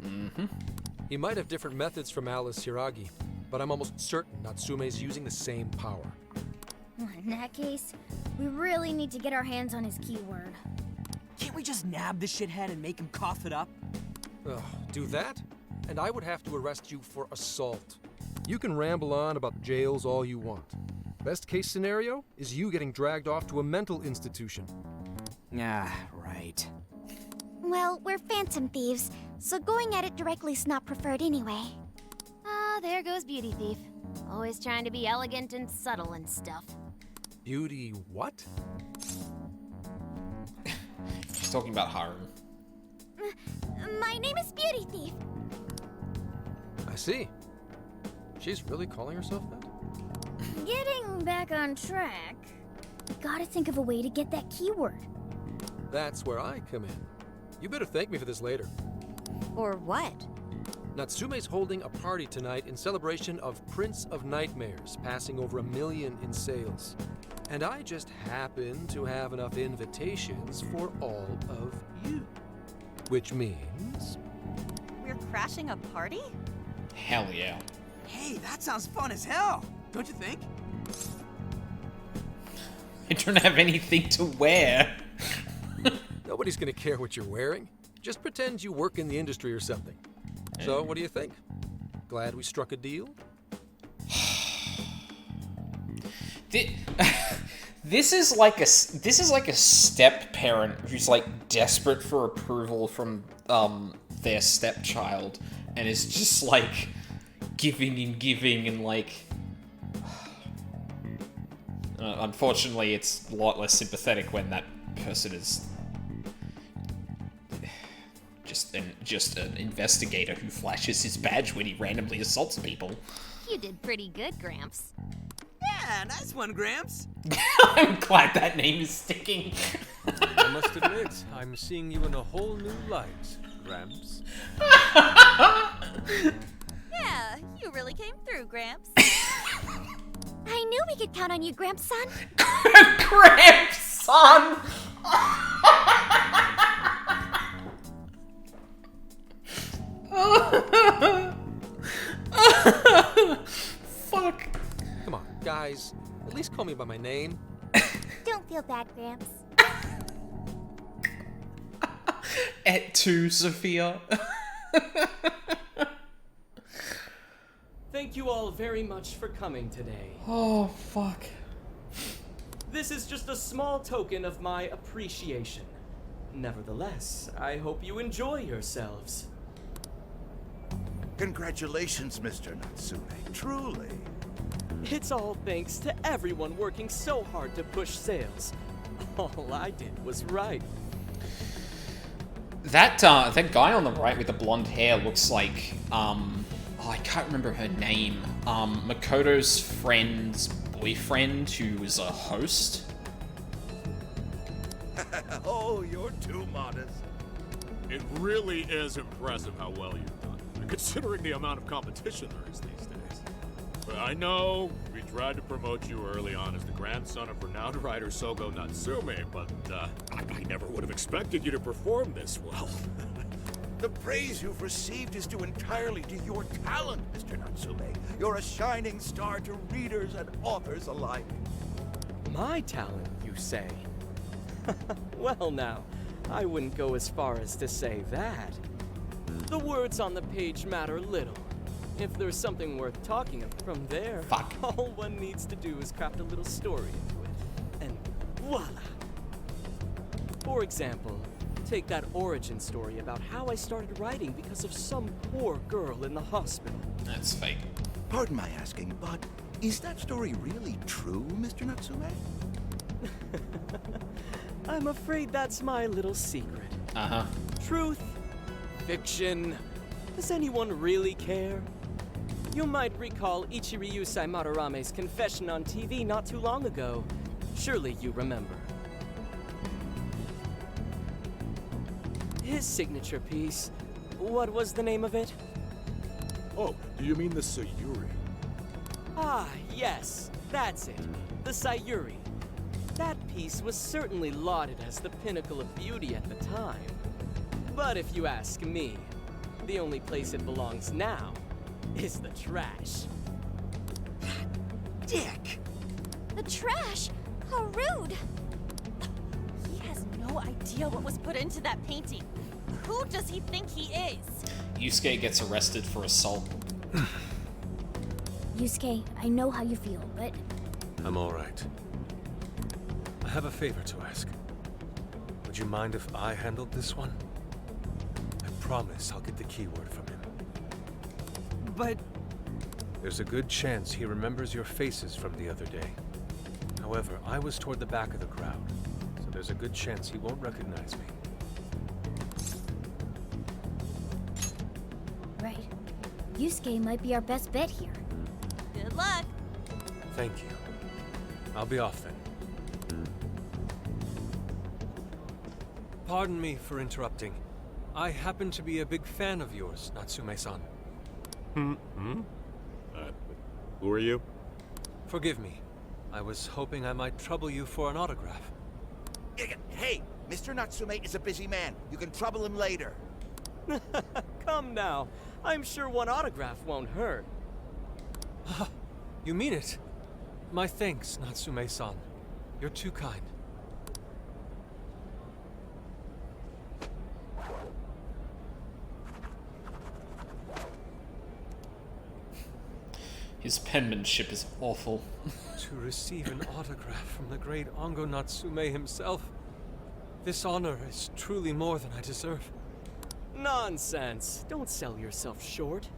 He might have different methods from Alice Hiragi, but I'm almost certain Natsume's using the same power. In that case, we really need to get our hands on his keyword. Can't we just nab the shithead and make him cough it up? Do that? And I would have to arrest you for assault. You can ramble on about jails all you want. Best case scenario is you getting dragged off to a mental institution. Right. Well, we're phantom thieves, so going at it directly's not preferred anyway. There goes Beauty Thief. Always trying to be elegant and subtle and stuff. Beauty what? She's talking about Haru. My name is Beauty Thief. I see. She's really calling herself that? Getting back on track, we gotta think of a way to get that keyword. That's where I come in. You better thank me for this later. Or what? Natsume's holding a party tonight in celebration of Prince of Nightmares passing over 1 million in sales. And I just happen to have enough invitations for all of you. Which means... We're crashing a party? Hell yeah. Hey, that sounds fun as hell, don't you think? I don't have anything to wear. Nobody's gonna care what you're wearing. Just pretend you work in the industry or something. So, what do you think? Glad we struck a deal? This is like a step parent who's like desperate for approval from their stepchild, and is just like giving and like. Unfortunately, it's a lot less sympathetic when that person is just an investigator who flashes his badge when he randomly assaults people. You did pretty good, Gramps. Yeah, nice one, Gramps. I'm glad that name is sticking. I must admit, I'm seeing you in a whole new light, Gramps. Yeah, you really came through, Gramps. I knew we could count on you, Gramps son. Gramps son! Fuck. Come on, guys. At least call me by my name. Don't feel bad, Gramps. Et tu, Sophia. Thank you all very much for coming today. Oh, fuck. This is just a small token of my appreciation. Nevertheless, I hope you enjoy yourselves. Congratulations, Mr. Natsume. Truly. It's all thanks to everyone working so hard to push sales. All I did was write. That guy on the right with the blonde hair looks like, I can't remember her name. Makoto's friend's boyfriend who was a host. Oh, you're too modest. It really is impressive how well you've done, considering the amount of competition there is these days. But I know we tried to promote you early on as the grandson of renowned writer Sogo Natsume, but I never would have expected you to perform this well. The praise you've received is due entirely to your talent, Mr. Natsume. You're a shining star to readers and authors alike. My talent, you say? Well now, I wouldn't go as far as to say that. The words on the page matter little. If there's something worth talking about from there, all one needs to do is craft a little story into it. And voila! For example, take that origin story about how I started writing because of some poor girl in the hospital. That's fake. Pardon my asking, but is that story really true, Mr. Natsume? I'm afraid that's my little secret. Uh-huh. Truth, fiction, does anyone really care? You might recall Ichiryusai Madarame's confession on TV not too long ago. Surely you remember. His signature piece, what was the name of it? Oh, do you mean the Sayuri? Ah, yes, that's it. The Sayuri. That piece was certainly lauded as the pinnacle of beauty at the time. But if you ask me, the only place it belongs now is the trash. Dick! The trash? How rude! He has no idea what was put into that painting. Who does he think he is? Yusuke gets arrested for assault. Yusuke, I know how you feel, but... I'm all right. I have a favor to ask. Would you mind if I handled this one? I promise I'll get the keyword from him. But... There's a good chance he remembers your faces from the other day. However, I was toward the back of the crowd, so there's a good chance he won't recognize me. Right. Yusuke might be our best bet here. Good luck. Thank you. I'll be off then. Pardon me for interrupting. I happen to be a big fan of yours, Natsume-san. Who are you? Forgive me. I was hoping I might trouble you for an autograph. Hey, Mr. Natsume is a busy man. You can trouble him later. Come now. I'm sure one autograph won't hurt. You mean it? My thanks, Natsume-san. You're too kind. His penmanship is awful. To receive an autograph from the great Ongo Natsume himself, this honor is truly more than I deserve. Nonsense. Don't sell yourself short.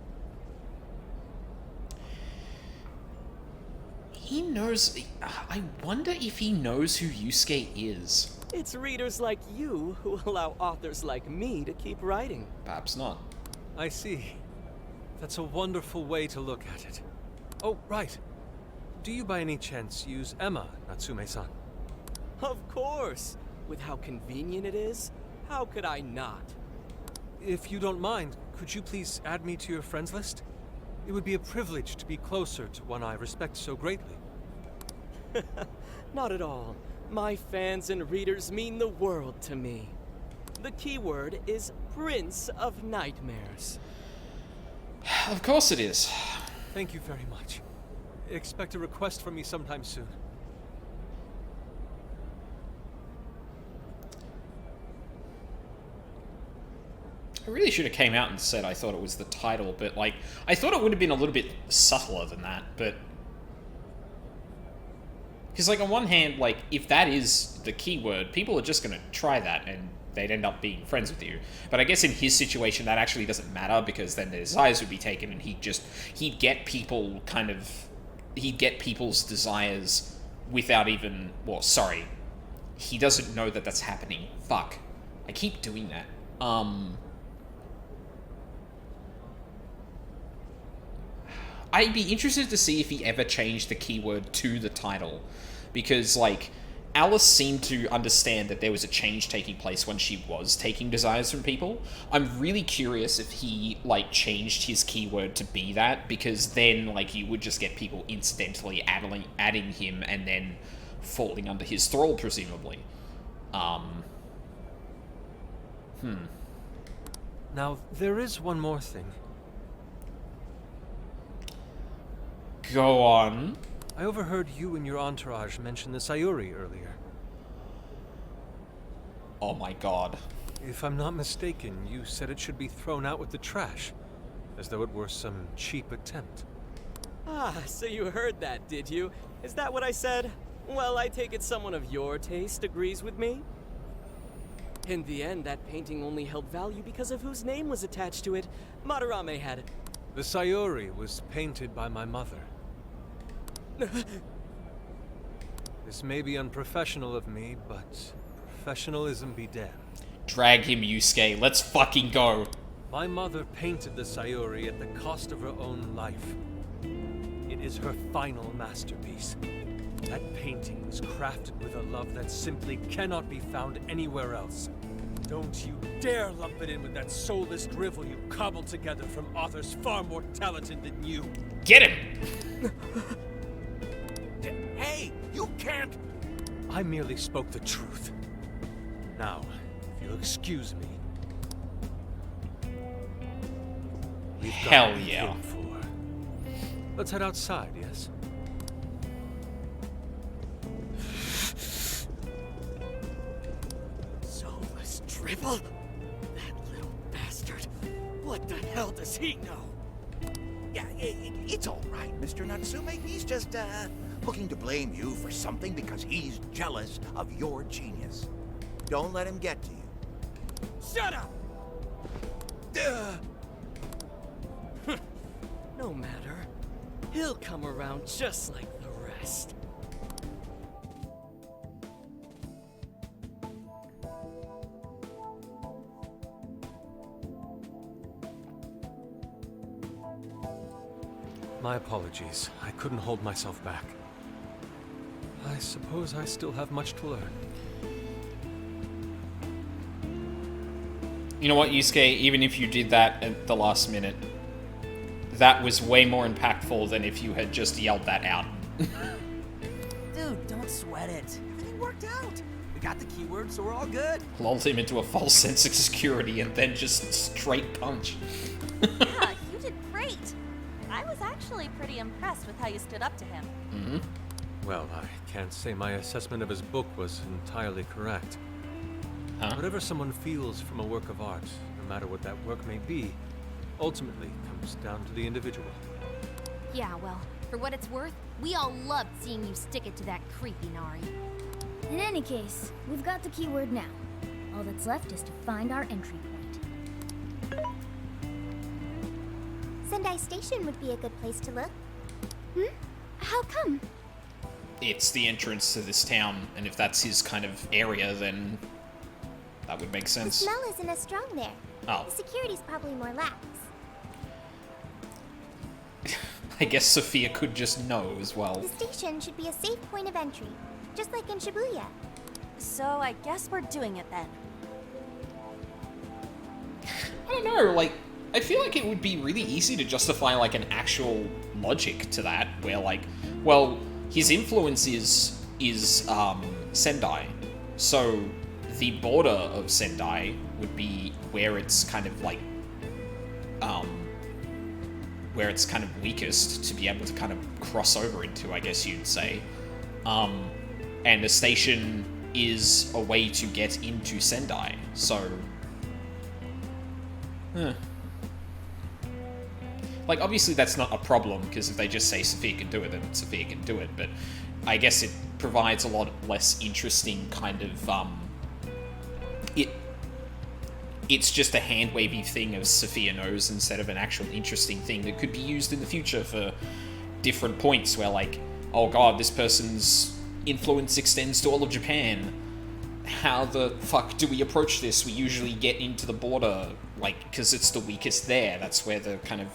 He knows... I wonder if he knows who Yusuke is. It's readers like you who allow authors like me to keep writing. Perhaps not. I see. That's a wonderful way to look at it. Oh, right. Do you by any chance use Emma, Natsume-san? Of course! With how convenient it is, how could I not? If you don't mind, could you please add me to your friends list? It would be a privilege to be closer to one I respect so greatly. Not at all. My fans and readers mean the world to me. The keyword is Prince of Nightmares. Of course it is. Thank you very much. Expect a request from me sometime soon. I really should have came out and said I thought it was the title, but like, I thought it would have been a little bit subtler than that, but... Because like, on one hand, like, if that is the keyword, people are just gonna try that and they'd end up being friends with you. But I guess in his situation, that actually doesn't matter, because then their desires would be taken and he'd get people kind of... He'd get people's desires without even... Well, sorry. He doesn't know that that's happening. Fuck. I keep doing that. I'd be interested to see if he ever changed the keyword to the title, because, like, Alice seemed to understand that there was a change taking place when she was taking desires from people. I'm really curious if he, like, changed his keyword to be that, because then, like, you would just get people incidentally adding him and then falling under his thrall, presumably. Now, there is one more thing. Go on. I overheard you and your entourage mention the Sayuri earlier. Oh my god. If I'm not mistaken, you said it should be thrown out with the trash, as though it were some cheap attempt. Ah, so you heard that, did you? Is that what I said? Well, I take it someone of your taste agrees with me? In the end, that painting only held value because of whose name was attached to it. Madarame had it. The Sayuri was painted by my mother. This may be unprofessional of me, but professionalism be damned. Drag him, Yusuke. Let's fucking go. My mother painted the Sayuri at the cost of her own life. It is her final masterpiece. That painting was crafted with a love that simply cannot be found anywhere else. Don't you dare lump it in with that soulless drivel you cobbled together from authors far more talented than you. Get him! Hey, you can't... I merely spoke the truth. Now, if you'll excuse me... Hell yeah. Let's head outside, yes? Soulless drivel? That little bastard. What the hell does he know? Yeah, it's all right, Mr. Natsume. He's just, looking to blame you for something because he's jealous of your genius. Don't let him get to you. Shut up! No matter. He'll come around just like the rest. My apologies. I couldn't hold myself back. I suppose I still have much to learn. You know what, Yusuke? Even if you did that at the last minute, that was way more impactful than if you had just yelled that out. Dude, don't sweat it. Everything worked out. We got the keyword, so we're all good. Lulled him into a false sense of security and then just straight punch. Yeah, you did great. I was actually pretty impressed with how you stood up to him. Mm-hmm. Well, I can't say my assessment of his book was entirely correct. Whatever someone feels from a work of art, no matter what that work may be, ultimately comes down to the individual. Yeah, well, for what it's worth, we all loved seeing you stick it to that creepy Nari. In any case, we've got the keyword now. All that's left is to find our entry point. Sendai Station would be a good place to look. How come? it's the entrance to this town, and if that's his kind of area, then that would make The sense. smell isn't as strong there. Oh. The security's probably more lax. I guess Sophia could just know as well. The station should be a safe point of entry, just like in Shibuya. So I guess we're doing it then. I don't know, like, I feel like it would be really easy to justify, like, an actual logic to that, where, like, well, his influence is Sendai, so the border of Sendai would be where it's kind of, like, where it's kind of weakest to be able to kind of cross over into, I guess you'd say. And the station is a way to get into Sendai, so... Like, obviously that's not a problem, because if they just say Sophia can do it, then Sophia can do it, but I guess it provides a lot less interesting kind of, it's just a hand-wavy thing of Sophia knows instead of an actual interesting thing that could be used in the future for different points where, like, oh god, this person's influence extends to all of Japan. How the fuck do we approach this? We usually get into the border, like, because it's the weakest there. That's where the kind of,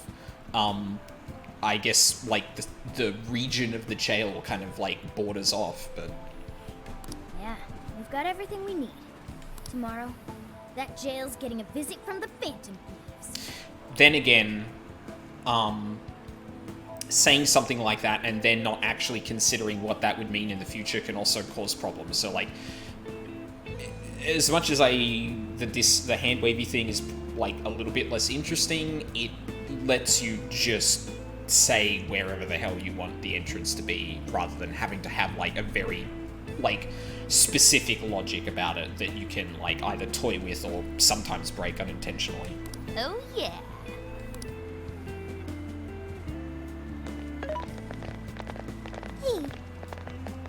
I guess, like, the region of the jail kind of, like, borders off, but... Yeah, we've got everything we need. Tomorrow, that jail's getting a visit from the Phantom Thieves. Then again, saying something like that and then not actually considering what that would mean in the future can also cause problems. So, like, as much as the hand-wavy thing is, like, a little bit less interesting, it lets you just say wherever the hell you want the entrance to be, rather than having to have, like, a very, like, specific logic about it that you can, like, either toy with or sometimes break unintentionally. Oh yeah. Hey,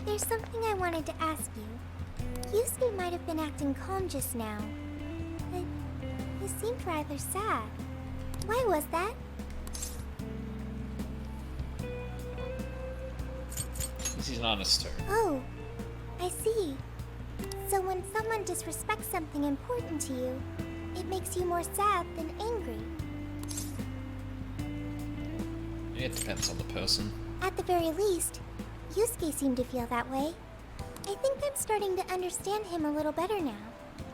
there's something I wanted to ask you. Yusuke might have been acting calm just now, but he seemed rather sad. Why was that? He's honest too. Oh, I see. So when someone disrespects something important to you, it makes you more sad than angry. It depends on the person. At the very least, Yusuke seemed to feel that way. I think I'm starting to understand him a little better now.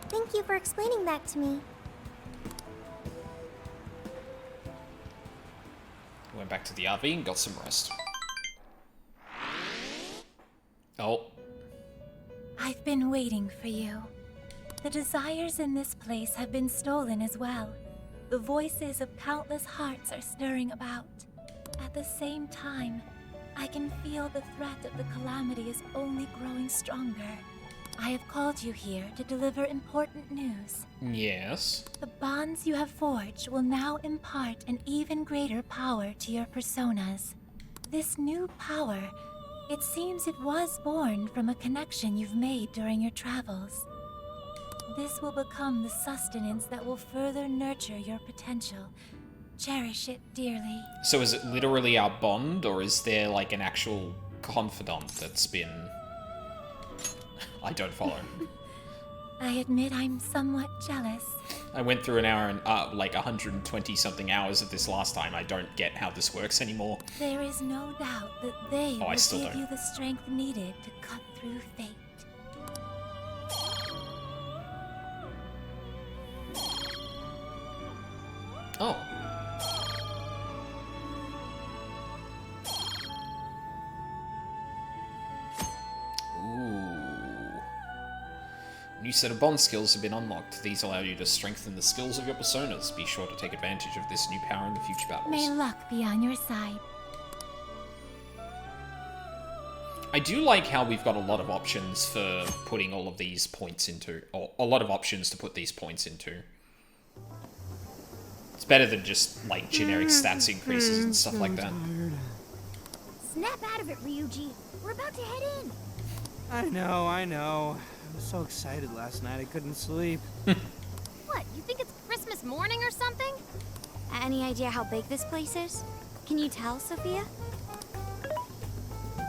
Thank you for explaining that to me. Went back to the RV and got some rest. Oh. I've been waiting for you. The desires in this place have been stolen as well. The voices of countless hearts are stirring about. At the same time, I can feel the threat of the calamity is only growing stronger. I have called you here to deliver important news. Yes. The bonds you have forged will now impart an even greater power to your personas. This new power, it seems it was born from a connection you've made during your travels. This will become the sustenance that will further nurture your potential. Cherish it dearly. So is it literally our bond, or is there, like, an actual confidant that's been... I don't follow. I admit I'm somewhat jealous. I went through an hour and, like, 120-something hours of this last time. I don't get how this works anymore. There is no doubt that they I will still give don't. you the strength needed to cut through fate. Oh. Ooh. New set of bond skills have been unlocked. These allow you to strengthen the skills of your personas. Be sure to take advantage of this new power in the future battles. May luck be on your side. I do like how we've got a lot of options for putting all of these points into, or a lot of options to put these points into. It's better than just, like, generic stats increases and stuff like that. Snap out of it, Ryuji. We're about to head in. I know. I was so excited last night I couldn't sleep. What, you think it's Christmas morning or something? Any idea how big this place is? Can you tell, Sophia?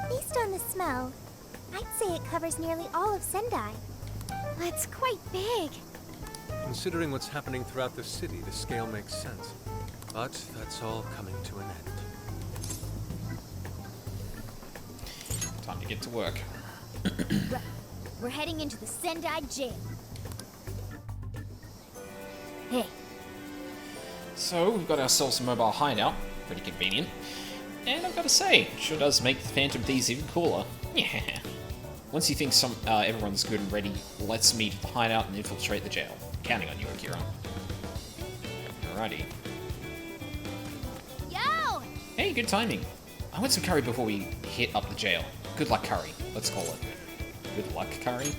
Based on the smell, I'd say it covers nearly all of Sendai. That's quite big. Considering what's happening throughout the city, the scale makes sense. But that's all coming to an end. Time to get to work. Right. We're heading into the Sendai jail. Hey. So, we've got ourselves a mobile hideout. Pretty convenient. And I've got to say, it sure does make the Phantom Thieves even cooler. Yeah. Once you think everyone's good and ready, let's meet at the hideout and infiltrate the jail. Counting on you, Akira. Alrighty. Yo! Hey, good timing. I want some curry before we hit up the jail. Good luck curry, let's call it. Good luck curry?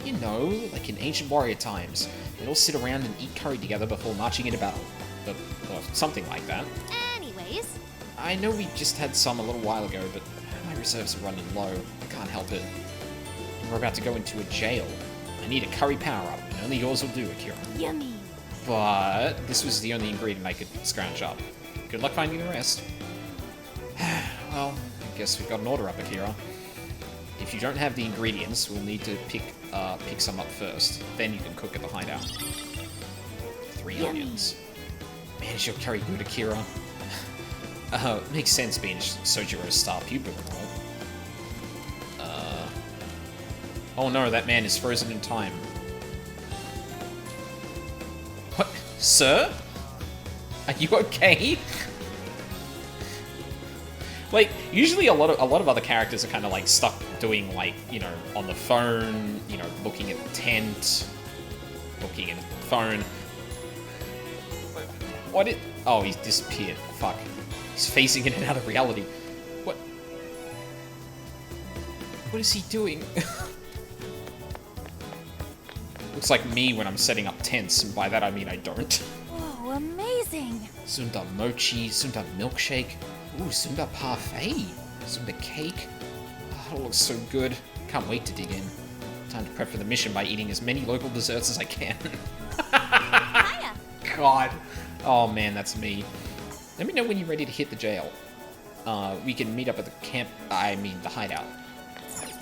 You know, like in ancient warrior times, they'd all sit around and eat curry together before marching into battle. Or something like that. Anyways. I know we just had some a little while ago, but my reserves are running low. I can't help it. We're about to go into a jail. I need a curry power-up, and only yours will do, Akira. Yummy. But this was the only ingredient I could scrounge up. Good luck finding the rest. Well, I guess we've got an order up, Akira. If you don't have the ingredients, we'll need to pick some up first. Then you can cook at the hideout. 3 onions. Man, is your curry good, Akira? Makes sense being Sojiro's star pupil, right? Oh no, that man is frozen in time. What? Sir? Are you okay? Like, usually a lot of other characters are kind of like stuck doing like, you know, on the phone, you know, looking at the tent, looking at the phone. What did... Oh, he's disappeared. Fuck. He's phasing in and out of reality. What? What is he doing? Looks like me when I'm setting up tents, and by that I mean I don't. Whoa, amazing! Sunda mochi, Sunda milkshake, ooh, Sunda parfait, Sunda cake. Oh, it looks so good. Can't wait to dig in. Time to prep for the mission by eating as many local desserts as I can. God. Oh man, that's me. Let me know when you're ready to hit the jail. We can meet up at the camp, the hideout.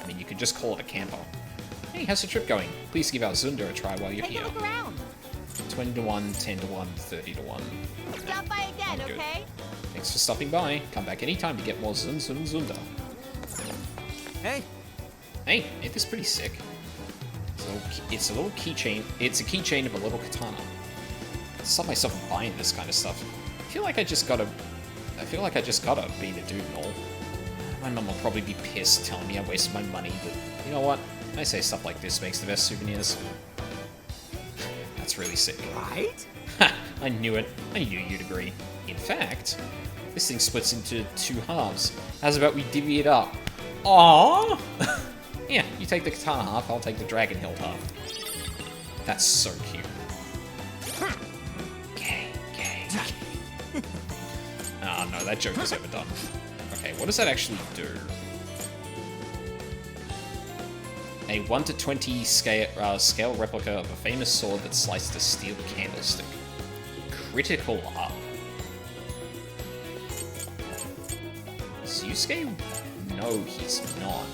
I mean, you could just call it a camper. Hey, how's the trip going? Please give our Zunda a try while you're here. Take a look around. 20 to 1, 10 to 1, 30 to 1. Stop by again, I'm good. okay? Thanks for stopping by. Come back anytime to get more Zunda. Hey. Hey, ain't this pretty sick? It's a little keychain. It's a keychain of a little katana. I stop myself from buying this kind of stuff. I feel like I just gotta be the dude and all. My mum will probably be pissed telling me I wasted my money, but you know what? I say stuff like this makes the best souvenirs. That's really sick. Right? Ha! I knew it. I knew you'd agree. In fact, this thing splits into 2 halves. How's about we divvy it up? Aww! Yeah, you take the katana half, I'll take the dragon hilt half. That's so cute. Gay. Oh no, that joke is overdone. Okay, what does that actually do? A 1 to 20 scale replica of a famous sword that sliced a steel candlestick. Critical up. Is Yusuke? No, he's not.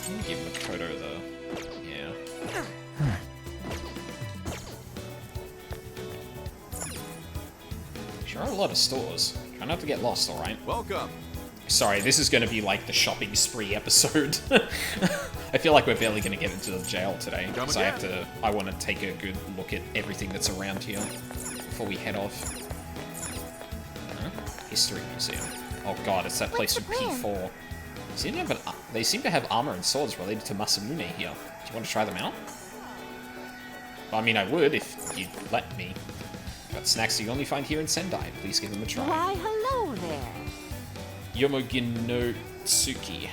Let me give him a Kodo though. Yeah. Sure are a lot of stores. Try not to get lost, alright? Welcome. Sorry, this is going to be like the shopping spree episode. I feel like we're barely going to get into the jail today, because I want to take a good look at everything that's around here before we head off. Huh? History Museum. Oh god, it's that place from P4. They seem to have armor and swords related to Masamune here. Do you want to try them out? Well, I mean, I would if you'd let me. Got snacks you only find here in Sendai. Please give them a try. Why, hello there. Yomogin no Tsuki.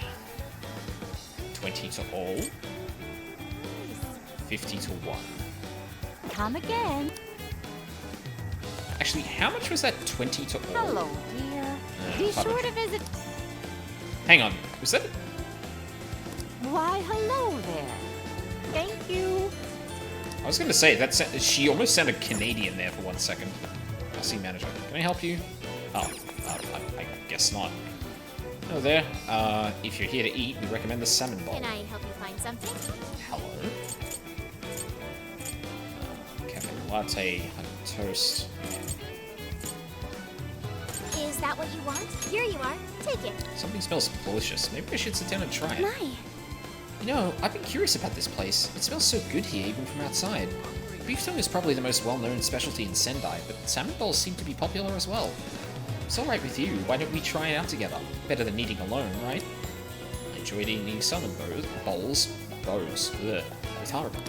20 to all. 50 to 1. Come again. Actually, how much was that 20 to all? Hello, dear. Be sure to visit. Hang on. Was that... Why, hello there. Thank you. I was going to say, she almost sounded Canadian there for 1 second. I see manager. Can I help you? Oh, I guess not. Oh, there. If you're here to eat, we recommend the salmon bowl. Can I help you find something? Hello. Cafe latte, honey toast. Is that what you want? Here you are. Take it. Something smells delicious. Maybe I should sit down and try it. My. You know, I've been curious about this place. It smells so good here, even from outside. Beef tongue is probably the most well-known specialty in Sendai, but salmon bowls seem to be popular as well. It's alright with you. Why don't we try it out together? Better than eating alone, right? I enjoyed eating salmon bowls. Ugh. It's horrible.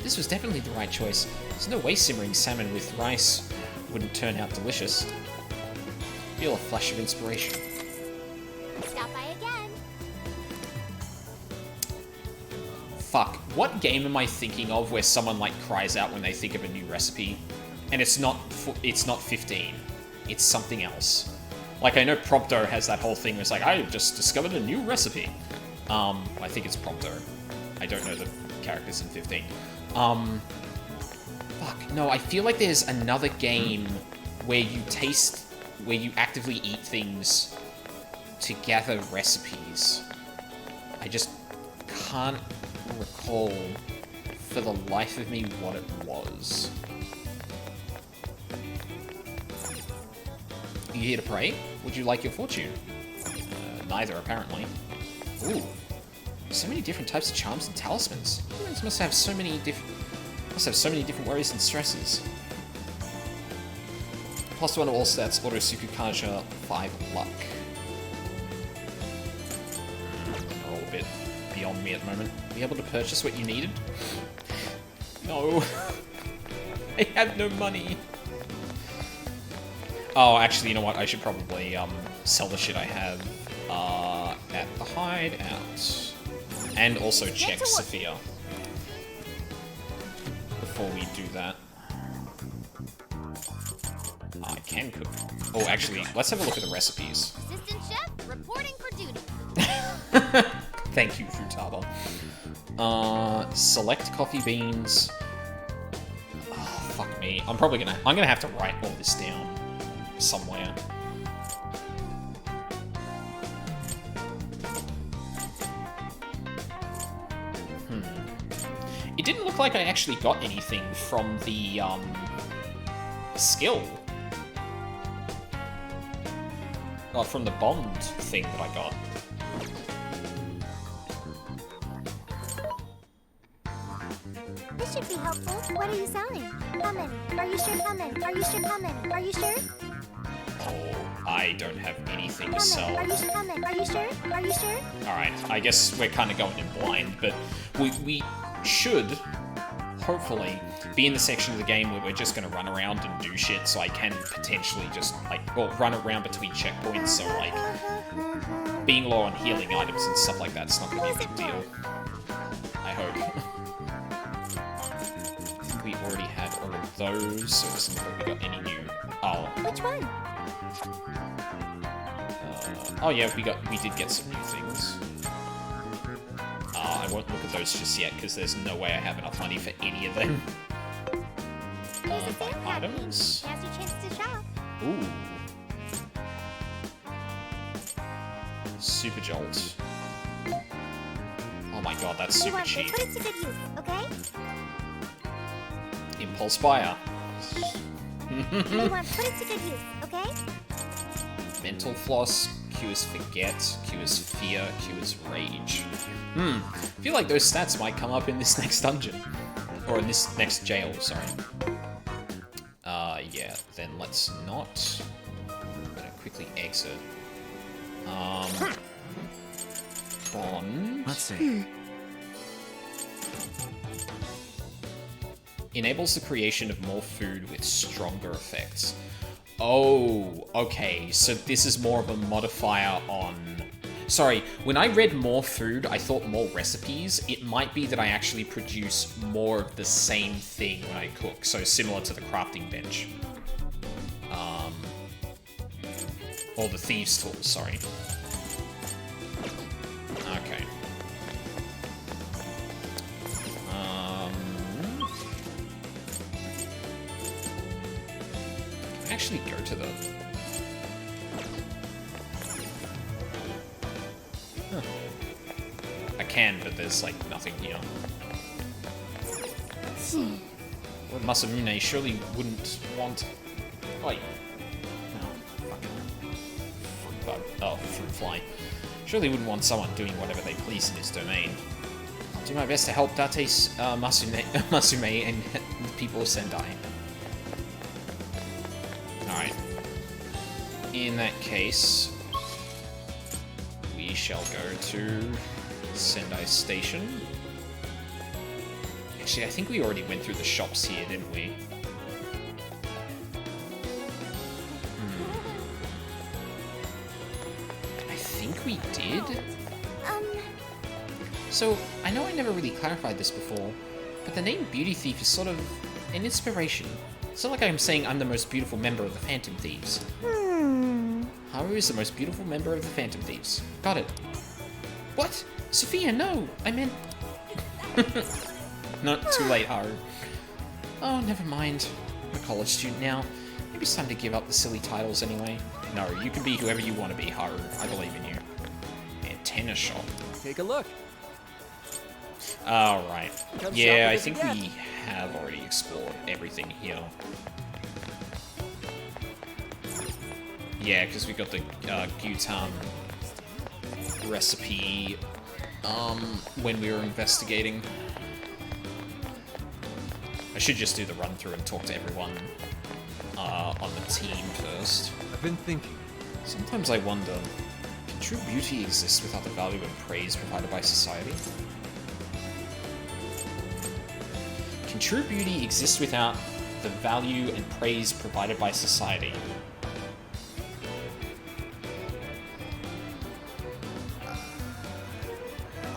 This was definitely the right choice. There's no way simmering salmon with rice wouldn't turn out delicious. Feel a flash of inspiration. Stop by again. Fuck. What game am I thinking of where someone like cries out when they think of a new recipe, and it's not 15. It's something else. Like I know Prompto has that whole thing where it's like, I just discovered a new recipe. I think it's Prompto. I don't know the characters in 15. Fuck. No, I feel like there's another game where you actively eat things to gather recipes. I just can't recall for the life of me what it was. You here to pray? Would you like your fortune? Neither, apparently. Ooh. So many different types of charms and talismans. Humans must have so many different worries and stresses. +1 to all stats, auto Sukukaja, 5 luck. They're all a bit beyond me at the moment. Be able to purchase what you needed? No. I have no money. Oh, actually, you know what? I should probably sell the shit I have at the hideout. And also check Sophia before we do that. I can cook. Oh, actually, let's have a look at the recipes. Assistant chef, reporting for duty. Thank you, Futaba. Select coffee beans. Oh, fuck me. I'm gonna have to write all this down somewhere. It didn't look like I actually got anything from the skill. From the bond thing that I got. This should be helpful. What are you selling? How many? Are you sure how many? Are you sure how many? Are you sure? Oh, I don't have anything to sell. Are you sure how many? Are you sure? Are you sure? Alright, I guess we're kind of going in blind, but we should, hopefully, be in the section of the game where we're just going to run around and do shit, so I can potentially just, run around between checkpoints, so, being low on healing items and stuff like that's not going to be a big deal. I hope. I think we already had all of those, so it doesn't look like we got any new... Oh. Which one? Oh yeah, we did get some new things. I won't look at those just yet, because there's no way I have enough money for any of them. My items? Now's your chance to shop. Ooh. Super Jolt. Oh my god, that's super cheap. Put it to good use, okay? Impulse Buyer. Put it to good use, okay? Mental Floss, Q is Forget, Q is Fear, Q is Rage. I feel like those stats might come up in this next dungeon. Or in this next jail, sorry. Yeah, then let's not. I'm gonna quickly exit. Bond. Let's see. Enables the creation of more food with stronger effects. Oh, okay, so this is more of a modifier on... Sorry, when I read more food, I thought more recipes. It might be that I actually produce more of the same thing when I cook, so similar to the crafting bench. Or the thieves' tool, sorry. Okay. actually go to the... Huh. I can, but there's, like, nothing here. Lord Masamune surely wouldn't want... Wait. No, fucking... Oh, fruit fly. Surely wouldn't want someone doing whatever they please in his domain. I'll do my best to help Date Masume and the people of Sendai. Alright. In that case, we shall go to Sendai Station. Actually, I think we already went through the shops here, didn't we? I think we did? So, I know I never really clarified this before, but the name Beauty Thief is sort of an inspiration. It's not like I'm saying I'm the most beautiful member of the Phantom Thieves. Haru is the most beautiful member of the Phantom Thieves. Got it. What? Sophia, no! I meant... Not too late, Haru. Oh, never mind. I'm a college student now. Maybe it's time to give up the silly titles anyway. No, you can be whoever you want to be, Haru. I believe in you. Antenna shop. Take a look. Alright. Come Yeah, I shopping think again. we have already explored everything here. Yeah, because we got the Gyutan recipe when we were investigating. I should just do the run through and talk to everyone on the team first. I've been thinking. Sometimes I wonder, can true beauty exist without the value and praise provided by society? Can true beauty exist without the value and praise provided by society?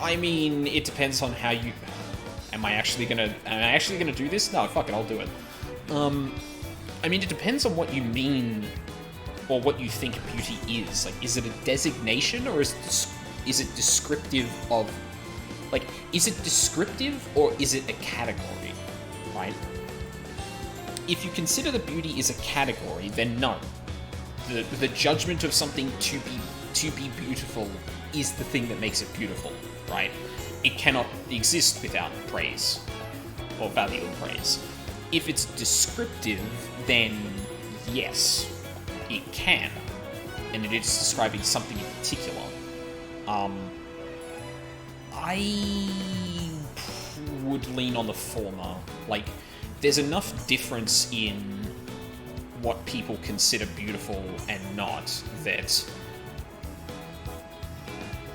I mean, it depends on how you... Am I actually gonna do this? No, fuck it, I'll do it. I mean, it depends on what you mean, or what you think beauty is. Like, is it a designation, or is it descriptive of... Like, is it descriptive, or is it a category, right? If you consider the beauty is a category, then no. The judgment of something to be beautiful is the thing that makes it beautiful, right? It cannot exist without praise, or value and praise. If it's descriptive, then yes, it can, and it is describing something in particular. I would lean on the former. Like, there's enough difference in what people consider beautiful and not that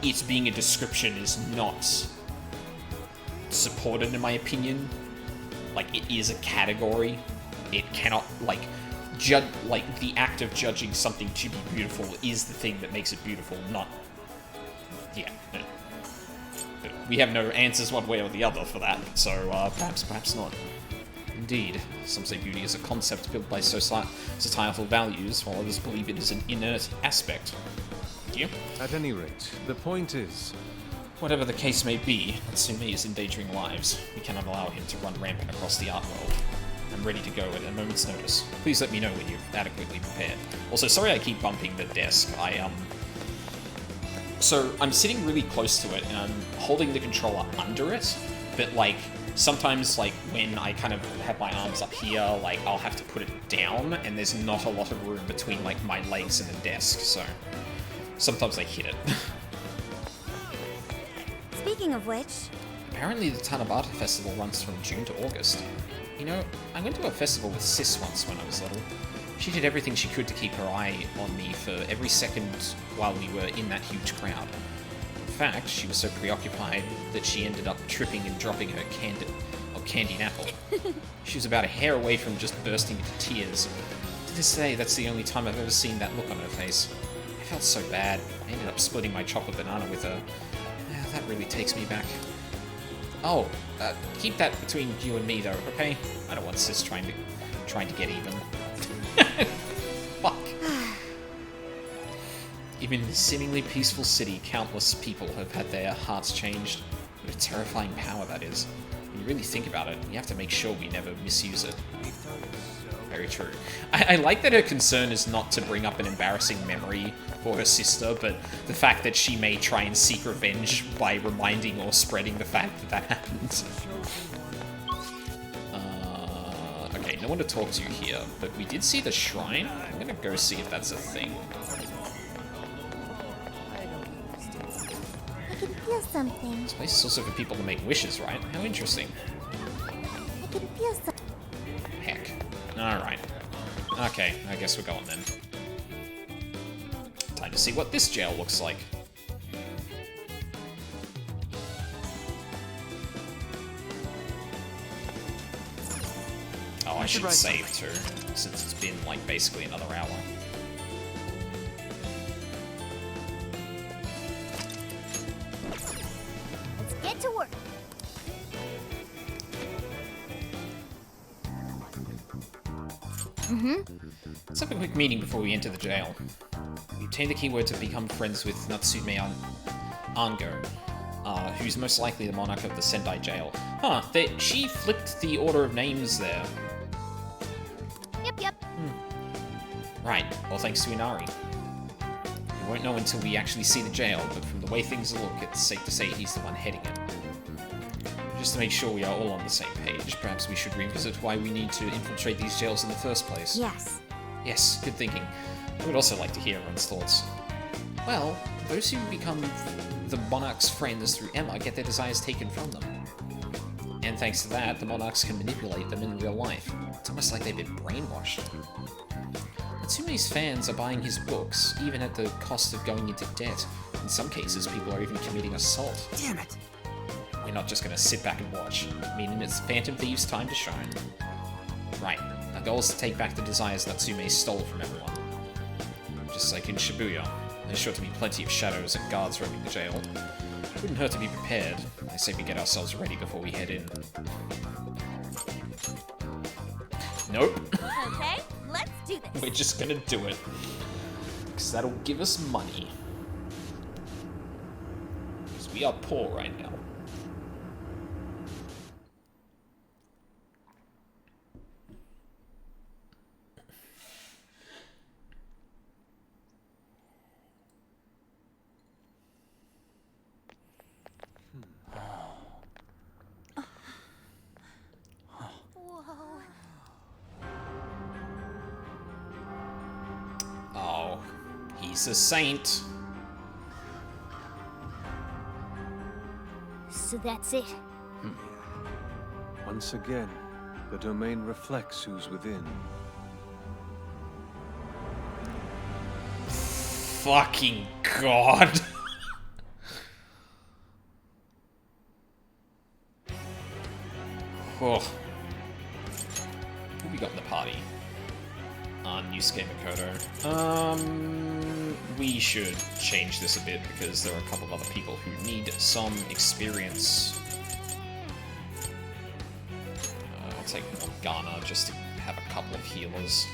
it being a description is not supported, in my opinion. Like, it is a category. It cannot, like, the act of judging something to be beautiful is the thing that makes it beautiful, not... Yeah. We have no answers one way or the other for that, so perhaps not. Indeed, some say beauty is a concept built by societal values, while others believe it is an inert aspect. Yeah? At any rate, the point is... Whatever the case may be, Natsume is endangering lives. We cannot allow him to run rampant across the art world. I'm ready to go at a moment's notice. Please let me know when you're adequately prepared. Also, sorry I keep bumping the desk. So, I'm sitting really close to it, and I'm holding the controller under it, but, like, sometimes, like, when I kind of have my arms up here, like, I'll have to put it down, and there's not a lot of room between, like, my legs and the desk, so sometimes I hit it. Speaking of which... Apparently the Tanabata Festival runs from June to August. You know, I went to a festival with Sis once when I was little. She did everything she could to keep her eye on me for every second while we were in that huge crowd. In fact, she was so preoccupied that she ended up tripping and dropping her candied apple. She was about a hair away from just bursting into tears. To this day, that's the only time I've ever seen that look on her face. I felt so bad. I ended up splitting my chocolate banana with her. That really takes me back. Oh, keep that between you and me, though, okay? I don't want Sis trying to get even. Fuck. Even in this seemingly peaceful city, countless people have had their hearts changed. What a terrifying power that is. When you really think about it, we have to make sure we never misuse it. Very true. I like that her concern is not to bring up an embarrassing memory for her sister, but the fact that she may try and seek revenge by reminding or spreading the fact that that happened. Okay, no one to talk to here, but we did see the shrine. I'm gonna go see if that's a thing. I can feel something. This place is also for people to make wishes, right? How interesting. I can feel something. Heck. Alright. Okay, I guess we're going then. Time to see what this jail looks like. Oh, I should save too, since it's been like basically another hour. Let's get to work. Let's have a quick meeting before we enter the jail. We obtained the keyword to become friends with Natsume Ango, who's most likely the monarch of the Sendai jail. Huh, she flipped the order of names there. Yep. Right, well thanks to Inari. We won't know until we actually see the jail, but from the way things look, it's safe to say he's the one heading it. Just to make sure we are all on the same page, perhaps we should revisit why we need to infiltrate these jails in the first place. Yes. Yes, good thinking. I would also like to hear everyone's thoughts. Well, those who become the Monarch's friends through Emma get their desires taken from them. And thanks to that, the Monarchs can manipulate them in real life. It's almost like they've been brainwashed. Natsume's fans are buying his books, even at the cost of going into debt. In some cases, people are even committing assault. Damn it! We're not just gonna sit back and watch, meaning it's Phantom Thieves' time to shine. Right, our goal is to take back the desires Natsume stole from everyone. Just like in Shibuya, there's sure to be plenty of shadows and guards roaming the jail. Wouldn't hurt to be prepared. I say we get ourselves ready before we head in. Nope. Okay, let's do this. We're just gonna do it. Because that'll give us money. Because we are poor right now. Oh, he's a saint. So that's it. Once again, the domain reflects who's within. Fucking God. Oh. Who we got in the party? Yusuke Makoto. We should change this a bit because there are a couple of other people who need some experience. I'll take Morgana just to have a couple of healers.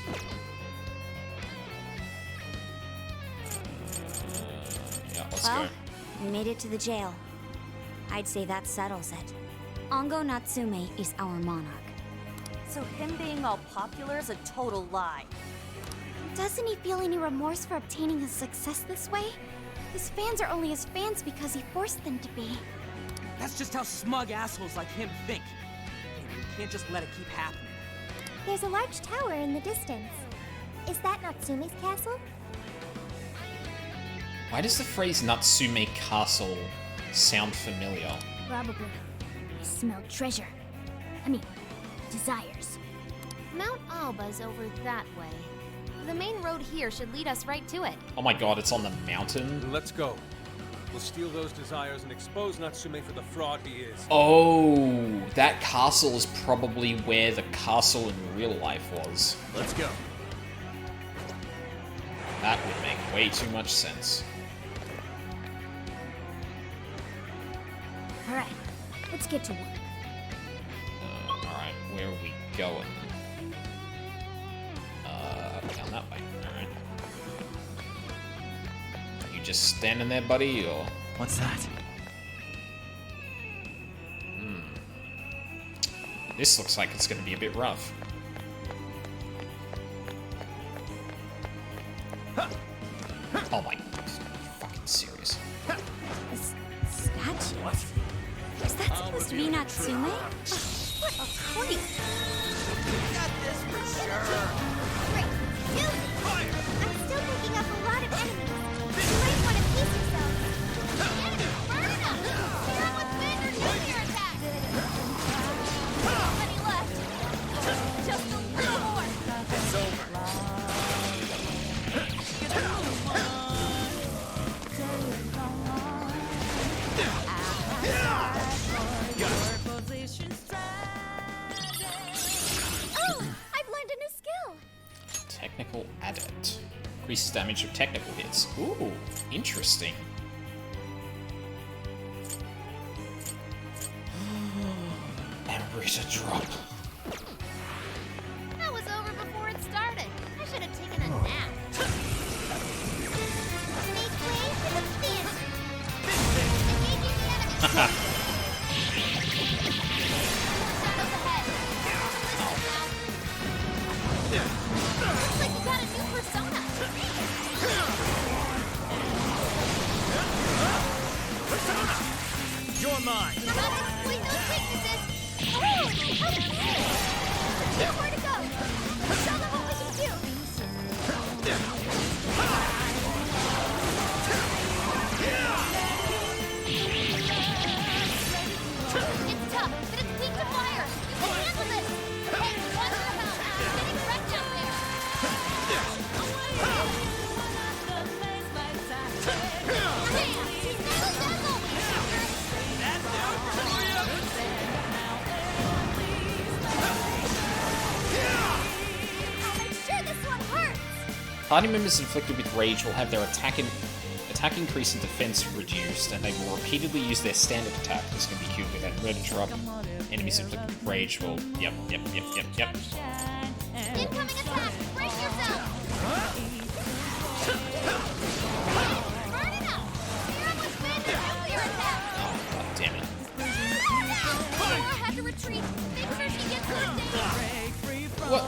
Yeah, let's go. We made it to the jail. I'd say that settles it. Ango Natsume is our monarch. So him being all popular is a total lie. Doesn't he feel any remorse for obtaining his success this way? His fans are only his fans because he forced them to be. That's just how smug assholes like him think. And we can't just let it keep happening. There's a large tower in the distance. Is that Natsume's castle? Why does the phrase Natsume Castle sound familiar? Probably. I smell treasure. I mean, desires. Mount Alba's over that way. The main road here should lead us right to it. Oh my god, it's on the mountain? Then let's go. We'll steal those desires and expose Natsume for the fraud he is. Oh, that castle is probably where the castle in real life was. Let's go. That would make way too much sense. Alright, let's get to work. Alright, where are we going? Down that way. Alright. Are you just standing there, buddy, or...? What's that? This looks like it's gonna be a bit rough. Natsume? What a freak! Got this for sure. Great. Susie! I'm still picking up a lot of enemies. You might want to piece yourself. Burn it up! Hit him with wind or nuclear attack! How many left? Just a little more! It's over. Oh! I've learned a new skill. Technical Adept. Increases damage of technical hits. Ooh, interesting. Ambrita drop. That was over before it started. I should have taken a nap. Make way for the fist. Engaging the enemy. Shadows ahead. Looks like you got a new persona. Persona! You're mine. How about exploit those weaknesses? Oh, okay. Where to go? Show them what we can do. It's tough, but it's weak to fire. You can handle this. Hey, watch your mouth. You're getting wrecked out there. I'm sure this one hurts. Party members inflicted with rage will have their attack increase and defense reduced, and they will repeatedly use their standard attack. This can be queued with that murder drop. Enemies inflicted with rage will. Yep. Incoming attack. Brace yourself. Burn it up. Hit him with wind or nuclear attack. Oh, god damn it. Laura had to retreat. Make sure she gets knocked down. What?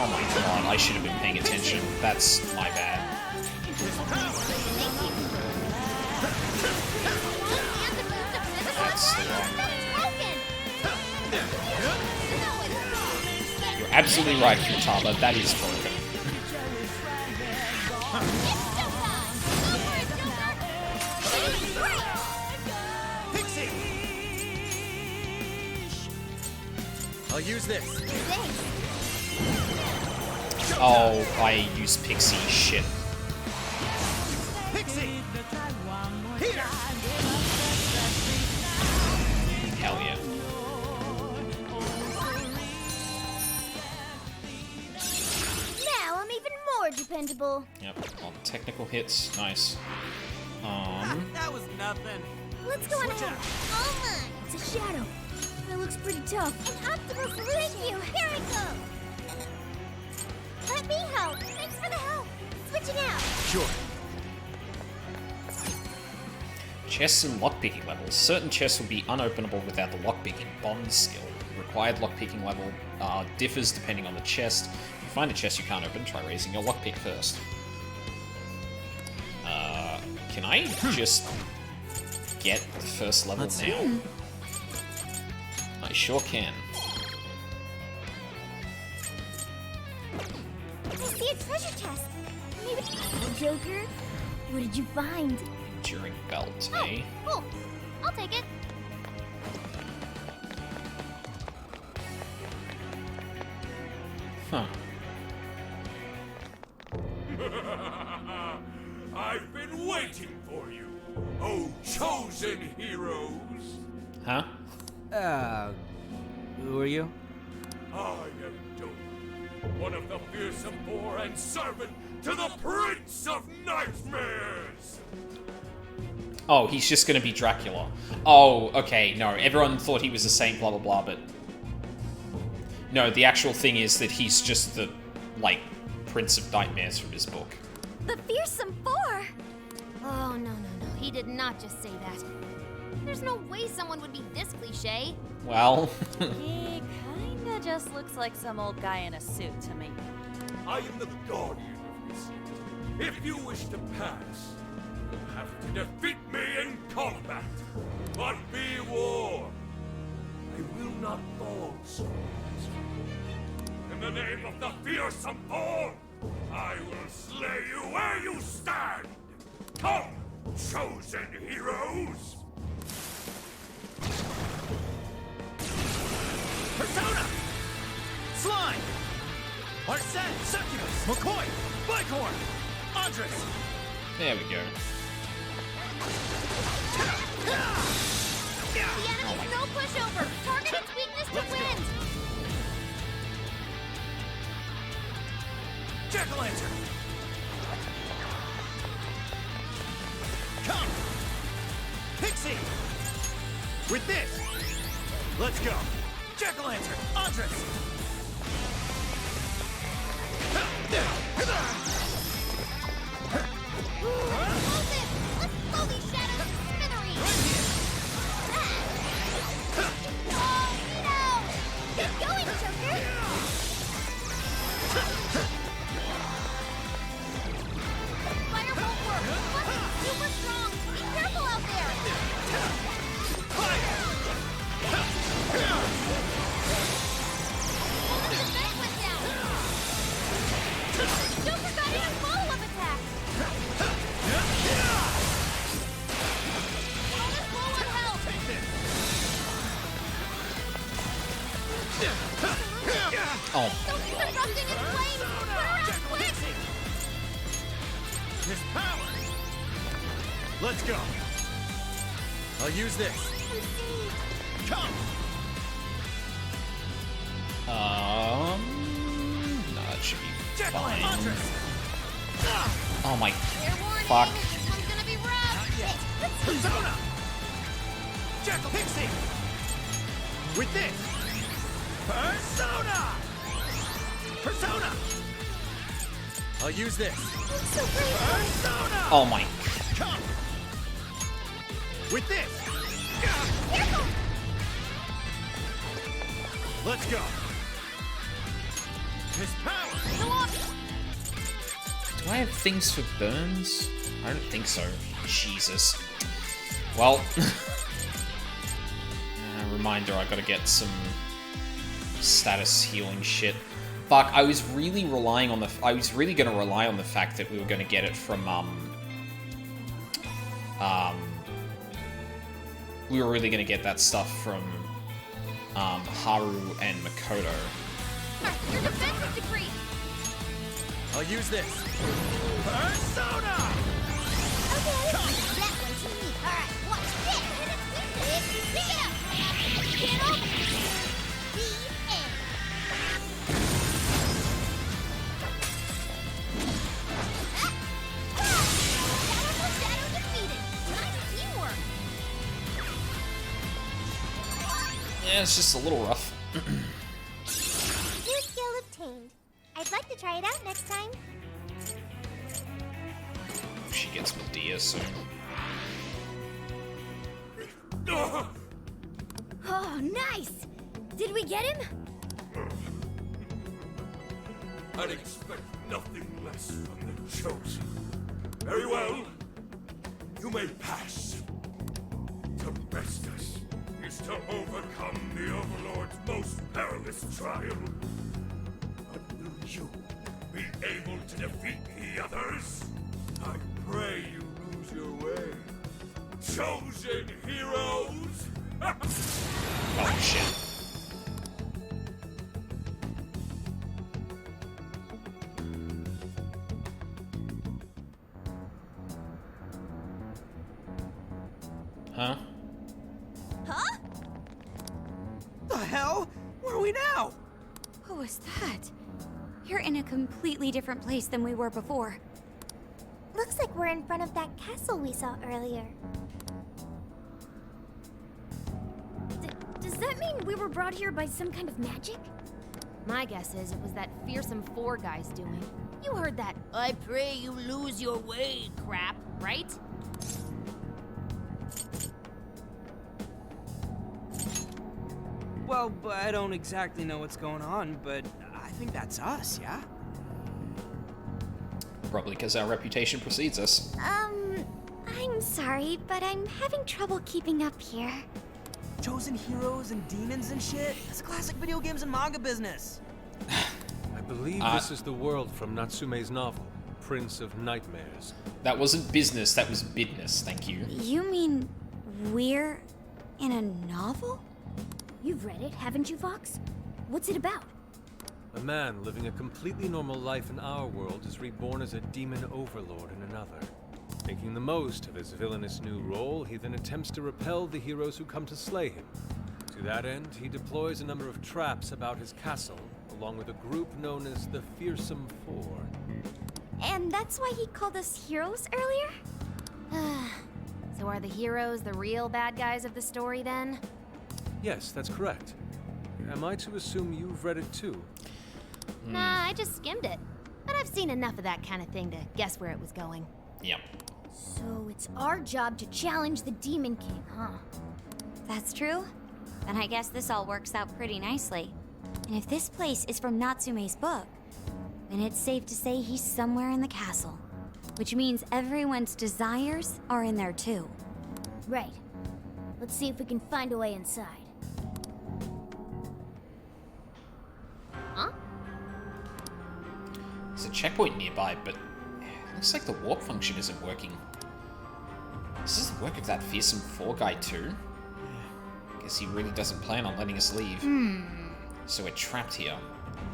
Oh my god, I should have been paying attention. That's my bad. That's the wrong way. You're absolutely right, Futaba. That is broken. Pixie! I'll use this. Oh, I use Pixie. Shit. Pixie! Here! Hell yeah. Now I'm even more dependable. Yep, on technical hits. Nice. That was nothing. Let's go on ahead. Oh my! It's a shadow. That looks pretty tough. An optimal solution. Thank you. Here I go. Let me help. Thanks for the help. Switching out. Sure. Chests and lockpicking levels. Certain chests will be unopenable without the lockpicking bond skill. Required lockpicking level differs depending on the chest. If you find a chest you can't open, try raising your lockpick first. Can I just get the first level now? I sure can. I see a treasure chest. Maybe. Oh, Joker, what did you find? Enduring belt, eh? Cool. I'll take it. Huh. I've been waiting for you, oh chosen heroes. Huh? Who are you? I am Doom, one of the fearsome four and servant to the Prince of Nightmares. Oh, he's just gonna be Dracula. Oh, okay, no. Everyone thought he was a saint, blah blah blah, but... No, the actual thing is that he's just the, like, Prince of Nightmares from his book. The fearsome four. Oh, no. He did not just say that. There's no way someone would be this cliche. Well... He kinda just looks like some old guy in a suit to me. I am the guardian of this city. If you wish to pass, you'll have to defeat me in combat. But be warned, not fall, souls. In the name of the fearsome Thorn, I will slay you where you stand! Come, chosen heroes! Persona! Slime! Arsene! Succubus! McCoy! Bighorn! Andres! There we go. The enemy's no pushover! Target its weakness to win! Jack-o'-lantern! Come! Pixie! With this! Let's go! Jack-o'-lantern! Andres! Explosive! Let's blow these shadows to smithereens! Oh, no! Keep going, Joker! Fire won't work! Buzzing's super strong! Be careful out there! Well, the defense went down! Joker got in a follow-up attack! All this blow won't help! Oh. Sophie's erupting in flames! Put her out quick! His power! Let's go! I'll use this. Come! No, that should be Jack-o'-lantern! fine. Andres! Oh my Fair warning, fuck. this one's gonna be rough! Persona! Jackal-Pixie! With this! Persona! Persona! I'll use this. Persona! Oh my. Come! With this! Careful! Let's go! His power! Go on! Do I have things for burns? I don't think so. Jesus. Well, reminder, I gotta get some status healing shit. Fuck, I was really relying on the. I was really gonna rely on the fact that we were gonna get it from we were really gonna get that stuff from Haru and Makoto. Your defense is decreased! I'll use this. Persona! Okay, that one's to me. Alright, watch this! Pick it up! Get up! The end. Shadow defeated! Nice teamwork! Yeah, it's just a little rough. New skill obtained. I'd like to try it out next time. She gets Medea soon. Oh, nice! Did we get him? I'd expect nothing less from the Chosen. Very well. You may pass. To best us is to overcome the Overlord's most perilous trial. But will you be able to defeat the others? I pray you lose your way. Chosen heroes! Oh shit. Huh? Huh? The hell? Where are we now? What was that? You're in a completely different place than we were before. Looks like we're in front of that castle we saw earlier. Does that mean we were brought here by some kind of magic? My guess is it was that fearsome four guy's doing. You heard that "I pray you lose your way" crap, right? Well, I don't exactly know what's going on, but I think that's us, yeah? Probably because our reputation precedes us. I'm sorry, but I'm having trouble keeping up here. Chosen heroes and demons and shit. It's classic video games and manga business. I believe this is the world from Natsume's novel, Prince of Nightmares. That wasn't business, that was bidness, thank you. You mean we're in a novel? You've read it, haven't you, Vox? What's it about? A man living a completely normal life in our world is reborn as a demon overlord in another. Making the most of his villainous new role, he then attempts to repel the heroes who come to slay him. To that end, he deploys a number of traps about his castle, along with a group known as the Fearsome Four. And that's why he called us heroes earlier? So are the heroes the real bad guys of the story then? Yes, that's correct. Am I to assume you've read it too? Nah, I just skimmed it. But I've seen enough of that kind of thing to guess where it was going. Yep. So it's our job to challenge the Demon King, huh? That's true. Then I guess this all works out pretty nicely. And if this place is from Natsume's book, then it's safe to say he's somewhere in the castle. Which means everyone's desires are in there too. Right. Let's see if we can find a way inside. Huh? There's a checkpoint nearby, but it looks like the warp function isn't working. Does this work of that Fearsome 4 guy too? Guess he really doesn't plan on letting us leave. So we're trapped here.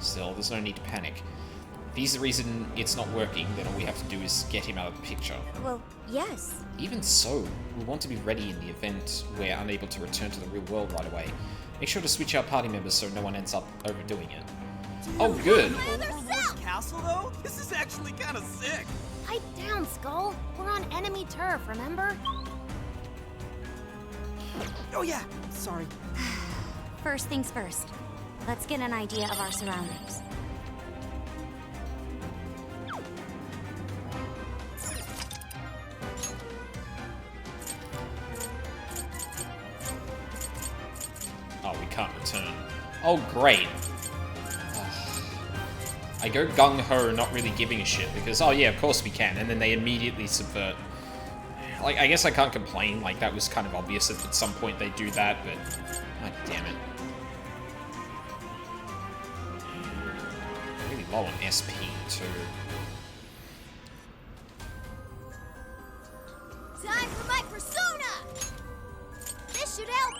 Still, there's no need to panic. If he's the reason it's not working, then all we have to do is get him out of the picture. Well, yes. Even so, we'll want to be ready in the event we're unable to return to the real world right away. Make sure to switch out party members so no one ends up overdoing it. Oh, good! Overlord's castle, though? This is actually kind of sick. Pipe down, Skull. We're on enemy turf, remember? Oh yeah, sorry. First things first. Let's get an idea of our surroundings. Oh, we can't return. Oh, great. I go gung-ho, not really giving a shit, because, oh yeah, of course we can, and then they immediately subvert. Like, I guess I can't complain, like, that was kind of obvious that at some point they do that, but... God damn it. Really low on SP, too. Time for my persona! This should help!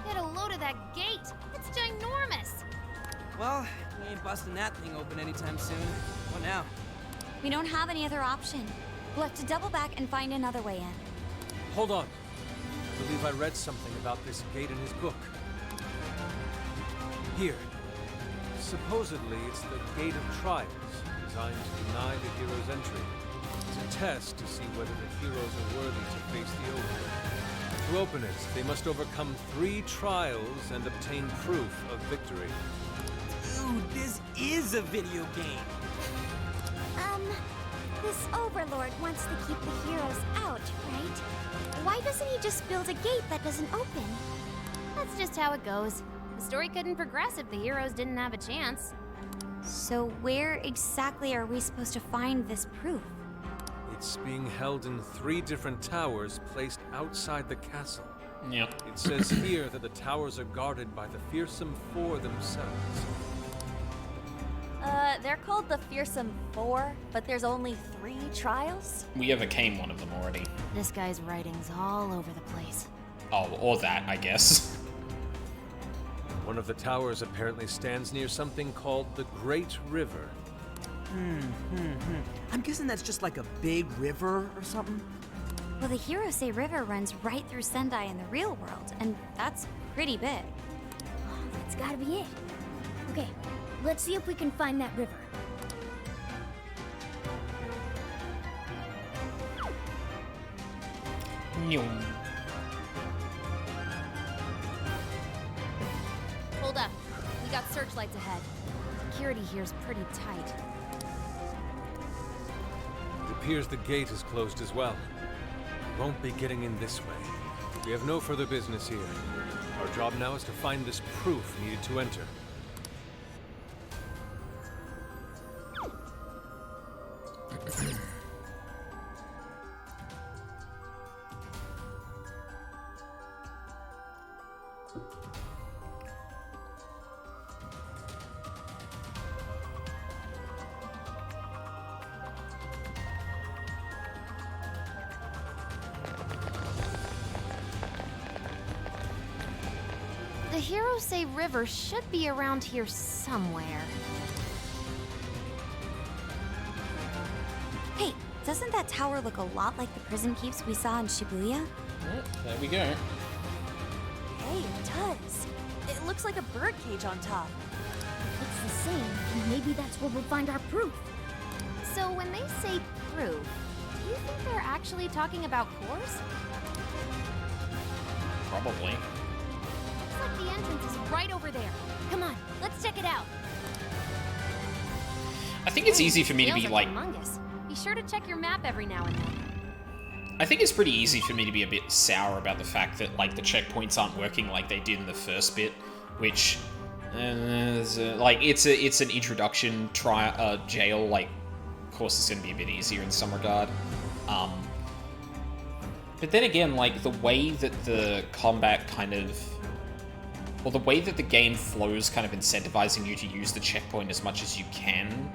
Get a load of that gate. It's ginormous. Well, we ain't busting that thing open anytime soon. What now? We don't have any other option. We'll have to double back and find another way in. Hold on. I believe I read something about this gate in his book. Here. Supposedly, it's the Gate of Trials, designed to deny the hero's entry. It's a test to see whether the heroes are worthy to face the Overlord. To open it, they must overcome 3 trials and obtain proof of victory. Dude, this is a video game. This Overlord wants to keep the heroes out, right? Why doesn't he just build a gate that doesn't open? That's just how it goes. The story couldn't progress if the heroes didn't have a chance. So where exactly are we supposed to find this proof? It's being held in 3 different towers placed outside the castle. Yep. It says here that the towers are guarded by the Fearsome Four themselves. They're called the Fearsome 4, but there's only 3 trials? We overcame one of them already. This guy's writing's all over the place. Oh, or that, I guess. One of the towers apparently stands near something called the Great River. I'm guessing that's just like a big river or something? Well, the Hirose River runs right through Sendai in the real world, and that's pretty big. Oh, that's gotta be it. Okay, let's see if we can find that river. Hold up. We got searchlights ahead. Security here's pretty tight. It appears the gate is closed as well. We won't be getting in this way. We have no further business here. Our job now is to find this proof needed to enter. Hirose River should be around here somewhere. Hey, doesn't that tower look a lot like the prison keeps we saw in Shibuya? There we go. Hey, it does. It looks like a birdcage on top. It's the same, and maybe that's where we'll find our proof. So when they say proof, do you think they're actually talking about cores? Probably. Looks like the entrance is right over there. Come on, let's check it out. I think it's easy for me to be Scales are like... humongous. Be sure to check your map every now and then. I think it's pretty easy for me to be a bit sour about the fact that, like, the checkpoints aren't working like they did in the first bit, which, like, it's an introduction jail, like, of course it's gonna be a bit easier in some regard. But then again, like, the way that the combat kind of, well, the way that the game flows kind of incentivizing you to use the checkpoint as much as you can.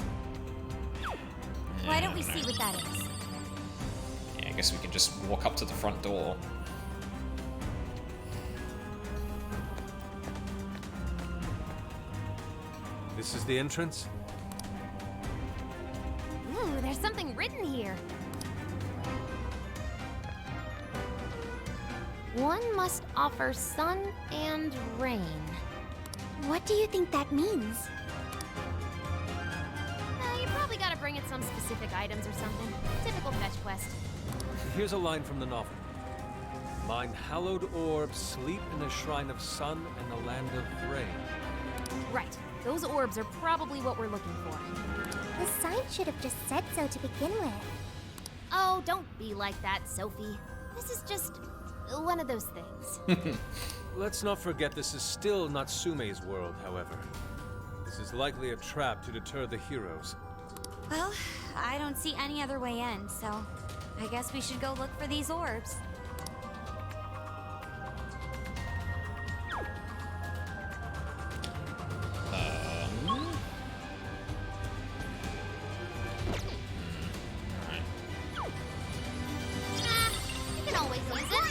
Why don't we see what that is? Yeah, I guess we can just walk up to the front door. This is the entrance? Ooh, there's something written here. One must offer sun and rain. What do you think that means? You probably gotta bring it some specific items or something. Typical fetch quest. Here's a line from the novel. Mine hallowed orbs sleep in a shrine of sun and the land of rain. Right. Those orbs are probably what we're looking for. The sign should have just said so to begin with. Oh, don't be like that, Sophie. This is just one of those things. Let's not forget this is still Natsume's world, however. This is likely a trap to deter the heroes. Well, I don't see any other way in, so I guess we should go look for these orbs. You can always use it.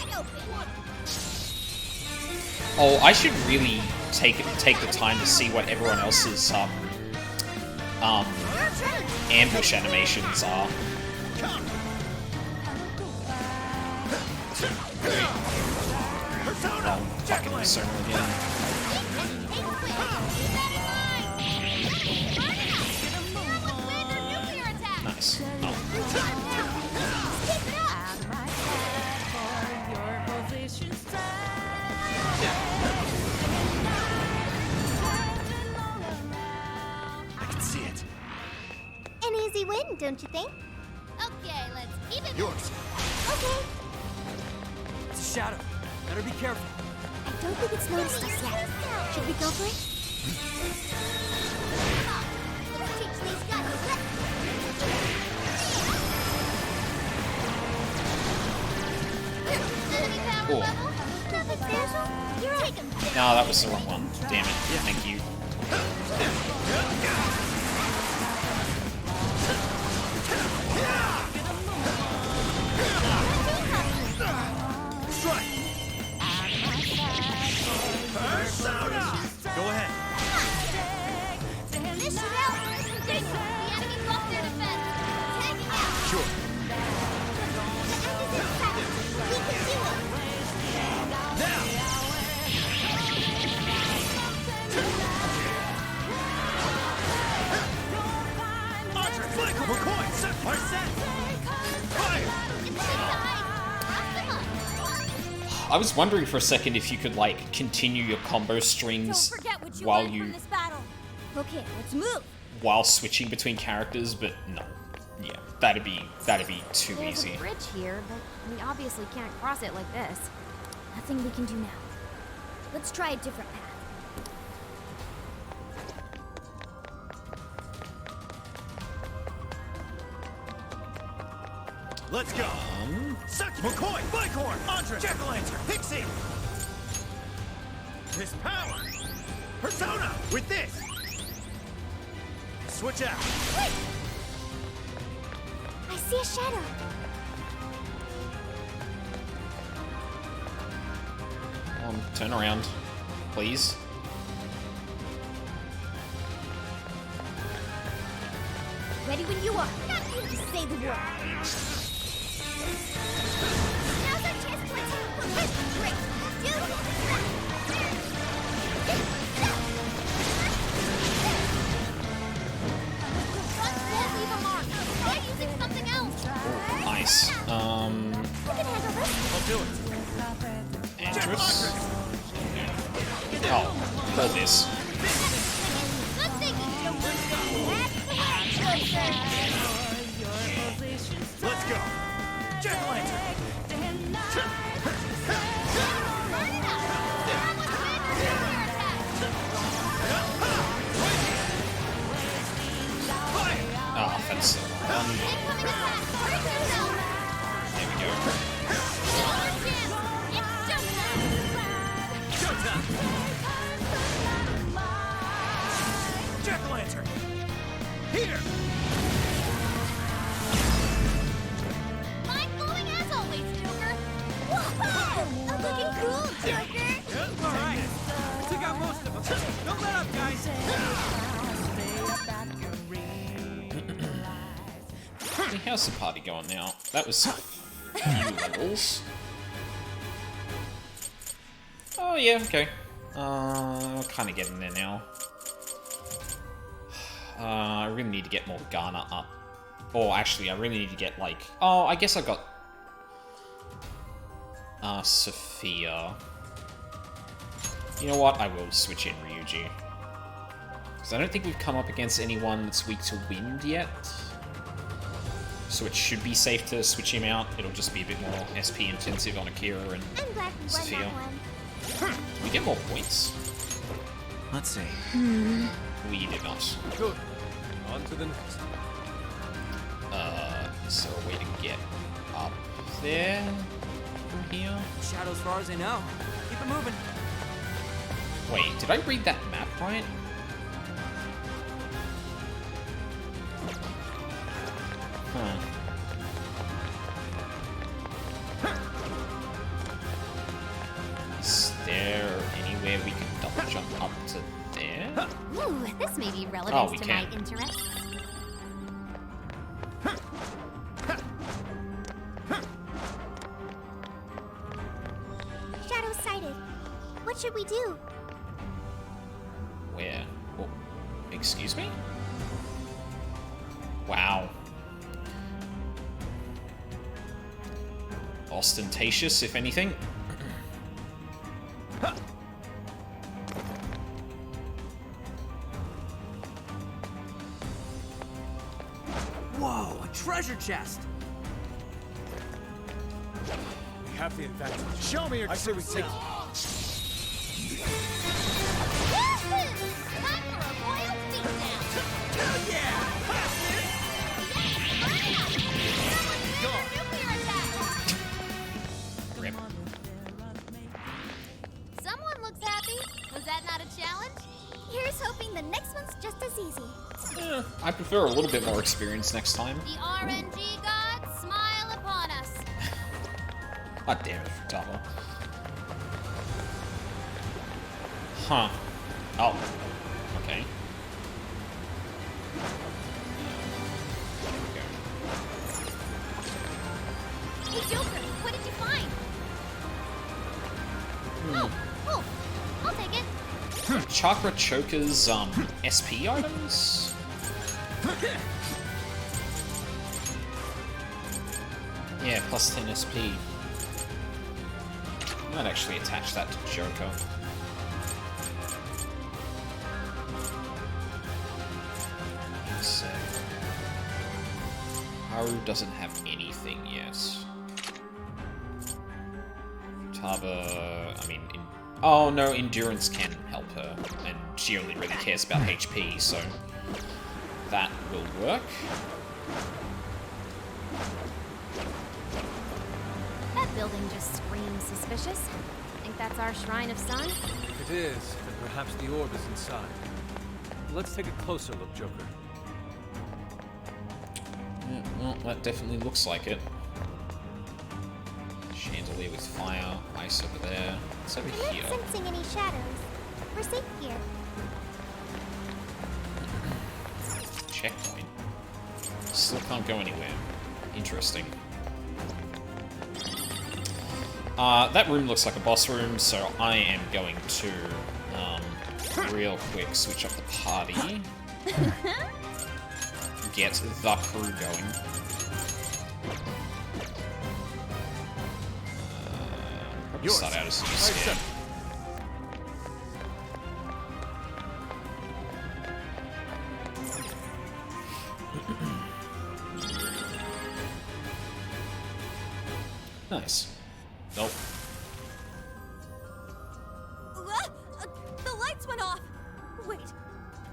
Oh, I should really take the time to see what everyone else's ambush animations are. Wrong fucking persona again. Nice. I can see it. An easy win, don't you think? Okay, let's keep it Yours. Okay. It's a shadow. Better be careful. I don't think it's noticed us yet. Should we go for it? Let's teach these guys a lesson. Cool. Nothing special. You're take 'em. No, that was the wrong one. Damn it. Thank you. Strike. Go ahead. This should help. The enemy's lost their defense. Take it out. Sure. We can do it. Now. Andre, Michael, McCoy, set, are set. Fire. I was wondering for a second if you could, like, continue your combo strings while you... Okay, let's move. while switching between characters, but no. Yeah, that'd be too There's easy. a bridge here, but we obviously can't cross it like this. Nothing we can do now. Let's try a different path. Let's go. Such McCoy, Bighorn, Andre, Jack-o'-lantern, Pixie. This power. Persona with this. Switch out. Wait. I see a shadow. Turn around. Please. Ready when you are. Not you to say the word. Now's our chance to attack. Great. Won't leave a mark. Try using something else. Nice. You can handle this. I'll do it. Andrus. Oh, hold this. Good thinking, Joker. Let's go. Jack-o'-lantern. Ah, that's so there we go. Showtime. Jack-o'-lantern. Here. Mind blowing as always, Joker. Whoa! I'm looking cool, Joker. All right. Took out most of them. Don't let up, guys. Hey, how's the party going now? That was a few levels. Oh yeah, okay. Kind of getting there now. I really need to get more Garner up. Or actually, I really need to get like... Oh, I guess I got... Sophia. You know what? I will switch in Ryuji. Because I don't think we've come up against anyone that's weak to wind yet. So it should be safe to switch him out. It'll just be a bit more SP intensive on Akira and I'm glad we won Sophia. that one. We get more points. Let's see. We did not. Good. On to the next. Is there a way to get up there from here? Shadows, as far as I know. Keep it moving. Wait, did I read that map right? Huh. Is there anywhere we can double jump up to there? Ooh, this may be Oh, relevant we to can. my interests. Shadows sighted. What should we do? Where? Oh, excuse me? Wow. Ostentatious, if anything. Whoa, a treasure chest. We have the advantage. Show me your I say we take. Rip. Someone looks happy. Was that not a challenge? Here's hoping the next one's just as easy. I prefer a little bit more experience next time. The RNG gods smile upon us. God damn it, Futaba. Huh. Oh. Okay. Hey, Joker, what did you find? Oh, I'll take it. Chakra Choker's, SP items? Yeah, plus 10 SP. Might actually attach that to Joker. Let's see. Haru doesn't have anything yet. Futaba, I mean, oh no, Endurance can help her, and she only really cares about HP, so that will work. That building just screams suspicious. Think that's our Shrine of Sun? If it is, then perhaps the orb is inside. Let's take a closer look, Joker. Yeah, well, that definitely looks like it. Chandelier with fire, ice over there. It's over I'm here. not sensing any shadows. We're safe here. Checkpoint. Still can't go anywhere. Interesting. That room looks like a boss room, so I am going to, real quick switch up the party. Get the crew going. Probably start out as a scan. Nice. Nope. The lights went off! Wait,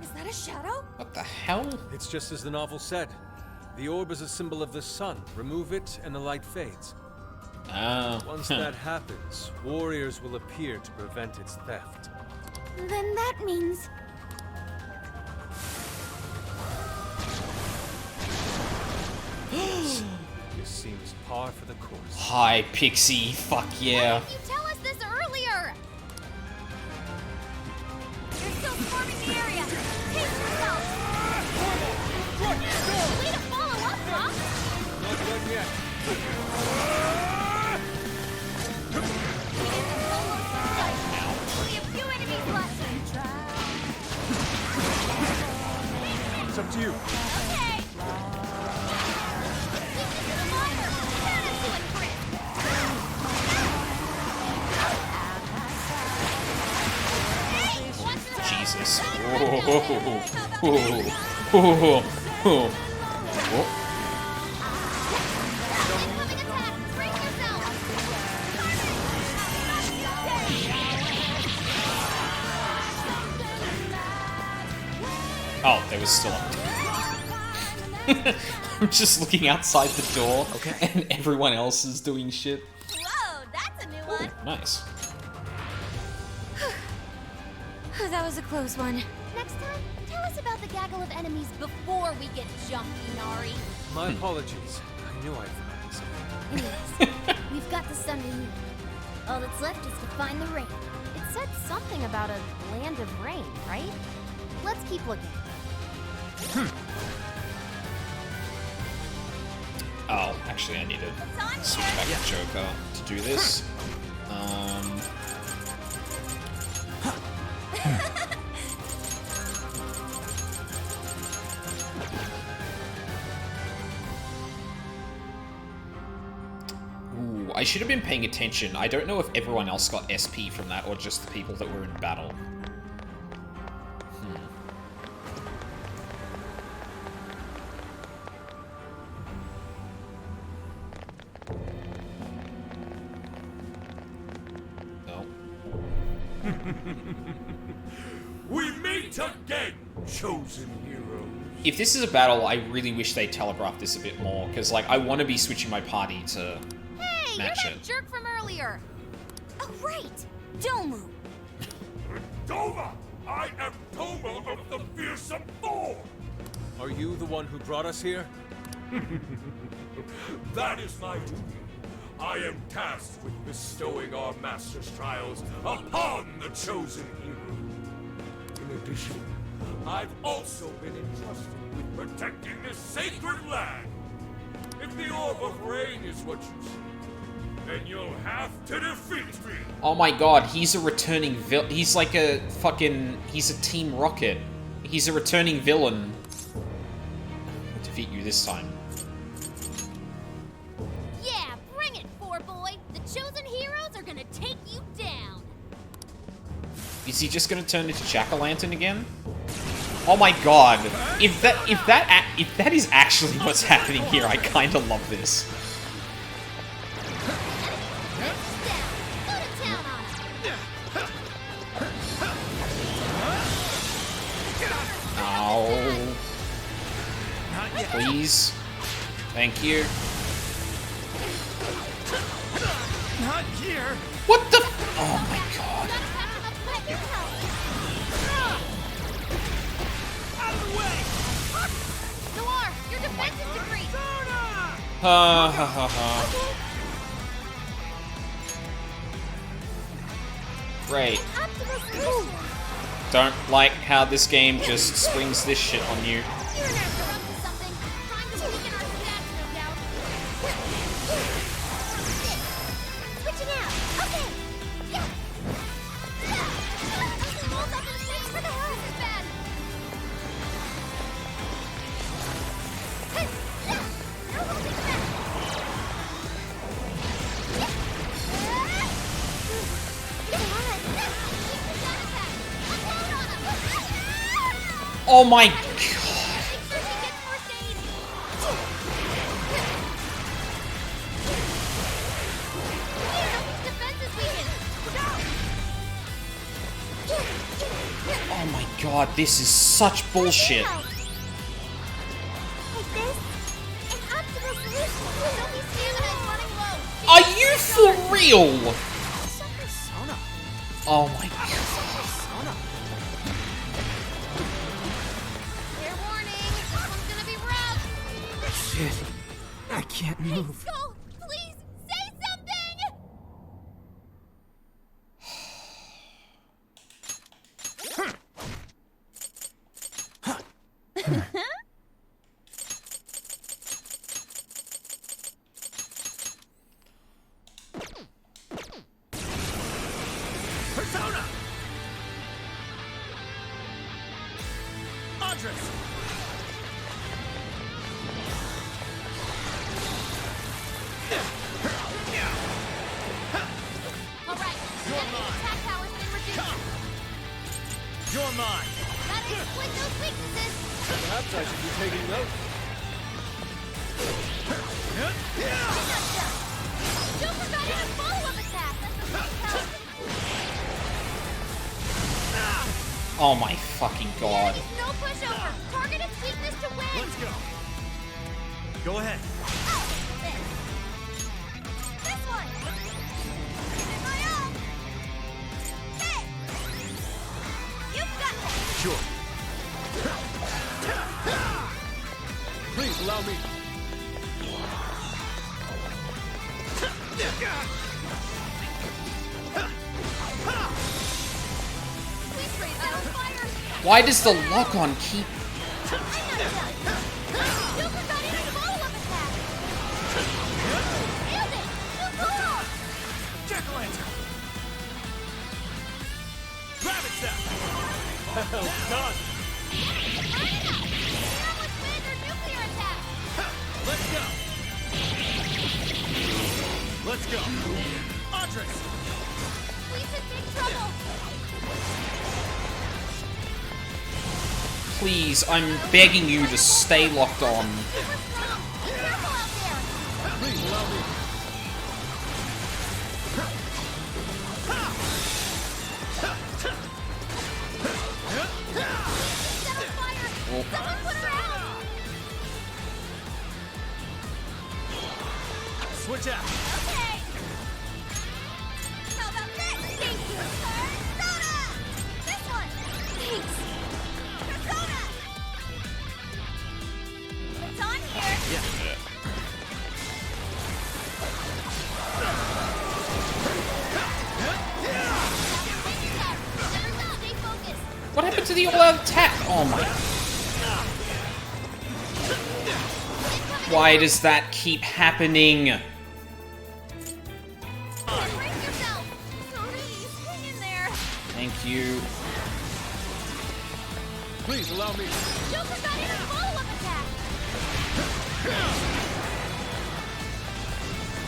is that a shadow? What the hell? It's just as the novel said. The orb is a symbol of the sun. Remove it, and the light fades. Once that happens, warriors will appear to prevent its theft. Then that means... This seems par for the course. Hi, Pixie. Fuck yeah. Why didn't you tell us this earlier? You're still swarming the area! Pace yourself! Way to follow up, Rock! Not done yet. Only a few enemies left. It's up to you. Okay. Jesus. Whoa. Oh, there was still I'm just looking outside the door, and everyone else is doing shit. Whoa, that's a new one! Nice. That was a close one. Next time, tell us about the gaggle of enemies before we get jumpy, Nari. My apologies. I knew I'd forgotten something. Anyways, we've got the sun we need. All that's left is to find the rain. It said something about a land of rain, right? Let's keep looking. Oh, actually, I need to switch back to Joker to do this. Ooh, I should have been paying attention. I don't know if everyone else got SP from that or just the people that were in battle. We meet again, chosen heroes. If this is a battle, I really wish they telegraphed this a bit more, because, like, I want to be switching my party to match You're it. that jerk from earlier. Oh, right. Domu. Doma! I am Doma of the Fearsome Thorn! Are you the one who brought us here? That is my duty. I am tasked with bestowing our master's trials upon the chosen hero. In addition, I've also been entrusted with protecting this sacred land. If the Orb of Rain is what you see, then you'll have to defeat me. Oh my god, he's a returning he's like a fucking... He's a Team Rocket. He's a returning villain. I'll defeat you this time. Yeah, bring it, boy. The chosen heroes are gonna take you down. Is he just gonna turn into Jack-o'-lantern again? Oh my god. If that is actually what's happening here, I kinda love this. Ow. Please. Thank you. Not here. What the? Oh my god. Out of the way! Noir, your defensive degree. Ha ha ha ha. Great. Don't like how this game just springs this shit on you. Oh my god. Oh my god, this is such bullshit. Are you for real? Oh my god. Shit. I can't move. Skull, please say something! Persona! Andres! Alright, attack power's been reduced. You're mine! Gotta exploit those weaknesses! Perhaps I should be taking notes. Joker got in a follow-up attack! Oh my fucking god. No pushover! Target its weakness to win! Let's go! Go ahead. This one! Give my all! Hit! You've got this! Sure. Please allow me. Please raise that fire! Why does the lock-on keep... Joker got in a follow-up attack! Nailed it! Woohoo! Jack-o'-lantern! Rabbit step! Well done! Let's go! Let's go! Andres! Please in big trouble! Please, I'm begging you to stay locked on. Please allow me. Oh. Switch out. Okay! How about this? Thank you, Persona! This one! Thanks! Persona! It's on here! Yeah. Everyone stay focused! What happened to the all-out attack? Oh my... Why does that keep happening? Brace yourself! Please, hang in there! Thank you. Please allow me. Joker got in a follow-up attack!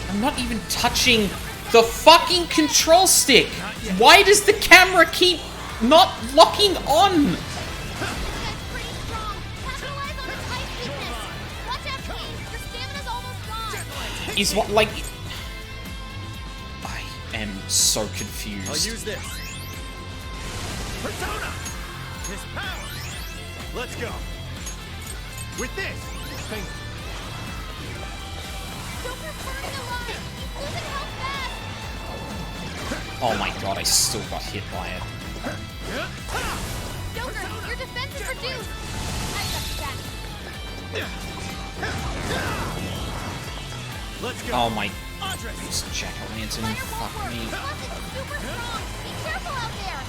I'm not even touching the fucking control stick. Why does the camera keep not locking on? Is what, like... I am so confused. I'll use this. Persona! His power! Let's go. With this! Thank you. Joker's burning alive! He's losing health fast! Oh my god, I still got hit by it. Joker, your defense is reduced! I've got your back. Let's go. Oh my... Andres! This jack-o'-lantern, fuck me. Plus, it's super strong! Be careful out there!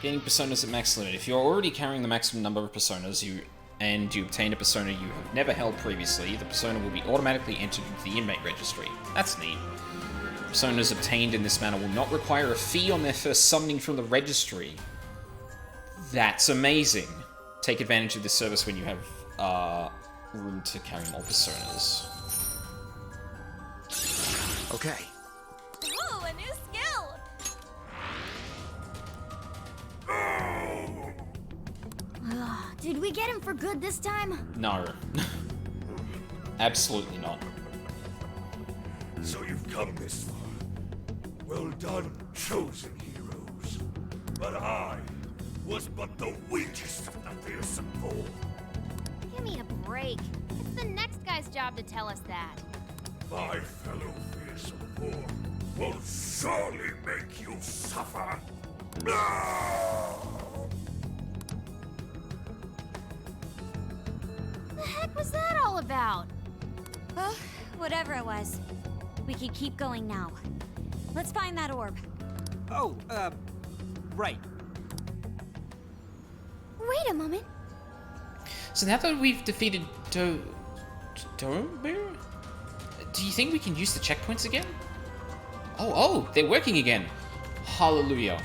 Gaining personas at max limit. If you're already carrying the maximum number of personas and you obtain a persona you have never held previously, the persona will be automatically entered into the inmate registry. That's neat. Personas obtained in this manner will not require a fee on their first summoning from the registry. That's amazing. Take advantage of this service when you have room to carry more personas. Okay. Ooh, a new skill! Did we get him for good this time? No. Absolutely not. So you've come this far. Well done, chosen heroes. But I was but the weakest of the fearsome four. Give me a break. It's the next guy's job to tell us that. My fellow fearsome four will surely make you suffer. The heck was that all about? Well, whatever it was, we can keep going now. Let's find that orb. Oh, right. Wait a moment. So now that we've defeated Doromir, do you think we can use the checkpoints again? Oh, they're working again. Hallelujah.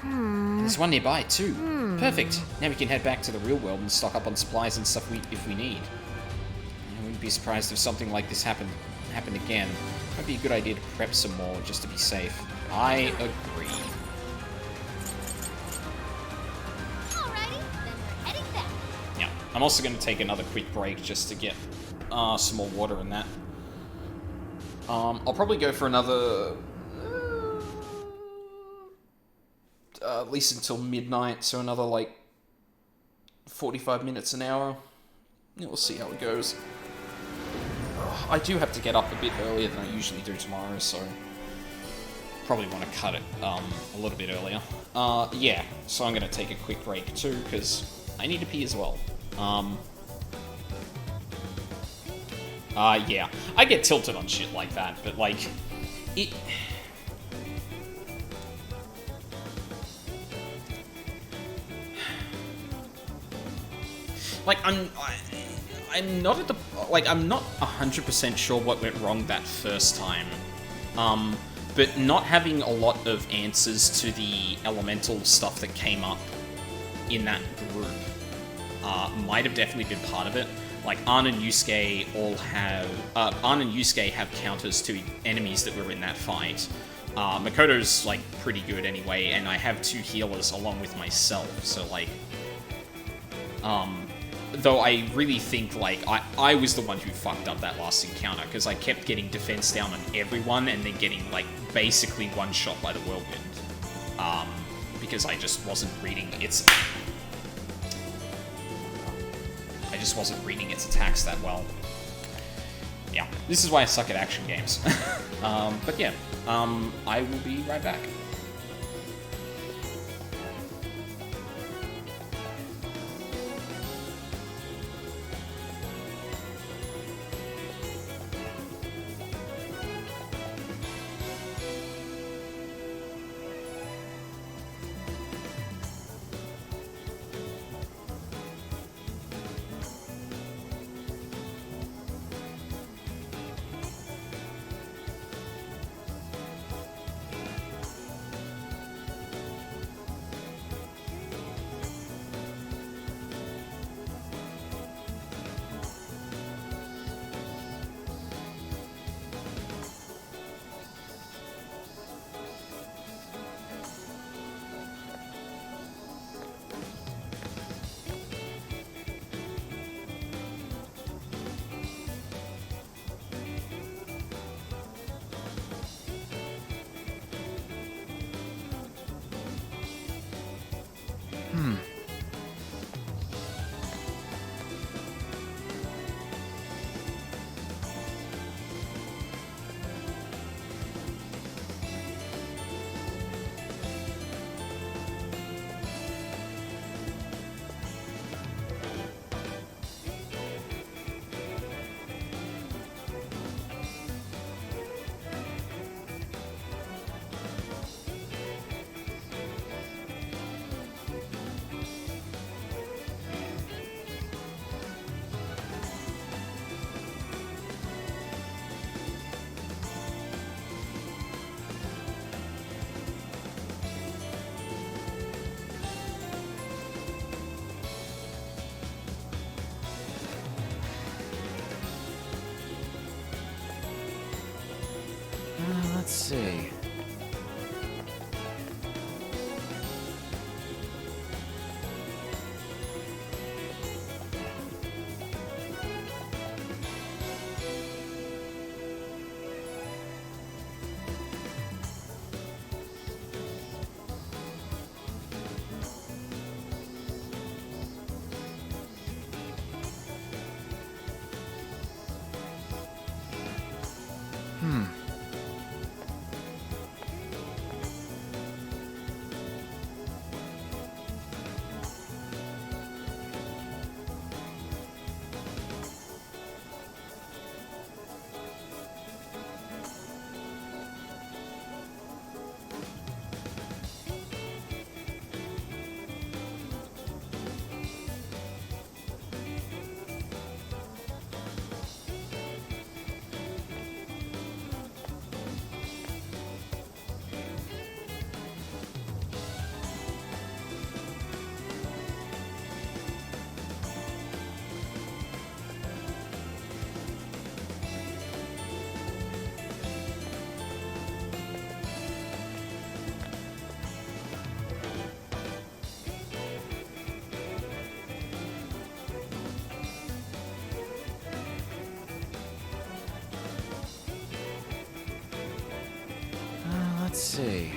There's one nearby too. Perfect. Now we can head back to the real world and stock up on supplies and stuff if we need. I wouldn't be surprised if something like this happened again. Might be a good idea to prep some more just to be safe. I agree. Alrighty, then we're heading back. Yeah, I'm also going to take another quick break just to get some more water and that. I'll probably go for another... at least until midnight, so another, like, 45 minutes, an hour. Yeah, we'll see how it goes. I do have to get up a bit earlier than I usually do tomorrow, so... probably want to cut it a little bit earlier. Yeah, so I'm going to take a quick break too, because I need to pee as well. Yeah, I get tilted on shit like that, but like, it... like, I'm not at the... like, I'm not 100% sure what went wrong that first time. But not having a lot of answers to the elemental stuff that came up in that group might have definitely been part of it. Like, Arn and Yusuke all have... Arn and Yusuke have counters to enemies that were in that fight. Makoto's, like, pretty good anyway, and I have 2 healers along with myself, so, like... though I really think, like, I was the one who fucked up that last encounter, because I kept getting defense down on everyone, and then getting, like, basically one-shot by the Whirlwind. Because I just wasn't reading its... I just wasn't reading its attacks that well. Yeah, this is why I suck at action games. But yeah, I will be right back. Let's see. Let's see.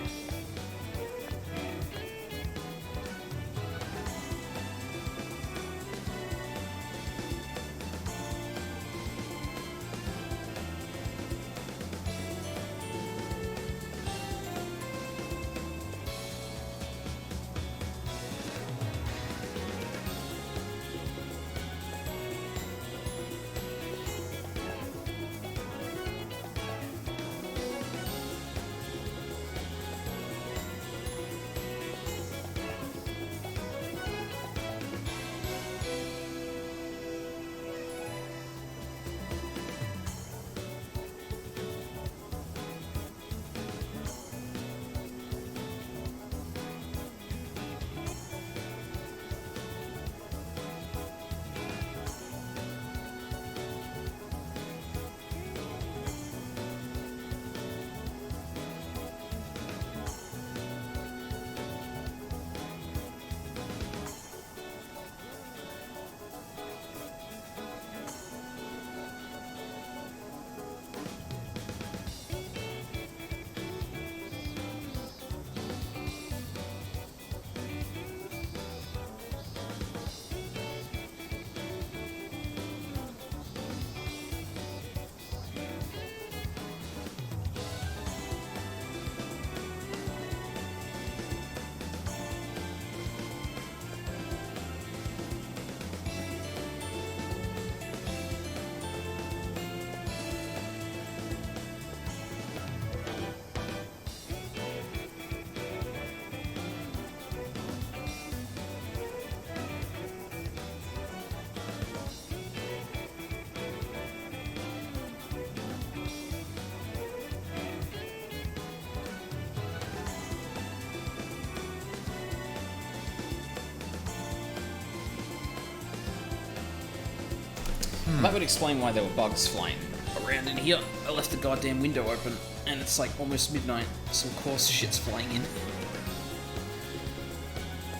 That would explain why there were bugs flying around in here. I left the goddamn window open, and it's like almost midnight. Some coarse shit's flying in.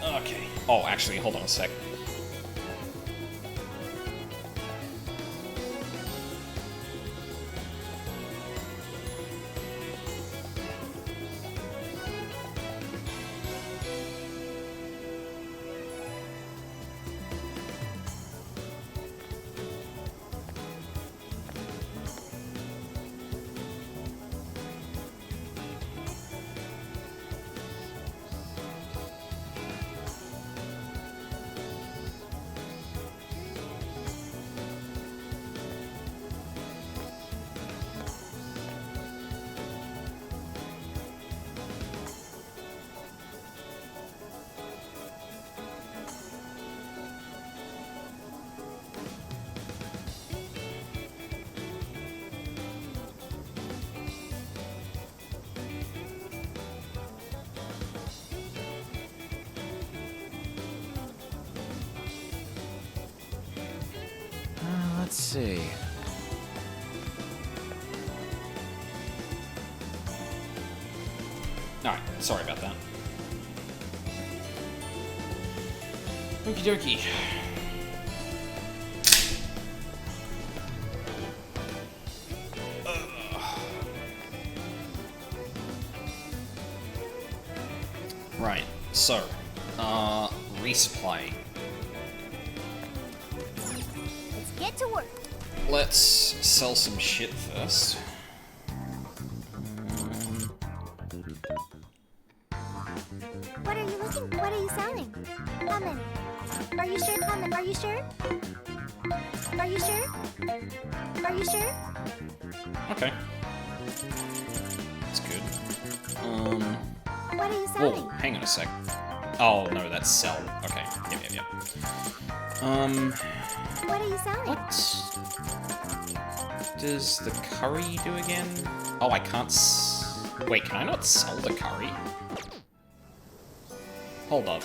Okay. Oh, actually, hold on a sec. Let's see. Alright, sorry about that. Okie dokie. Right, so, resupply. Let's get to work. Let's sell some shit first. What are you looking? What are you selling? How many? Are you sure? How many? Are you sure? Are you sure? Are you sure? Okay. That's good. What are you Whoa, selling? hang on a sec. Oh, no, that's sell. Okay, yep. What are you selling? What does the curry do again? Oh, I can't wait, can I not sell the curry? Hold up.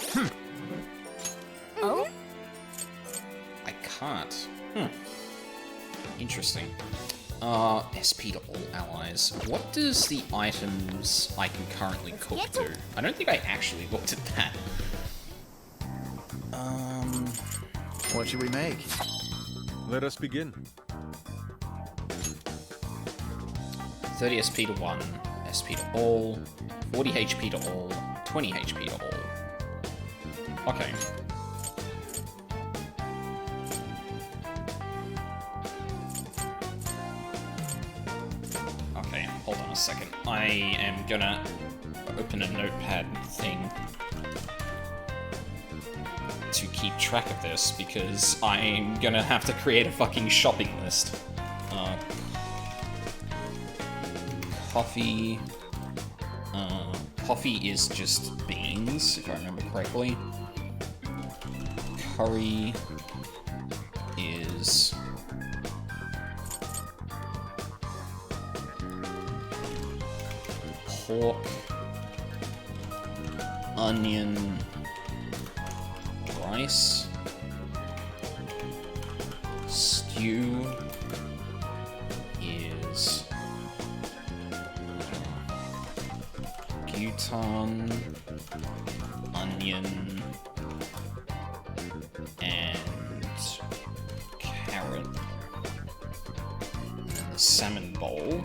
Oh? I can't. Interesting. SP to all allies. What does the items I can currently cook do? I don't think I actually looked at that. What should we make? Let us begin. 30 SP to 1, SP to all, 40 HP to all, 20 HP to all. Okay. Okay, hold on a second. I am gonna open a notepad thing to keep track of this, because I'm gonna have to create a fucking shopping list. Coffee... coffee is just beans, if I remember correctly. Curry is... pork, onion, rice, stew is Gouton, onion, and carrot. The salmon bowl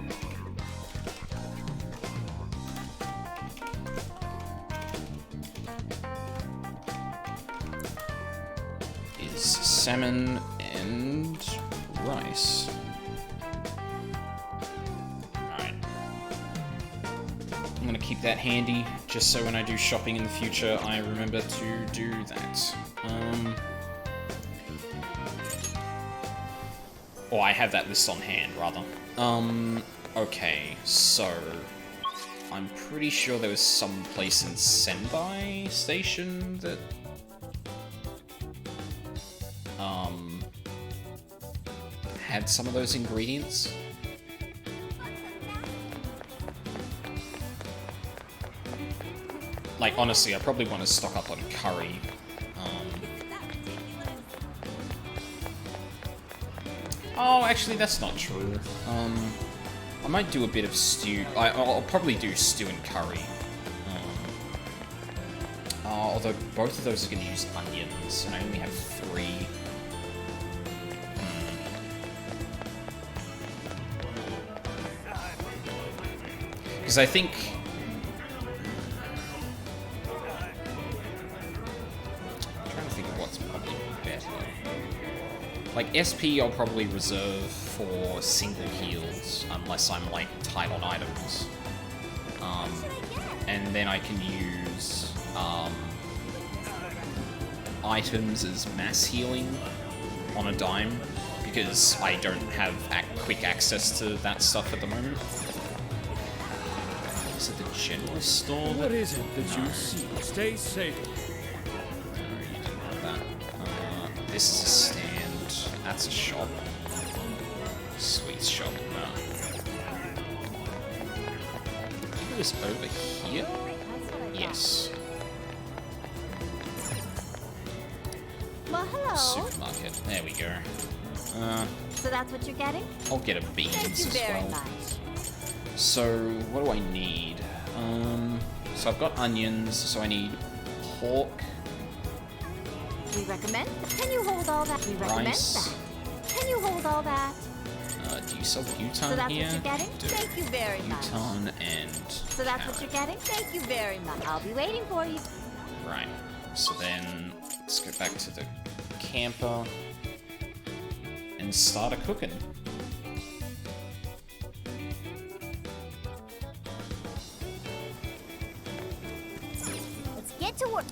is salmon and rice. Alright. I'm gonna keep that handy, just so when I do shopping in the future, I remember to do that. Or I have that list on hand, rather. Okay, so... I'm pretty sure there was some place in Sendai Station that... had some of those ingredients. Like, honestly, I probably want to stock up on curry. Oh, actually, that's not true. I might do a bit of stew. I'll probably do stew and curry. Although both of those are going to use onions, and I only have 3. Because I think... I'm trying to think of what's probably better. Like, SP I'll probably reserve for single heals, unless I'm, like, tight on items. And then I can use, items as mass healing on a dime, because I don't have quick access to that stuff at the moment. Is it the general store? What is it that you see? Stay safe. No, you didn't want that. This is a stand. That's a shop. Sweet shop. No. Is this over here? Yes. Well, hello. Supermarket. There we go. So that's what you're getting? I'll get a beans Thank you as very well. much. So, what do I need? So I've got onions, so I need pork. We recommend. Can you hold all that? We recommend Rice. that. Can you hold all that? Do you sell bhutan So that's here? what you're getting? Do. Thank you very much. Bhutan and So that's what you're getting? Thank you very much. I'll be waiting for you. right. So then let's go back to the camper and start a cooking. Let's get to work.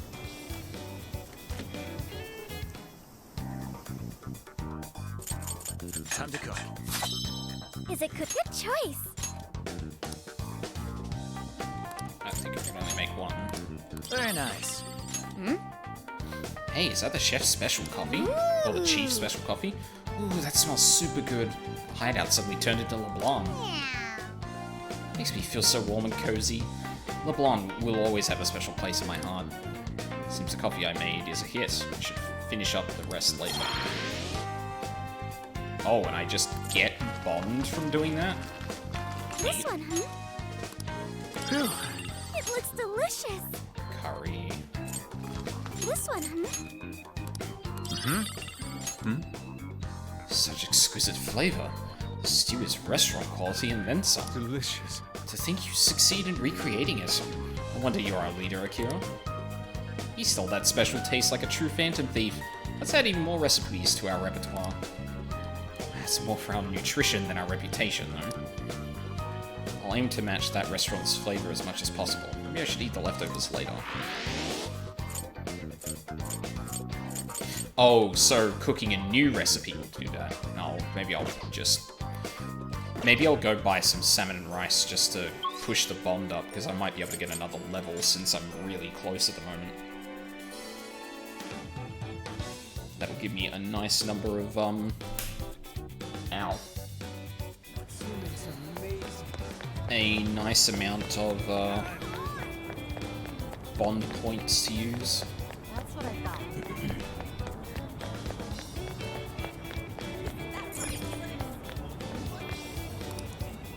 Time to cook. Is it good? Good choice. I think I can only make one. Very nice. Hey, is that the chef's special coffee? Or the chief's special coffee? Ooh, that smells super good. The hideout suddenly turned into LeBlanc. Makes me feel so warm and cozy. LeBlanc will always have a special place in my heart. Seems the coffee I made is a hit. I should finish up the rest later. Oh, and I just get bombed from doing that? This one, huh? Phew. It looks delicious. Curry. This one, huh? Such exquisite flavor. The stew is restaurant quality and then some. Delicious. To think you succeed in recreating it. I wonder you're our leader, Akira. You stole that special taste like a true phantom thief. Let's add even more recipes to our repertoire. That's more for our nutrition than our reputation, though. I'll aim to match that restaurant's flavor as much as possible. Maybe I should eat the leftovers later. Oh, so cooking a new recipe will do that. No, maybe I'll go buy some salmon and rice just to push the bond up, because I might be able to get another level since I'm really close at the moment. That'll give me a nice number of, a nice amount of, bond points to use. That's what I thought.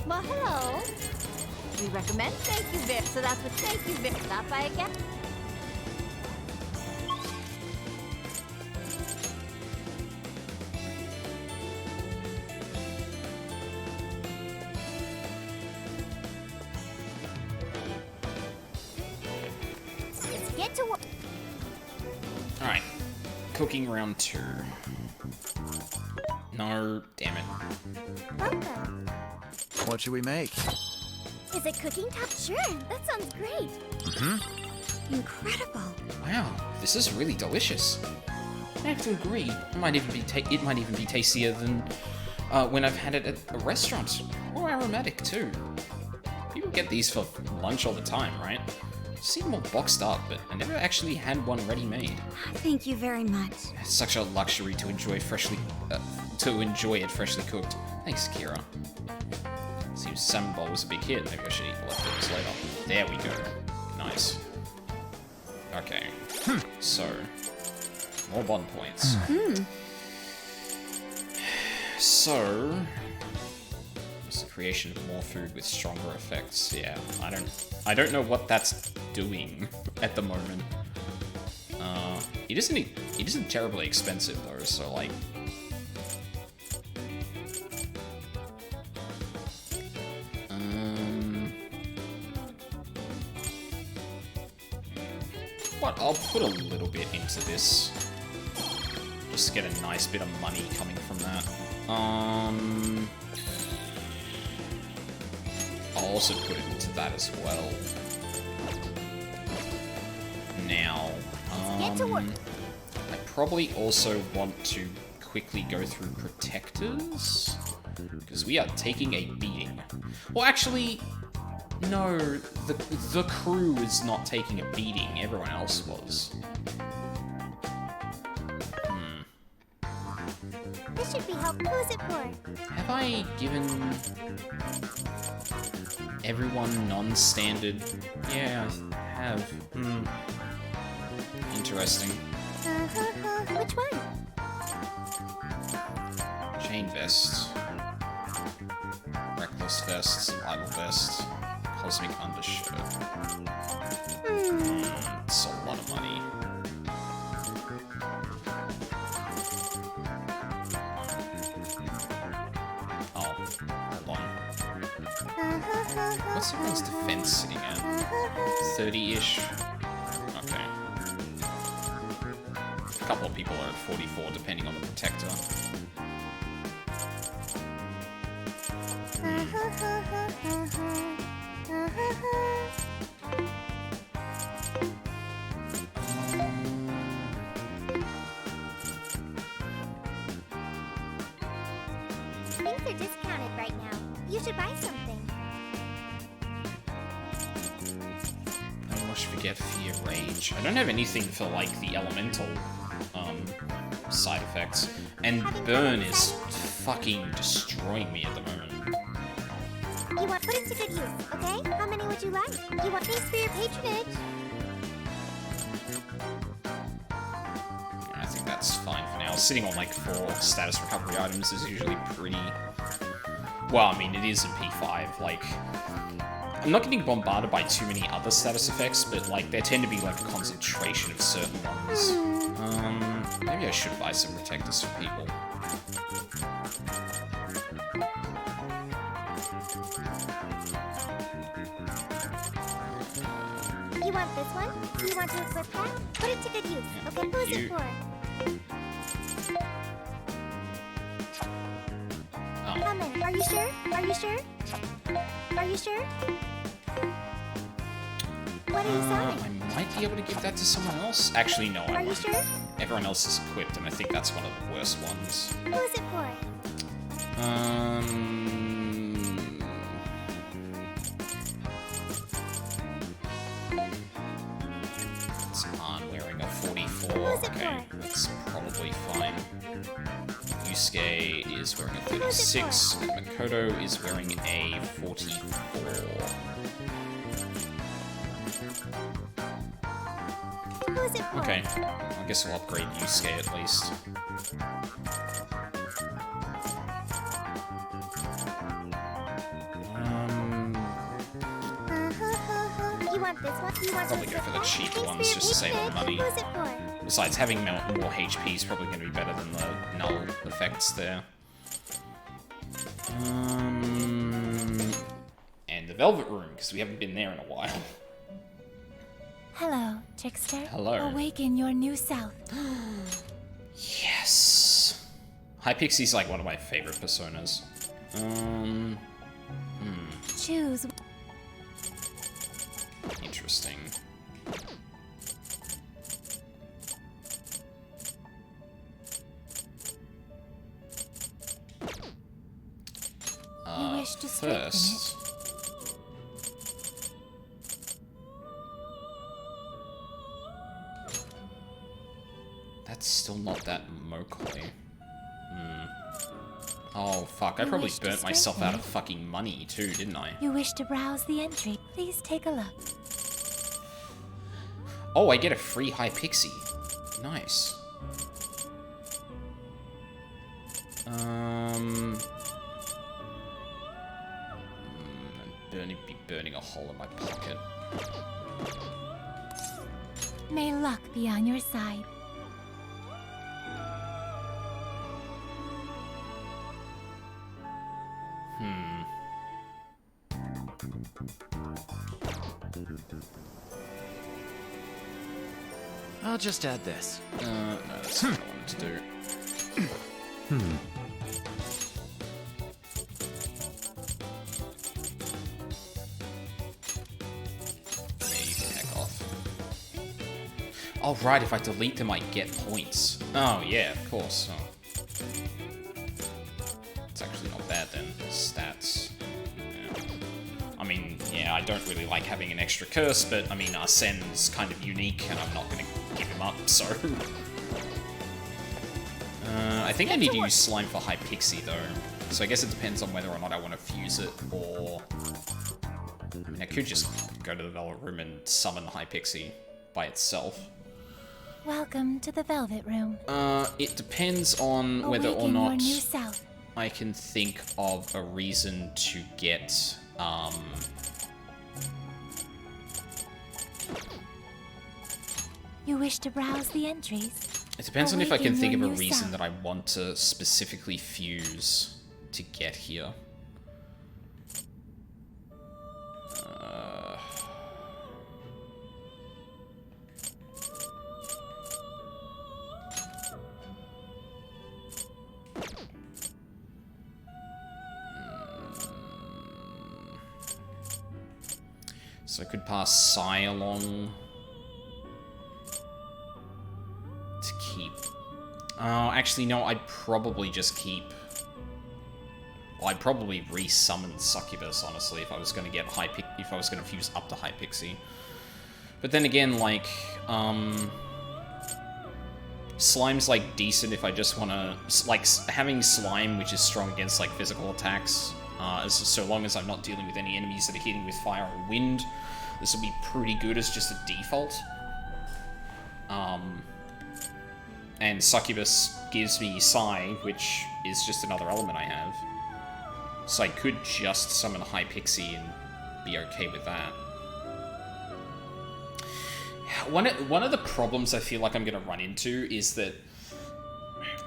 Well, hello. We recommend. Thank you very. So that's what. Thank you very. Stop by again. Let's get to work. Alright. Cooking round 2. No, damn it. Welcome. What should we make? Is it cooking time? Sure. That sounds great. Incredible. Wow, this is really delicious. I have to agree. It might even be tastier than when I've had it at a restaurant. Or aromatic too. People get these for lunch all the time, right? Seem more boxed up, but I never actually had one ready-made. Thank you very much. It's such a luxury to enjoy it freshly cooked. Thanks, Kira. Seems salmon bowl was a big hit. Maybe I should eat the leftovers later. There we go. Nice. Okay. So, more bond points. So, it's the creation of more food with stronger effects. Yeah, I don't know what that's doing at the moment. It isn't terribly expensive though, so like. What? I'll put a little bit into this. Just to get a nice bit of money coming from that. I'll also put it into that as well. Now, Get to work. I probably also want to quickly go through protectors, because we are taking a beating. Well, actually, no, the crew is not taking a beating. Everyone else was. This should be helpful. Who's it for? Have I given everyone non-standard? Yeah, I have. Interesting. Which one? Chain vest. Reckless vest. Survival vest. Cosmic undershirt. It's a lot of money. Oh, hold on. What's everyone's defense sitting at? 30-ish? Okay. A couple of people are at 44, depending on the protector. Things are discounted right now. You should buy something. I almost forget Fear Rage. I don't have anything for, like, the elemental, side effects. And Burn is fucking destroying me at the moment. You want put it to good use, okay? How many would you like? You want thanks for your patronage. I think that's fine for now. Sitting on, like, 4 status recovery items is usually pretty... Well, I mean, it is in P5, like... I'm not getting bombarded by too many other status effects, but, like, there tend to be, like, a concentration of certain ones. Maybe I should buy some protectors for people. You want this one? You want to equip that? Put it to good use, okay? Who's it for? How many? Are you sure? Are you sure? Are you sure? What are you selling? I might be able to give that to someone else. Actually, no, I Are you won't. sure? Everyone else is equipped, and I think that's one of the worst ones. Who's it for? It's on wearing a 44. Okay, that's probably fine. Yusuke is wearing a 36. Makoto is wearing a 44. Who's it for? Okay, I guess we'll upgrade Yusuke at least. You want this one? You want Probably go for the cheap ones just to save on money. Who's it for? Besides, having more HP is probably going to be better than the null effects there. And the Velvet Room, because we haven't been there in a while. Hello, Trickster. Hello. Awaken your new self. Yes! Hypixie's like one of my favorite personas. Choose. Interesting. You wish to strengthen First, that's still not that Mokoi. Oh fuck, I You probably wish to burnt myself out strengthen of fucking money too, didn't I? You wish to browse the entry. Please take a look. Oh, I get a free Hypixie. Nice. Be burning a hole in my pocket. May luck be on your side. I'll just add this. No, that's not what I wanted to do. Yeah, you can heck off. Oh, right, if I delete them, I get points. Oh, yeah, of course. Oh. It's actually not bad then. Stats. Yeah. I mean, yeah, I don't really like having an extra curse, but I mean, Arsene's kind of unique, and I'm not going to give him up, so... I think I need to use Slime for Hypixie, though. So I guess it depends on whether or not I want to fuse it, or... I mean, I could just go to the Velvet Room and summon Hypixie by itself. Welcome to the Velvet Room. It depends on whether or Awaken your not new self. I can think of a reason to get, You wish to browse the entries? It depends on if I can Awaken think of your a new reason self. that I want to specifically fuse to get here. So I could pass Psy along to keep. Oh, actually, no. I'd probably just keep. Well, I'd probably re-summon Succubus, honestly, if I was going to get if I was going to fuse up to Hypixie. But then again, like, Slime's like decent if I just want to like having Slime, which is strong against like physical attacks. So long as I'm not dealing with any enemies that are hitting with fire or wind, this will be pretty good as just a default. And Succubus gives me Psy, which is just another element I have. So I could just summon Hypixie and be okay with that. One of the problems I feel like I'm going to run into is that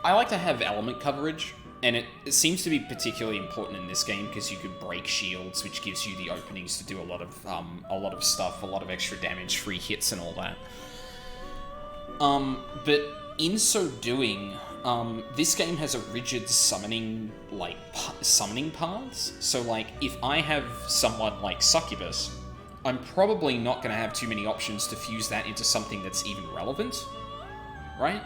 I like to have element coverage, and it seems to be particularly important in this game because you could break shields, which gives you the openings to do a lot of stuff, a lot of extra damage, free hits, and all that. But in so doing, this game has a rigid summoning paths. So like, if I have someone like Succubus, I'm probably not going to have too many options to fuse that into something that's even relevant, right?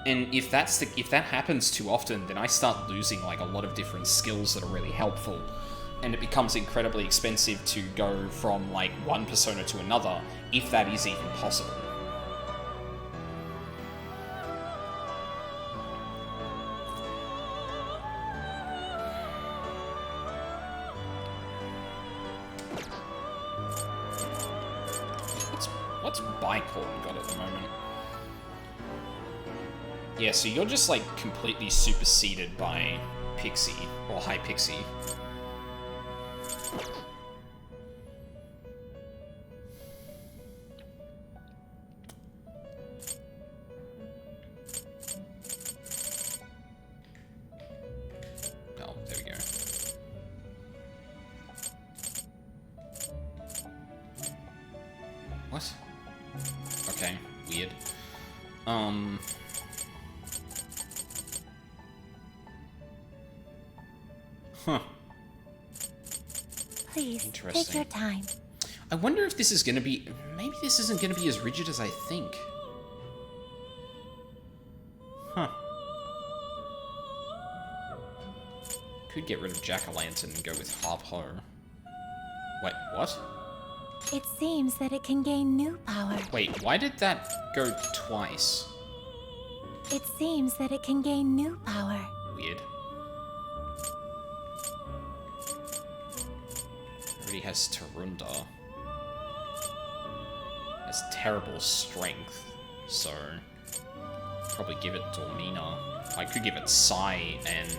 And if that happens too often, then I start losing like a lot of different skills that are really helpful, and it becomes incredibly expensive to go from like one persona to another, if that is even possible. What's Bicorn got at the moment? Yeah, so you're just like completely superseded by Pixie, or Hypixie. Oh, there we go. What? Okay, weird. Huh. Please, take Interesting. your time. I wonder if this is gonna be... Maybe this isn't gonna be as rigid as I think. Huh. Could get rid of Jack-o'-lantern and go with Harpo. Wait, what? It seems that it can gain new power. Wait, why did that go twice? It seems that it can gain new power. Weird. Already has Tarunda. Has terrible strength, so probably give it Dormina. I could give it Psy and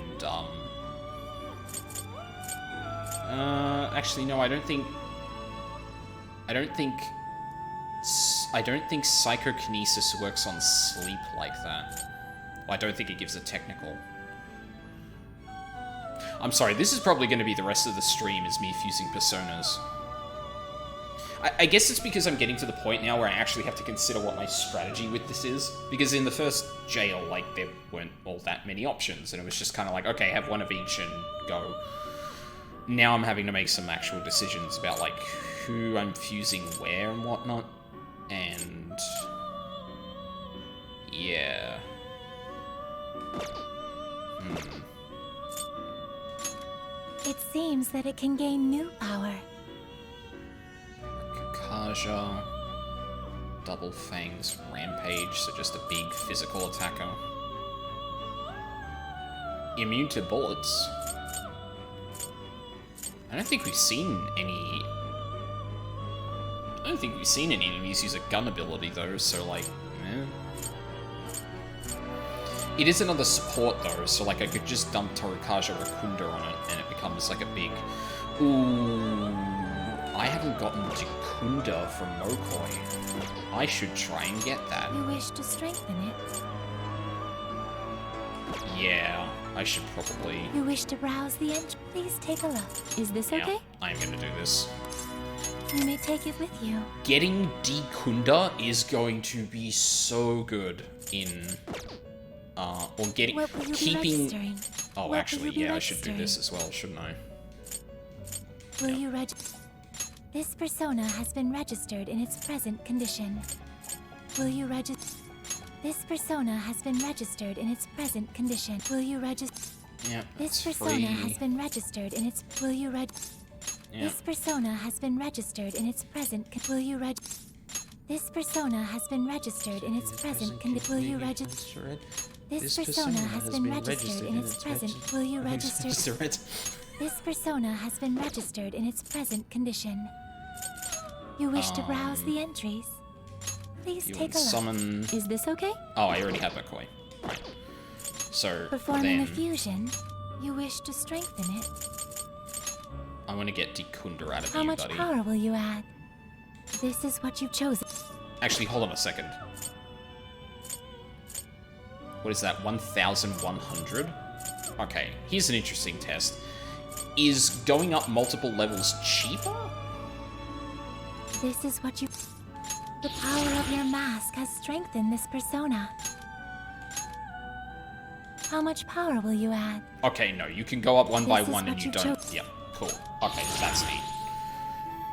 actually no, I don't think psychokinesis works on sleep like that. Well, I don't think it gives a technical. I'm sorry, this is probably going to be the rest of the stream, is me fusing personas. I guess it's because I'm getting to the point now where I actually have to consider what my strategy with this is. Because in the first jail, like, there weren't all that many options, and it was just kind of like, okay, have one of each and go. Now I'm having to make some actual decisions about, like, who I'm fusing where and whatnot. And... yeah. It seems that it can gain new power. Kaja, Double Fangs, Rampage, so just a big physical attacker. Immune to bullets. I don't think we've seen any... I don't think we've seen any enemies use a gun ability though, so like, eh. It is another support though, so like I could just dump Torukaja Rakunda on it and it becomes like a big... Ooh... I haven't gotten Jakunda from Mokoi. I should try and get that. You wish to strengthen it? Yeah, I should probably... You wish to browse the edge? Please take a look. Is this Yeah, okay? I'm gonna do this. You may take it with you. Getting Dekunda is going to be so good in... or getting... What will you be keeping... registering? Oh, What will actually, you be yeah, I should do registering? this as well, shouldn't I? Will you This persona has been registered in its present condition. Will you register? This persona has been registered in its present condition. Will you register? Yeah, This that's persona free. has been registered in its. Will you Yeah. This persona has been registered in its present. Will you This persona has been registered in its present condition. Will you register? This persona has been registered in its present. Will you register? This persona has been registered in its present condition. You wish to browse the entries? Please You take would a look. summon... Is this okay? Oh, I already have Mokoi. Right. So, Performing then... a fusion, you wish to strengthen it. I want to get Dekunda out of How you, much buddy. power will you add? This is what you've chosen. Actually, hold on a second. What is that, 1,100? Okay, here's an interesting test. Is going up multiple levels cheaper? This is what you... The power of your mask has strengthened this persona. How much power will you add? Okay, no, you can go up one by This is one and what you you don't... chose. Yep, cool. Okay, that's neat.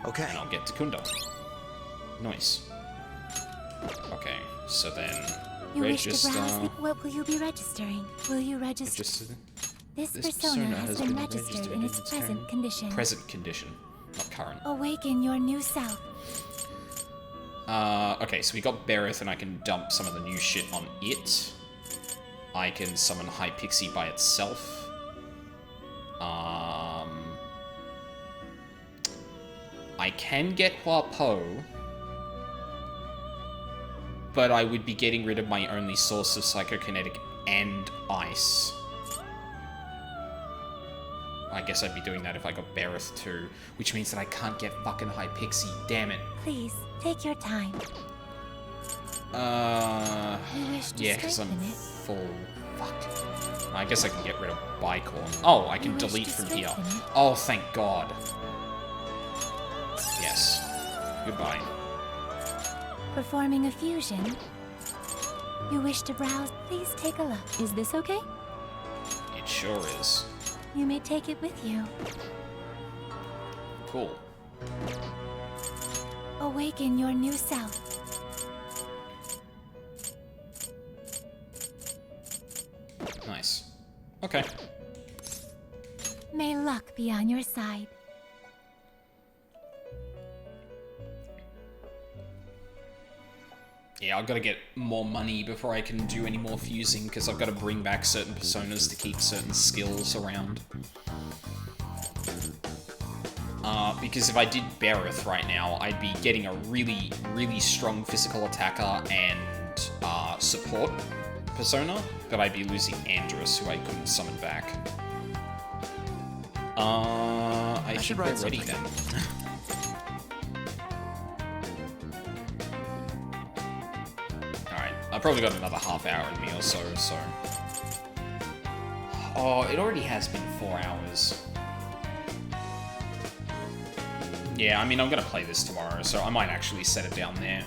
Okay. And I'll get Dekunda. Nice. Okay, so then... You wish register... to browse the... What will you be registering? Will you register... Register... This persona has been registered in its present condition. Present condition, not current. Awaken your new self. Okay, so we got Bereth and I can dump some of the new shit on it. I can summon Hypixie by itself. I can get Huapo, but I would be getting rid of my only source of Psychokinetic and Ice. I guess I'd be doing that if I got Bereth too, which means that I can't get fucking Hypixie, damn it. Please, take your time. You wish to Yeah, because I'm strengthen it? full. Fuck. I guess I can get rid of Bicorn. Oh, I can You wish delete to from here. strengthen it? Oh, thank God. Yes. Goodbye. Performing a fusion. You wish to browse? Please take a look. Is this okay? It sure is. You may take it with you. Cool. Awaken your new self. Nice. Okay. May luck be on your side. Yeah, I've got to get more money before I can do any more fusing, because I've got to bring back certain personas to keep certain skills around. Because if I did Bereth right now, I'd be getting a really, really strong physical attacker and support persona, but I'd be losing Andrus, who I couldn't summon back. I should be write ready something. then. Alright, I've probably got another half hour in me or so, so... Oh, it already has been 4 hours. Yeah, I mean, I'm gonna play this tomorrow, so I might actually set it down there.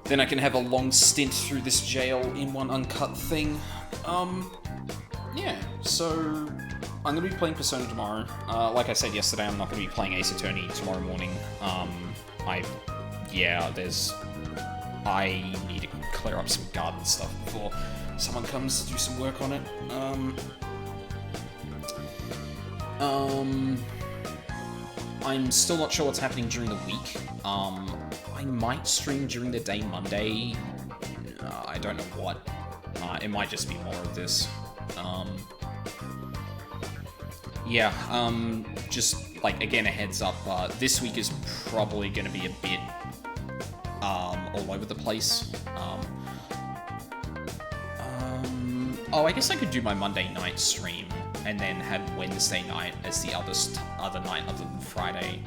Then I can have a long stint through this jail in one uncut thing. Yeah, so... I'm gonna be playing Persona tomorrow. Like I said yesterday, I'm not gonna be playing Ace Attorney tomorrow morning. I need to clear up some garden stuff before someone comes to do some work on it. I'm still not sure what's happening during the week. I might stream during the day Monday. I don't know what. It might just be more of this. Yeah, just, like, again, a heads up, this week is probably gonna be a bit, all over the place. Oh, I guess I could do my Monday night stream and then had Wednesday night as the other night other than Friday.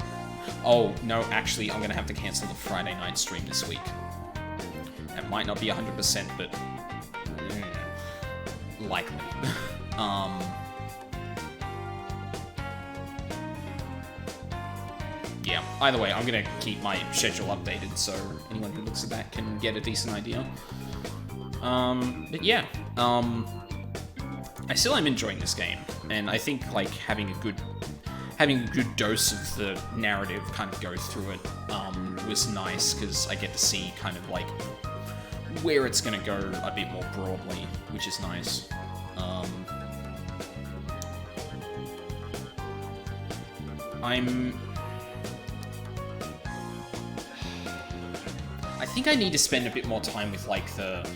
Oh, no, actually, I'm gonna have to cancel the Friday night stream this week. That might not be 100%, but likely. Yeah, either way, I'm gonna keep my schedule updated so anyone who looks at that can get a decent idea. But yeah, I still am enjoying this game, and I think like having a good dose of the narrative kind of go through it was nice, because I get to see kind of like where it's gonna go a bit more broadly, which is nice. I think I need to spend a bit more time with like the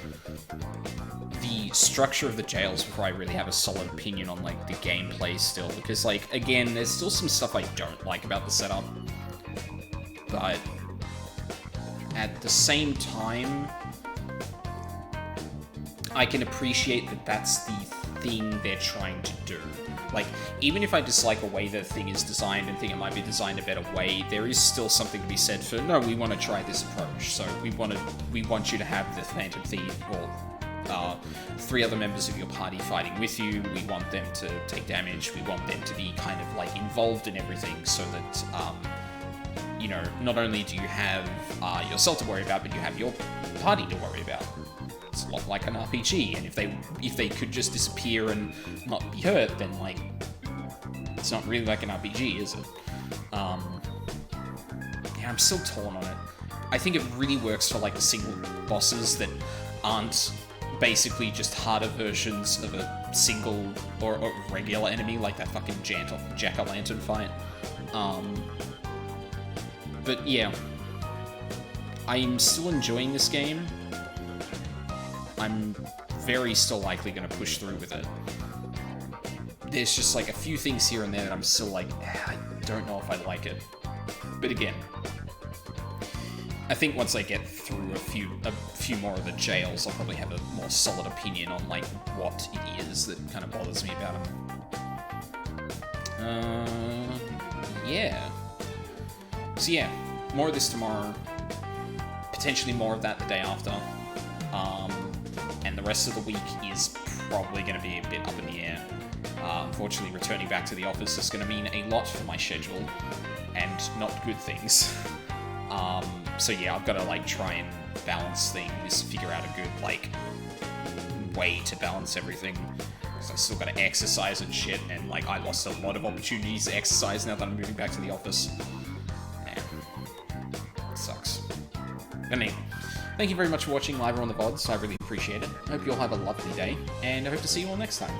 structure of the jails before I really have a solid opinion on like the gameplay still, because like again, there's still some stuff I don't like about the setup, but at the same time I can appreciate that that's the thing they're trying to do. Like, even if I dislike a way the thing is designed and think it might be designed a better way, there is still something to be said for, no, we want to try this approach. So we want you to have the Phantom Thief or 3 other members of your party fighting with you. We want them to take damage. We want them to be kind of like involved in everything, so that you know, not only do you have yourself to worry about, but you have your party to worry about. It's a lot like an RPG, and if they could just disappear and not be hurt, then like it's not really like an RPG, is it? Yeah, I'm still torn on it. I think it really works for like single bosses that aren't basically just harder versions of a single or regular enemy, like that fucking jack-o'-lantern fight. But yeah, I'm still enjoying this game. I'm very still likely going to push through with it. There's just like a few things here and there that I'm still like, I don't know if I like it. But again, I think once I get through a few more of the jails, I'll probably have a more solid opinion on like what it is that kind of bothers me about them. Yeah. So yeah, more of this tomorrow. Potentially more of that the day after. And the rest of the week is probably going to be a bit up in the air. Unfortunately, returning back to the office is going to mean a lot for my schedule, and not good things. So yeah, I've got to like try and balance things, figure out a good like way to balance everything. Because I still got to exercise and shit, and like I lost a lot of opportunities to exercise now that I'm moving back to the office. Man, it sucks. Anyway, thank you very much for watching live or on the VODs. I really appreciate it. I hope you all have a lovely day, and I hope to see you all next time.